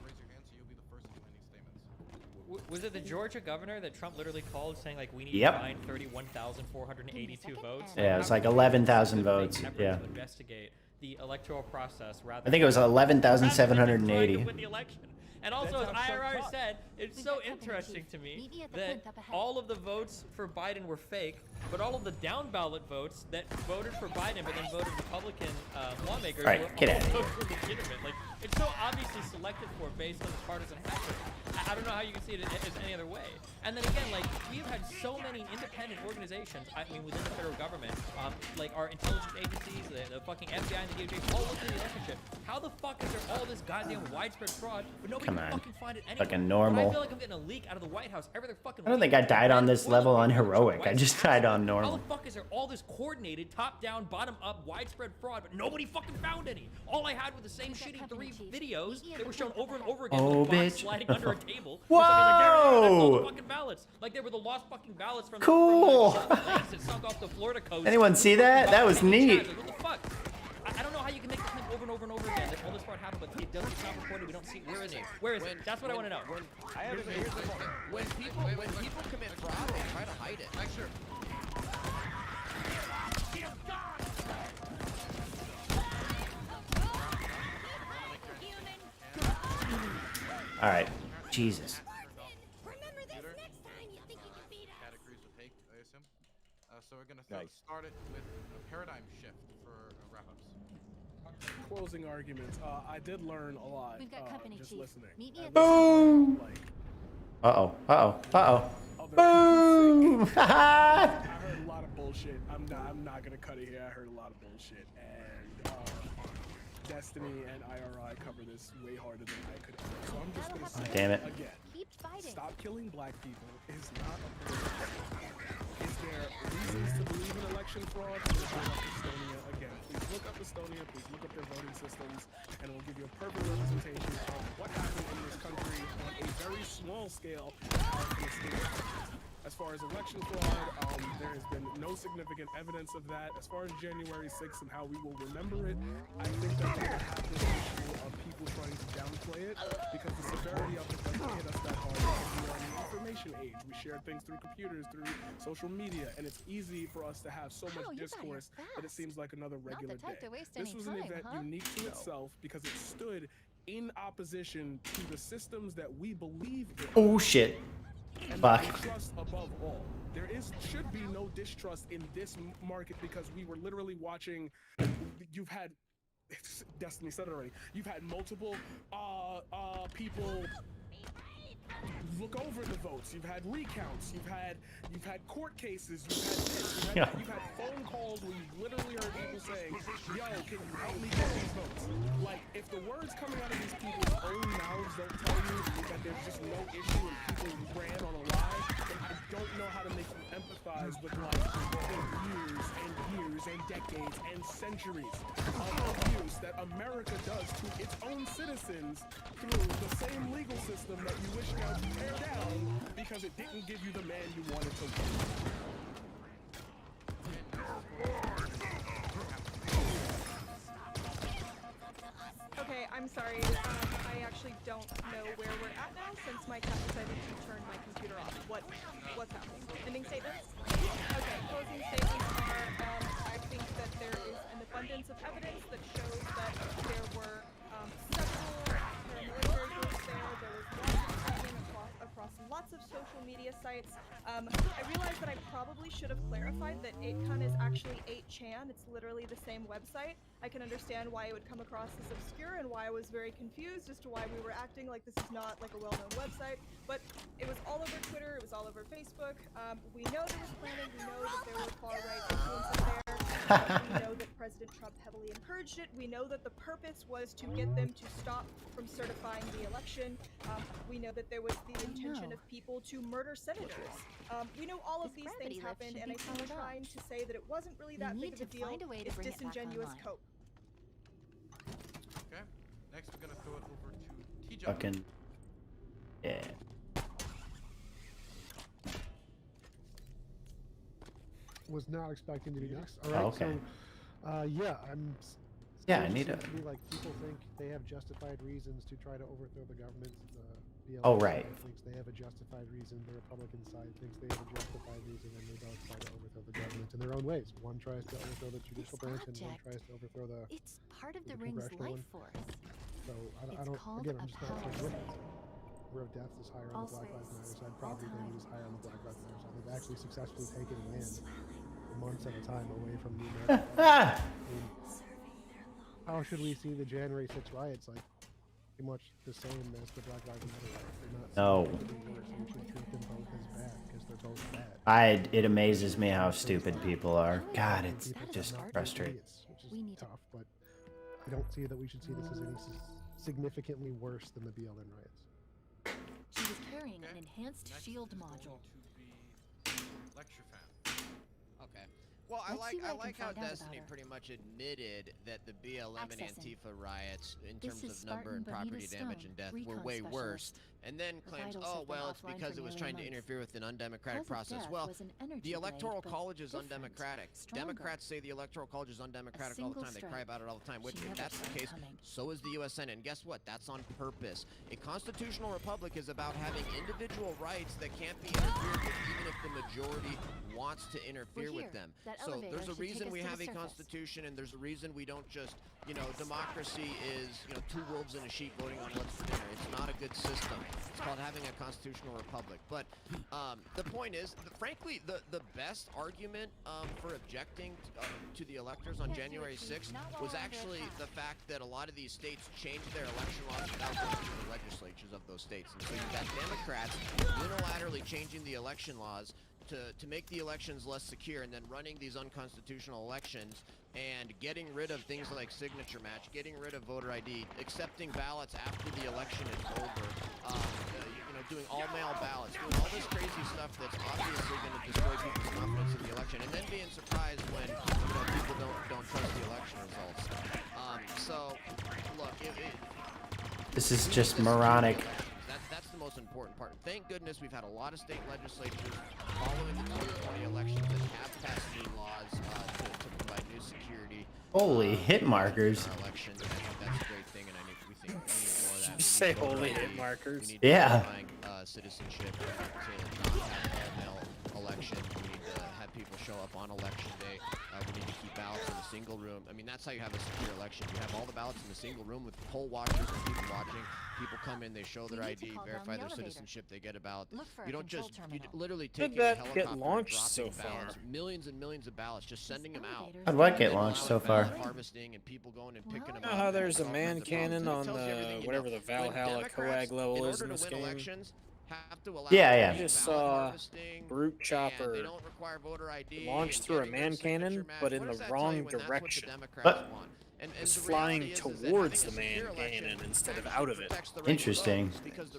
raise your hand so you'll be the first to make statements. Was it the Georgia governor that Trump literally called saying like we need Yep. to find 31,482 votes? Yeah, it was like 11,000 votes. Yeah. To investigate the electoral process rather. I think it was 11,780. With the election. And also, as IRR said, it's so interesting to me that all of the votes for Biden were fake, but all of the down ballot votes that voted for Biden but then voted Republican lawmakers were also legitimate. Like, it's so obviously selected for based on the partisan factor. I don't know how you can see it as any other way. And then again, like, we've had so many independent organizations, I mean, within the federal government, like our intelligence agencies, the fucking FBI and the DOJ, all look at the election shit. How the fuck is there all this goddamn widespread fraud, but nobody can fucking find it anywhere? Fucking normal. I feel like I'm getting a leak out of the White House every other fucking I don't think I died on this level on heroic. I just died on How normal. the fuck is there all this coordinated, top-down, bottom-up, widespread fraud, but nobody fucking found any? All I had were the same shitty 3 videos that were shown over and over again with bots sliding under a table. Whoa! That's all the fucking ballots. Like they were the lost fucking ballots from Cool. the lakes that sunk off the Florida coast. Anyone see that? That was neat. Like, what the fuck? I don't know how you can make this claim over and over and over again that all this fraud happened, but it doesn't. It's not reported. We don't see. Where is it? Where is it? That's what I want to know. When people commit fraud, they try to hide it. Sure. All right. Jesus. Categories with Hake, I assume. So we're gonna start it with a paradigm shift for wrap-ups. Closing arguments. I did learn a lot. We've got company, just Chief. listening. Meet me at Boom. Uh-oh. Uh-oh. Uh-oh. Boom. I heard a lot of bullshit. I'm not gonna cut it here. I heard a lot of bullshit, and Destiny and IRI cover this way harder than I could ever. So I'm just gonna say Damn it. again. Keep fighting. Stop killing black people is not a political. Is there reasons to believe in election fraud? Please look up Estonia again. Please look up Estonia. Please look up their voting systems, and it will give you a perfect representation of what happened in this country on a very small scale of the state. As far as election fraud, there has been no significant evidence of that. As far as January 6th and how we will remember it, I think that we're going to have this issue of people trying to downplay it because the severity of it doesn't hit us that hard because we are in the information age. We share things through computers, through social media, and it's easy for us to have so much discourse that it seems like another regular day. This was an event unique to itself because it stood in opposition to the systems that we believe in. Oh, shit. And Fuck. trust above all. There should be no distrust in this market because we were literally watching. You've had Destiny said it already. You've had multiple people look over the votes. You've had recounts. You've had court cases. You've had phone calls where you've literally heard people saying, "Yo, can you help me get these votes?" Like, if the words coming out of these people's own mouths don't tell you that there's just no issue and people ran on a lie, then I don't know how to make you empathize with like the years and years and decades and centuries of abuse that America does to its own citizens through the same legal system that you wish now to tear down because it didn't give you the man you wanted to win. Okay, I'm sorry. I actually don't know where we're at now since my cat decided to turn my computer off. What's happening? Ending statements? Okay, closing statements are, I think that there is an abundance of evidence that shows that there were several paramilitary groups there. There was lots of tracking across lots of social media sites. I realized that I probably should have clarified that 8kun is actually 8chan. It's literally the same website. I can understand why it would come across as obscure and why I was very confused as to why we were acting like this is not like a well-known website. But it was all over Twitter. It was all over Facebook. We know there was planning. We know that there were far-right influences there. We know that President Trump heavily encouraged it. We know that the purpose was to get them to stop from certifying the election. We know that there was the intention of people to murder senators. We know all of these things happened, and I think trying to say that it wasn't really that big of a deal is disingenuous cope. Okay. Next, we're gonna throw it over to TJ. Fucking. Yeah. Was not expecting to be next. All right. Okay. So, yeah, I'm. Yeah, I need to. to. Be like people think they have justified reasons to try to overthrow the government. The Oh, right. thinks they have a justified reason. The Republican side thinks they have a justified reason, and they both try to overthrow the government in their own ways. One tries to overthrow the judicial branch, and one tries to overthrow the. It's part of the ring's life force. So I don't. Again, I'm just not sure what it is. Number of deaths is higher on the Black Lives Matter side. Property damage is higher on the Black Lives Matter side. They've actually successfully taken land for months at a time away from the American public. I mean, how should we see the January 6 riots like pretty much the same as the Black Lives Matter riots? They're not significantly worse, and we should treat them both as bad because they're both bad. It amazes me how stupid people are. God, it's just frustrating. Which is tough, but I don't see that we should see this as any significantly worse than the BLM riots. She was carrying an enhanced shield module. Lecture fan. Okay. Well, I like how Destiny pretty much admitted that the BLM and Antifa riots, in terms of number and property damage and death, were way worse, and then claims, oh, well, it's because it was trying to interfere with an undemocratic process. Well, the Electoral College is undemocratic. Democrats say the Electoral College is undemocratic all the time. They cry about it all the time. Which, if that's the case, so is the U.S. Senate. And guess what? That's on purpose. A constitutional republic is about having individual rights that can't be interfered with, even if the majority wants to interfere with them. So there's a reason we have a constitution, and there's a reason we don't just, you know, democracy is, you know, two wolves and a sheep voting on what's for dinner. It's not a good system. It's called having a constitutional republic. But the point is, frankly, the best argument for objecting to the electors on January 6th was actually the fact that a lot of these states changed their election laws without going through the legislatures of those states. And so you've got Democrats unilaterally changing the election laws to make the elections less secure, and then running these unconstitutional elections and getting rid of things like signature match, getting rid of voter ID, accepting ballots after the election is over, you know, doing all mail ballots, doing all this crazy stuff that's obviously going to destroy people's confidence in the election, and then being surprised when, you know, people don't trust the election results. So look, This is just moronic. That's the most important part. Thank goodness we've had a lot of state legislatures following the 2020 elections that have passed new laws to provide new security. Holy hit markers. Election. I think that's a great thing, and we think we need more of that. You say holy hit markers. We need Yeah. Citizenship to not have all-mail election. We need to have people show up on election day. We need to keep ballots in a single room. I mean, that's how you have a secure election. You have all the ballots in a single room with poll watchers and people watching. People come in, they show their ID, verify their citizenship, they get a ballot. You don't just, you literally take Did a that helicopter get launched and so dropping far? ballots, millions and millions of ballots, just sending them out. I'd like it And then launched so allowing far. ballot harvesting and people going and picking them You know up. how there's a Solving man the problems. cannon It on tells you everything the you whatever know. the When Valhalla Democrats, coag level in is order in to this win game? elections, have to allow Yeah, yeah. I just ballot saw harvesting, Brute and they Chopper don't require voter ID launched and through a getting rid man of signature cannon, match. but in What the does that tell wrong you when that's what the direction. Democrats But- want? And It's the flying reality is that towards having the a secure man election cannon instead of actually out of it. protects the right to Interesting. vote, because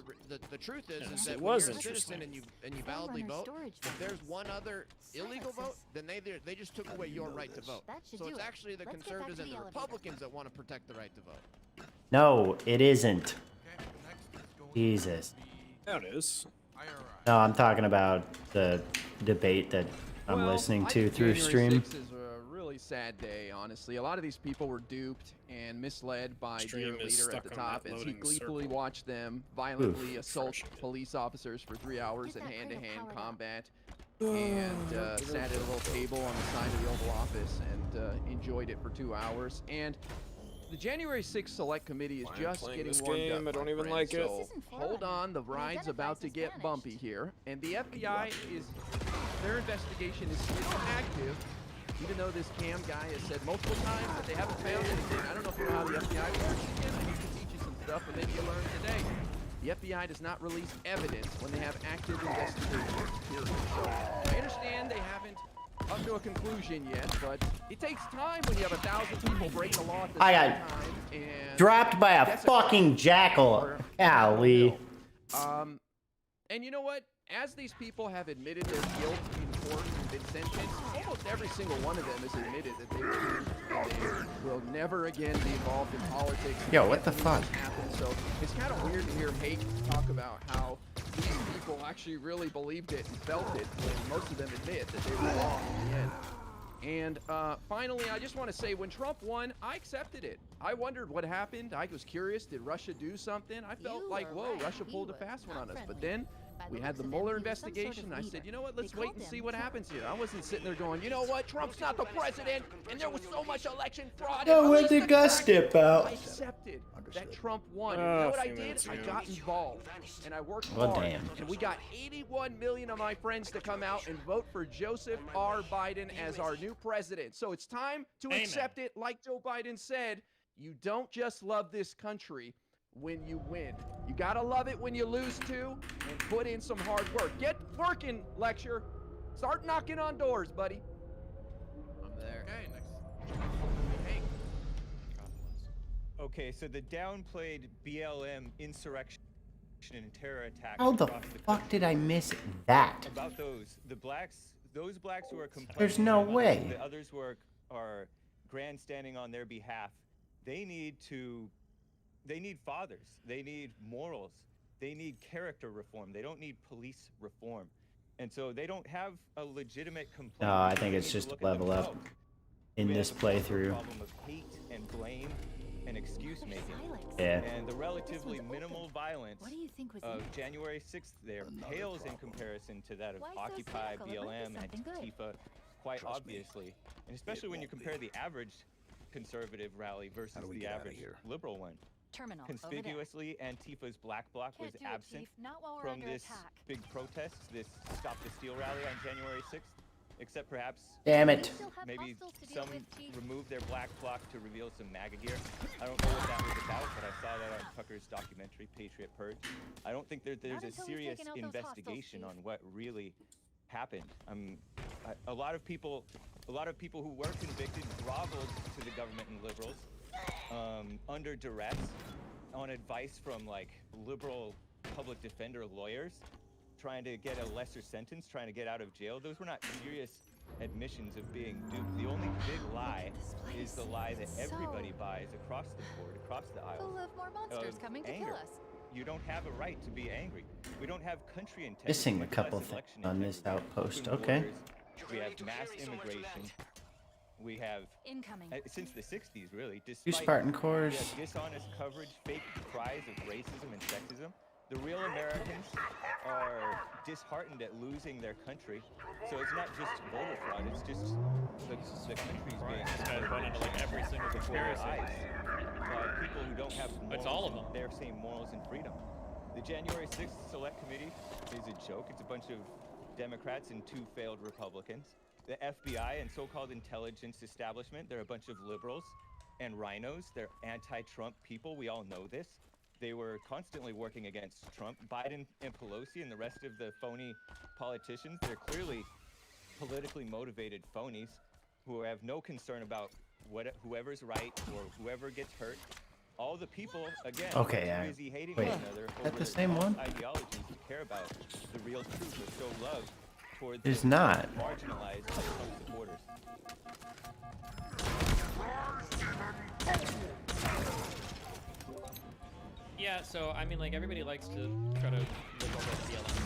the truth is Yes, that it when was you're a citizen interesting. and you validly vote, if there's one other illegal vote, then they just took away your right to vote. So it's actually the conservatives and the Republicans that want to protect the right to vote. No, it isn't. Okay, next is going Jesus. to be There it is. IRI. No, I'm talking about the debate that I'm Well, listening I to think through January stream. 6th is a really sad day, honestly. A lot of these people were duped and misled by Stream their is leader at the stuck on top that as he loading gleefully circle. watched them violently assault Frustrated. police officers for 3 hours in Get that hand-to-hand cradle powered up. combat, and sat at a little table on the side of the Oval Office and enjoyed it for 2 hours. And the January 6th Select Committee is Why I'm just playing getting this warmed game, up, I my don't even friend. like it. So This isn't hold foreign. on, the It ride's about to identifies as get vanished. bumpy here, and the FBI is, their investigation is still active, even though this Cam guy has said multiple times that they haven't found anything. I don't know if you know how the FBI works. Again, I need to teach you some stuff, but maybe you learn today. The FBI does not release evidence when they have active investigations, period. So I understand they haven't come to a conclusion yet, but it takes time when you have 1,000 people break the law at the I same got time and dropped by a desecrate fucking jackal. or Golly. and you know what? As these people have admitted their guilt in court and been sentenced, almost every single one of them has admitted that they were and they will never again be involved in politics. Yo, what the fuck? Happened. So it's kind of weird to hear Hake talk about how these people actually really believed it and felt it, when most of them admit that they were wrong in the end. And finally, I just want to say, when Trump won, I accepted it. I wondered what happened. I was curious. Did Russia do something? I felt You like, were whoa, right. Russia He pulled a was fast one not on us. But friendly. then By the we had looks the of him, Mueller he was some sort of investigation. I said, leader. you know what? They Let's wait called and him see what Trump. happens here. I wasn't sitting there going, you know what? Trump's not the president, and there was so much election fraud. Oh, and where'd release the Gus facts." dip out? I accepted that Trump won. Oh, You know what a I few did? minutes I ago. got involved, and I worked Well, hard. damn. And we got 81 million of my friends to come out and vote for Joseph R. Biden as our new president. So it's time to accept it. Like Joe Biden said, you don't just love this country when you win. You gotta love it when you lose too, and put in some hard work. Get working, Lecture. Start knocking on doors, buddy. I'm there. Okay, next. Hey, Okay, so the downplayed BLM insurrection and terror attacks How the across the fuck country. did I miss that? About those blacks who are complaining. There's no about way. The others who are grandstanding on their behalf. They need fathers. They need morals. They need character reform. They don't need police reform. And so they don't have a legitimate complaint. No, I think They it's need to just look a at level up themselves. in We this have a cultural playthrough. problem of hate and blame and excuse making. Yeah. And the relatively minimal violence What do you think was of in it? January 6th there pales in comparison to that of Why so Occupy, cynical? It might be BLM, and something good. Antifa, quite Trust me, obviously. And especially when you compare the average conservative rally versus How do we the get outta average here? liberal one. Terminal over there. Conspicuously, Antifa's black bloc was Can't do it, absent Chief. Not while we're from under this attack. big protest, this Stop the Steal rally on January 6th, except perhaps Damn it. Still have maybe hostiles to deal some with, Chief. removed their black bloc to reveal some MAGA gear. I don't know what that was about, but I saw that on Tucker's documentary, Patriot Purge. I don't think there's Not a until we've serious taken out those hostiles, investigation Chief. on what really happened. A lot of people who were convicted groveled to the government and liberals under duress, on advice from like liberal public defender lawyers, trying to get a lesser sentence, trying to get out of jail. Those were not serious admissions of being duped. The only big lie is the lie that everybody buys across the board, across the aisle. Full of more monsters coming to kill us. You don't have a right to be angry. We don't have country integrity. Missing a much couple less things election on this integrity. outpost. Open Okay. borders. We have mass immigration. We have, Incoming. since the 60s, really, Two despite Spartan cores. we have dishonest coverage, fake cries of racism and sexism, the real Americans are disheartened at losing their country. So it's not just voter fraud, it's just the country's being This guy's run into like every single before their conspiracy. eyes by people who don't have morals, It's all of them. their same morals and freedom. The January 6th Select Committee is a joke. It's a bunch of Democrats and 2 failed Republicans. The FBI and so-called intelligence establishment, they're a bunch of liberals and rhinos. They're anti-Trump people. We all know this. They were constantly working against Trump. Biden and Pelosi and the rest of the phony politicians, they're clearly politically motivated phonies who have no concern about whoever's right or whoever gets hurt. All the people, again, Okay, are too busy hating wait, one another is over that the their same false one? ideologies to care about the real truth or show love towards It's the not. marginalized Trump supporters. Yeah, so I mean, like everybody likes to try to look over at BLM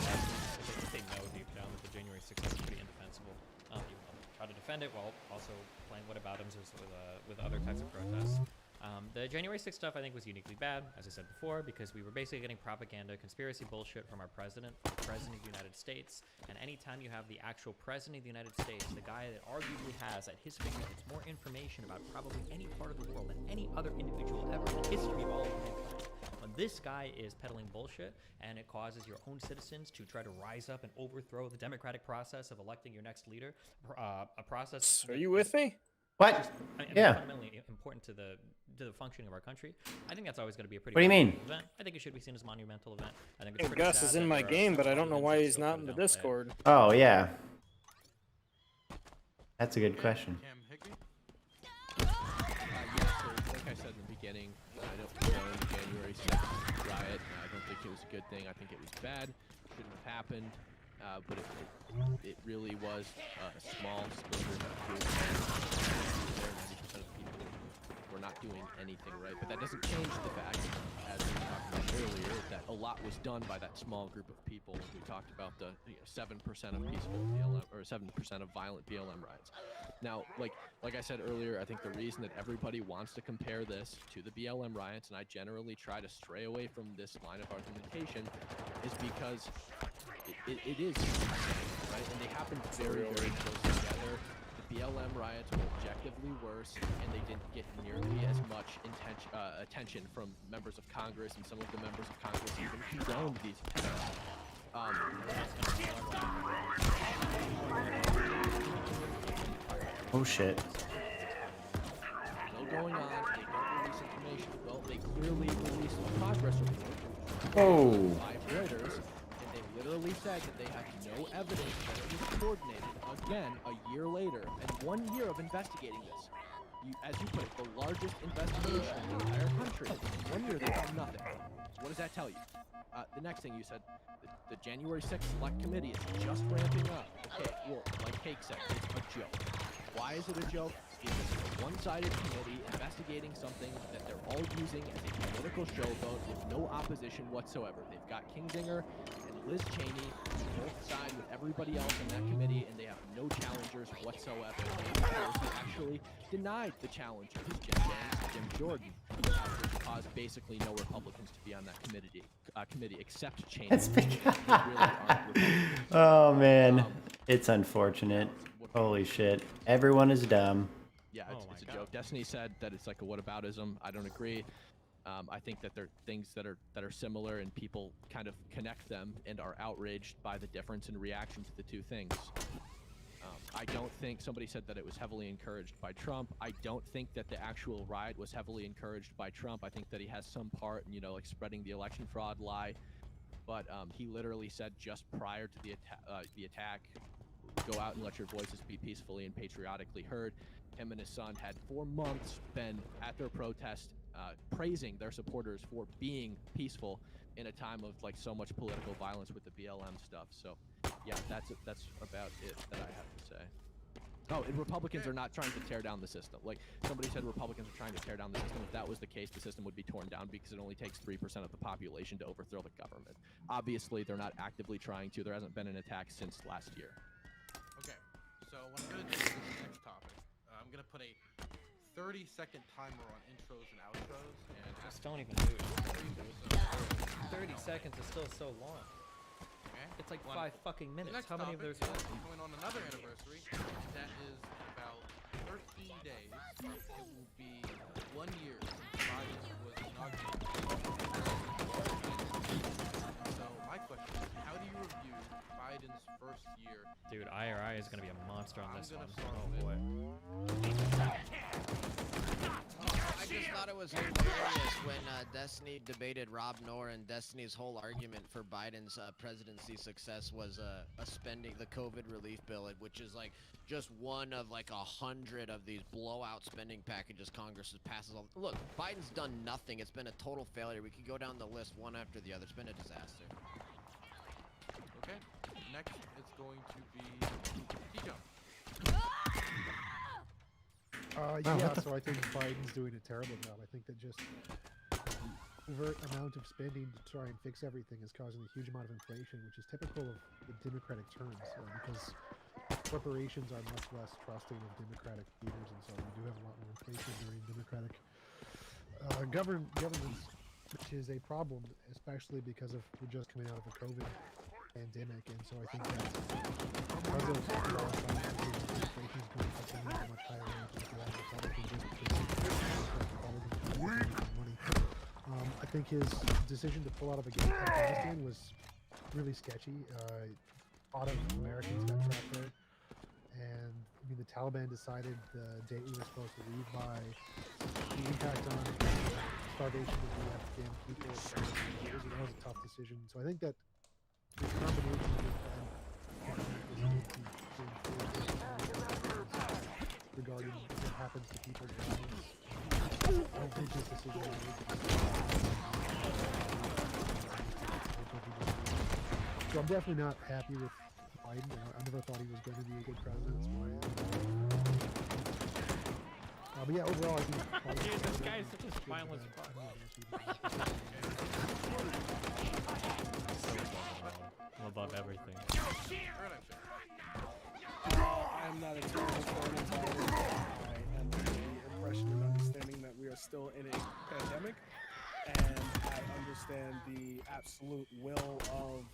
because they know deep down that the January 6th is pretty indefensible. Even though they try to defend it while also playing whataboutisms with other types of protests. The January 6th stuff I think was uniquely bad, as I said before, because we were basically getting propaganda, conspiracy bullshit from our president, the president of the United States. And anytime you have the actual president of the United States, the guy that arguably has at his fingertips more information about probably any part of the world than any other individual ever in the history of all of mankind, when this guy is peddling bullshit and it causes your own citizens to try to rise up and overthrow the democratic process of electing your next leader, a process. Are you with me? What? Yeah. Fundamentally important to the functioning of our country. I think that's always going to be a pretty. What do you mean? monumental event. I think it should be seen as a monumental event. I think it's Hey, pretty Gus sad is in that my there are game, but I several don't know events why that he's still not put in the it on play. Discord. Oh, yeah. That's a good question. Yeah, so like I said in the beginning, I don't condone the January 6th riot. I don't think it was a good thing. I think it was bad. Shouldn't have happened. But it really was a small splinter of group. 90% of people were not doing anything right. But that doesn't change the fact, as we talked about earlier, that a lot was done by that small group of people. We talked about the 7% of peaceful BLM, or 7% of violent BLM riots. Now, like I said earlier, I think the reason that everybody wants to compare this to the BLM riots, and I generally try to stray away from this line of argumentation, is because it is the same, right? And they happen very, very close together. The BLM riots were objectively worse, and they didn't get nearly as much attention from members of Congress, and some of the members of Congress even condoned these attacks. Oh, shit. Still going on, they don't release information. Well, they clearly released a progress report Oh. by Reuters, and they literally said that they had no evidence that it was coordinated again a year later, and 1 year of investigating this. As you put it, the largest investigation in the entire country. 1 year, they found nothing. So what does that tell you? The next thing you said, the January 6th Select Committee is just ramping up. Okay, well, like Cake said, it's a joke. Why is it a joke? Because one-sided committee investigating something that they're all using as a political showboat with no opposition whatsoever. They've got Kinzinger and Liz Cheney who both side with everybody else in that committee, and they have no challengers whatsoever. Who actually denied the challengers, Jim Banks and Jim Jordan, which caused basically no Republicans to be on that committee except Cheney. Oh man, it's unfortunate. Holy shit, everyone is dumb. Yeah, it's a joke. Destiny said that it's like a whataboutism. I don't agree. I think that there are things that are similar, and people kind of connect them and are outraged by the difference in reaction to the two things. I don't think somebody said that it was heavily encouraged by Trump. I don't think that the actual riot was heavily encouraged by Trump. I think that he has some part in, like spreading the election fraud lie. But he literally said just prior to the attack, go out and let your voices be peacefully and patriotically heard. Him and his son had 4 months been at their protest, praising their supporters for being peaceful in a time of like so much political violence with the BLM stuff. So yeah, that's about it that I have to say. Oh, and Republicans are not trying to tear down the system. Like somebody said, Republicans are trying to tear down the system. If that was the case, the system would be torn down because it only takes 3% of the population to overthrow the government. Obviously, they're not actively trying to. There hasn't been an attack since last year. Okay, so what I'm gonna do is this next topic. I'm gonna put a 30-second timer on intros and outros, and just don't even do it. 30 seconds is still so long. Okay. It's like 5 fucking minutes. How many of those? Going on another anniversary. That is in about 13 days. It will be 1 year since Biden was inaugurated. And so my question is, how do you review Biden's first year? Dude, IRI is gonna be a monster on this one. Oh boy. I just thought it was hilarious when Destiny debated Rob Noor, and Destiny's whole argument for Biden's presidency success was spending the COVID relief bill, which is like just one of like 100 of these blowout spending packages Congress passes. Look, Biden's done nothing. It's been a total failure. We could go down the list one after the other. It's been a disaster. Okay, next it's going to be T-Jump. Yeah, so I think Biden's doing a terrible job. I think that just overt amount of spending to try and fix everything is causing a huge amount of inflation, which is typical of the Democratic terms, because corporations are much less trusting of Democratic leaders, and so we do have a lot more inflation during Democratic governments, which is a problem, especially because we're just coming out of a COVID pandemic, and so I think that because of inflation is going to continue at a much higher rate than the Republicans just because money. I think his decision to pull out of Afghanistan was really sketchy. A lot of Americans got trapped there, and I mean the Taliban decided the date we were supposed to leave by, the impact on starvation of the Afghan people. That was a tough decision. So I think that the combination regarding what happens to people's lives. I don't think this decision so I'm definitely not happy with Biden. I never thought he was going to be a good president. But yeah, overall, I think Dude, this guy is such a spineless fuck. I'm above everything. I am not a terrible fan of Biden. I am under the impression and understanding that we are still in a pandemic, and I understand the absolute will of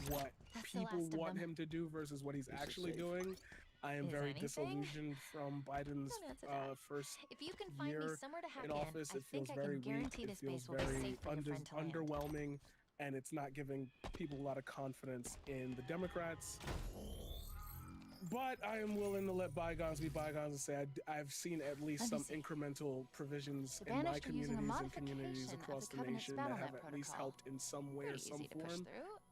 what people want him to do versus what he's actually doing. I am very disillusioned from Biden's first year in office. It feels very weak. It feels very underwhelming, and it's not giving people a lot of confidence in the Democrats. But I am willing to let bygones be bygones and say I've seen at least some incremental provisions in my communities and communities across the nation that have at least helped in some way or some form.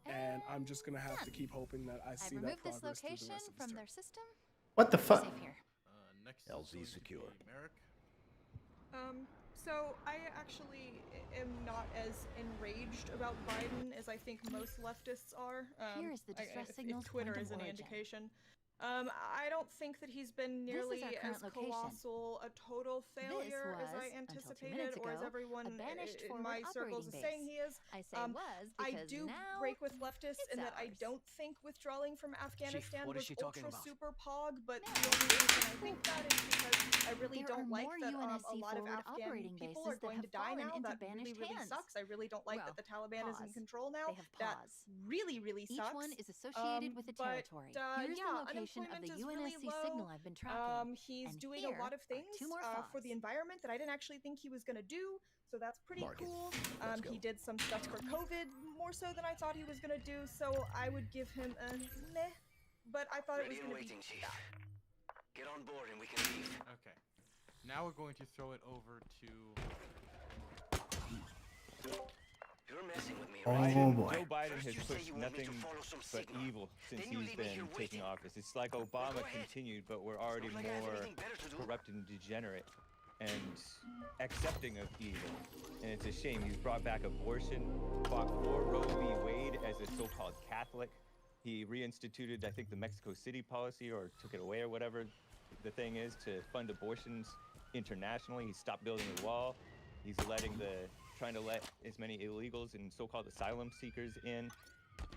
And I'm just going to have to keep hoping that I see that progress through the rest of this term. What the fuck? Next LZ secure. So I actually am not as enraged about Biden as I think most leftists are. Here is the distress signal's if Twitter point is of any origin. indication. I don't think that he's been This is nearly our current as location. colossal a total failure as I was, until 2 anticipated, minutes or as ago, everyone a banished in forward my circles operating is saying base. he is. I say was I because do now break with leftists in it's that I ours. don't think withdrawing from Afghanistan what is was she talking ultra about? super pog, but the only reason I think that is because I really There don't are like more that a UNSC lot of forward Afghan operating people bases are going that to have die fallen now. into That banished really hands. sucks. I really don't like that the Taliban is in pause. control now. They have That pause. really Each sucks. one is associated with a territory. Here's Yeah, the location of unemployment the is really UNSC low. signal I've been tracking. He's and doing here a lot of are things 2 more for the environment that I didn't actually think he was gonna do. So that's pretty Mark it. cool. Let's go. He did some stuff for COVID more so than I thought he was gonna do. So I would give him a meh. But I thought it was gonna be Chief. Get on board and we can leave. Okay. Now we're going to throw it over to... You're messing with me, Biden, right? Joe Biden First has you say pushed you want me to nothing follow some but signal. evil since Then you he's leave me been here taking waiting. office. It's like Obama Go ahead. continued, but we're already Don't like I have more anything better to do. corrupt and degenerate and accepting of evil. And it's a shame. He's brought back abortion, fought for Roe v. Wade as a so-called Catholic. He reinstituted, I think, the Mexico City policy, or took it away, or whatever the thing is, to fund abortions internationally. He stopped building the wall. He's trying to let as many illegals and so-called asylum seekers in.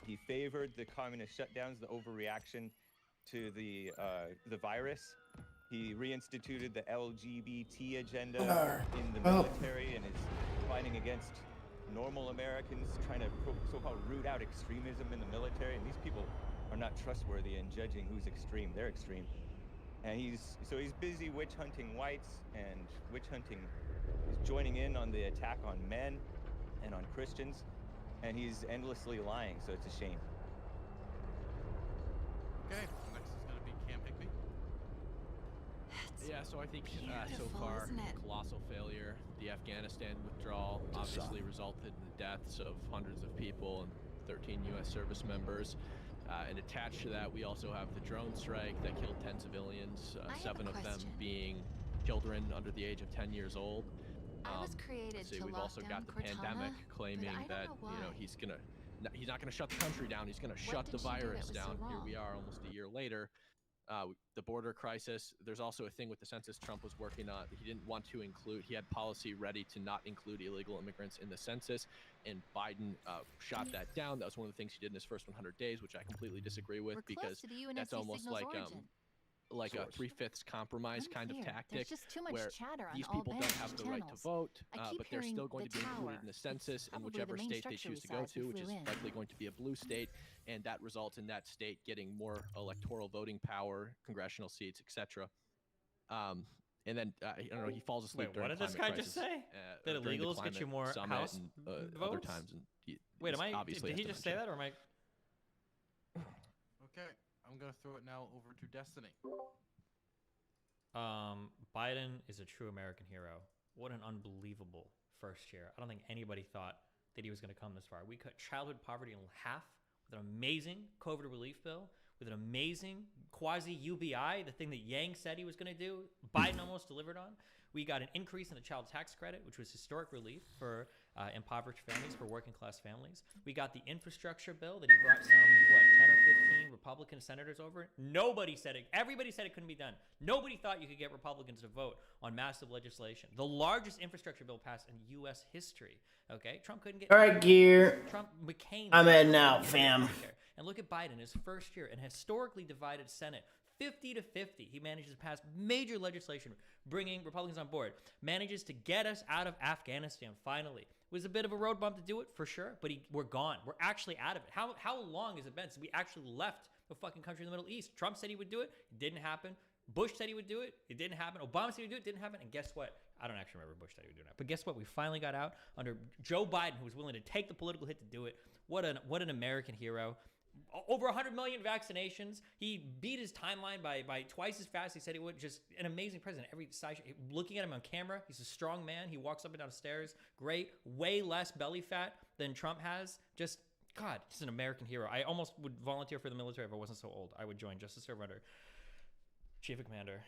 He favored the communist shutdowns, the overreaction to the virus. He reinstituted the LGBT agenda in the military and is fighting against normal Americans, trying to so-called root out extremism in the military. And these people are not trustworthy in judging who's extreme. They're extreme. And he's busy witch hunting whites and witch hunting. He's joining in on the attack on men and on Christians, and he's endlessly lying, so it's a shame. Okay, next is going to be Cam Higby. Yeah, so I think so beautiful, far, isn't it? colossal failure. The Afghanistan withdrawal obviously resulted in the deaths of hundreds of people and 13 U.S. service members. And attached to that, we also have the drone strike that killed 10 civilians, 7 of them being children under the age of 10 years old. I was created to we've lock also got down the Cortana, pandemic claiming but I don't that know why. he's not gonna shut the country down. He's gonna shut the did she do that virus was so down. Here wrong? we are, almost a year later. The border crisis. There's also a thing with the census Trump was working on. He didn't want to include. He had policy ready to not include illegal immigrants in the census, and Biden shot that down. That was one of the things he did in his first 100 days, which I completely disagree with. We're Because close to the UNSC that's almost signal's like origin. like a 3/5 compromise kind of Unclear. tactic, There's just too much where chatter on these all people don't have banished the right to channels. vote, I keep but they're still hearing going the to be included tower. in the census in probably whichever the main state they structure choose to go besides to, we which is flew in. likely going to be a blue state, and that results in that state getting more electoral voting power, congressional seats, etc. And then I don't know. He falls asleep Wait, during what did this climate guy just crisis, say? That during the illegals get you climate more summit House and, votes? other times. And Wait, he's am I? obviously Did he has just say dementia. that, or am I? Okay, I'm going to throw it now over to Destiny. Biden is a true American hero. What an unbelievable first year. I don't think anybody thought that he was going to come this far. We cut childhood poverty in half with an amazing COVID relief bill, with an amazing quasi-UBI, the thing that Yang said he was going to do, Biden almost delivered on. We got an increase in the child tax credit, which was historic relief for impoverished families, for working class families. We got the infrastructure bill that he brought some, 10 or 15 Republican senators over. Nobody said it. Everybody said it couldn't be done. Nobody thought you could get Republicans to vote on massive legislation. The largest infrastructure bill passed in U.S. history. Okay, Trump couldn't get. All right, Gear. Trump, McCain. I'm heading out, fam. And look at Biden, his first year, an historically divided Senate. 50-50. He manages to pass major legislation, bringing Republicans on board. Manages to get us out of Afghanistan, finally. It was a bit of a road bump to do it, for sure, but we're gone. We're actually out of it. How long has it been since we actually left the fucking country in the Middle East? Trump said he would do it. It didn't happen. Bush said he would do it. It didn't happen. Obama said he would do it. It didn't happen. And guess what? I don't actually remember Bush said he would do that. But guess what? We finally got out under Joe Biden, who was willing to take the political hit to do it. What an American hero. Over 100 million vaccinations. He beat his timeline by twice as fast as he said he would. Just an amazing president. Every side, looking at him on camera, he's a strong man. He walks up and down stairs. Great. Way less belly fat than Trump has. Just, God, he's an American hero. I almost would volunteer for the military if I wasn't so old. I would join just to serve under Chief of Commander,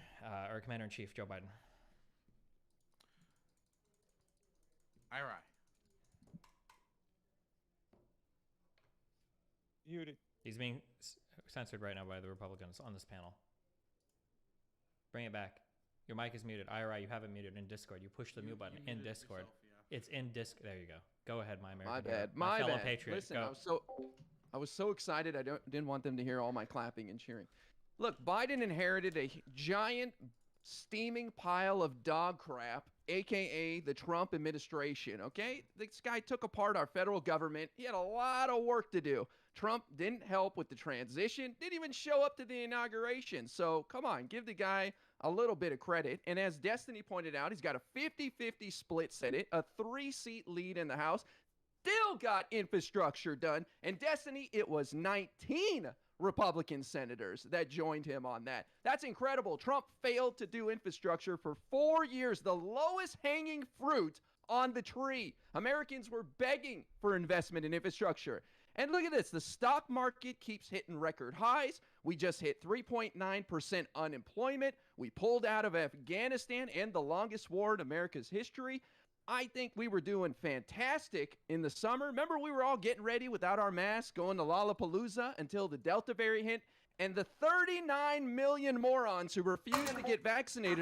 or Commander-in-Chief Joe Biden. All right. Muted. He's being censored right now by the Republicans on this panel. Bring it back. Your mic is muted. IRI, you have it muted in Discord. You push the mute button in Discord. It's in Discord. There you go. Go ahead, my American. My bad. hero. My fellow bad. patriot. Listen, Go. I was so excited. I didn't want them to hear all my clapping and cheering. Look, Biden inherited a giant steaming pile of dog crap, aka the Trump administration, okay? This guy took apart our federal government. He had a lot of work to do. Trump didn't help with the transition, didn't even show up to the inauguration. So come on, give the guy a little bit of credit. And as Destiny pointed out, he's got a 50-50 split Senate, a 3-seat lead in the House, still got infrastructure done. And Destiny, it was 19 Republican senators that joined him on that. That's incredible. Trump failed to do infrastructure for 4 years, the lowest hanging fruit on the tree. Americans were begging for investment in infrastructure. And look at this. The stock market keeps hitting record highs. We just hit 3.9% unemployment. We pulled out of Afghanistan and the longest war in America's history. I think we were doing fantastic in the summer. Remember, we were all getting ready without our masks, going to Lollapalooza until the Delta variant hit, and the 39 million morons who refused to get vaccinated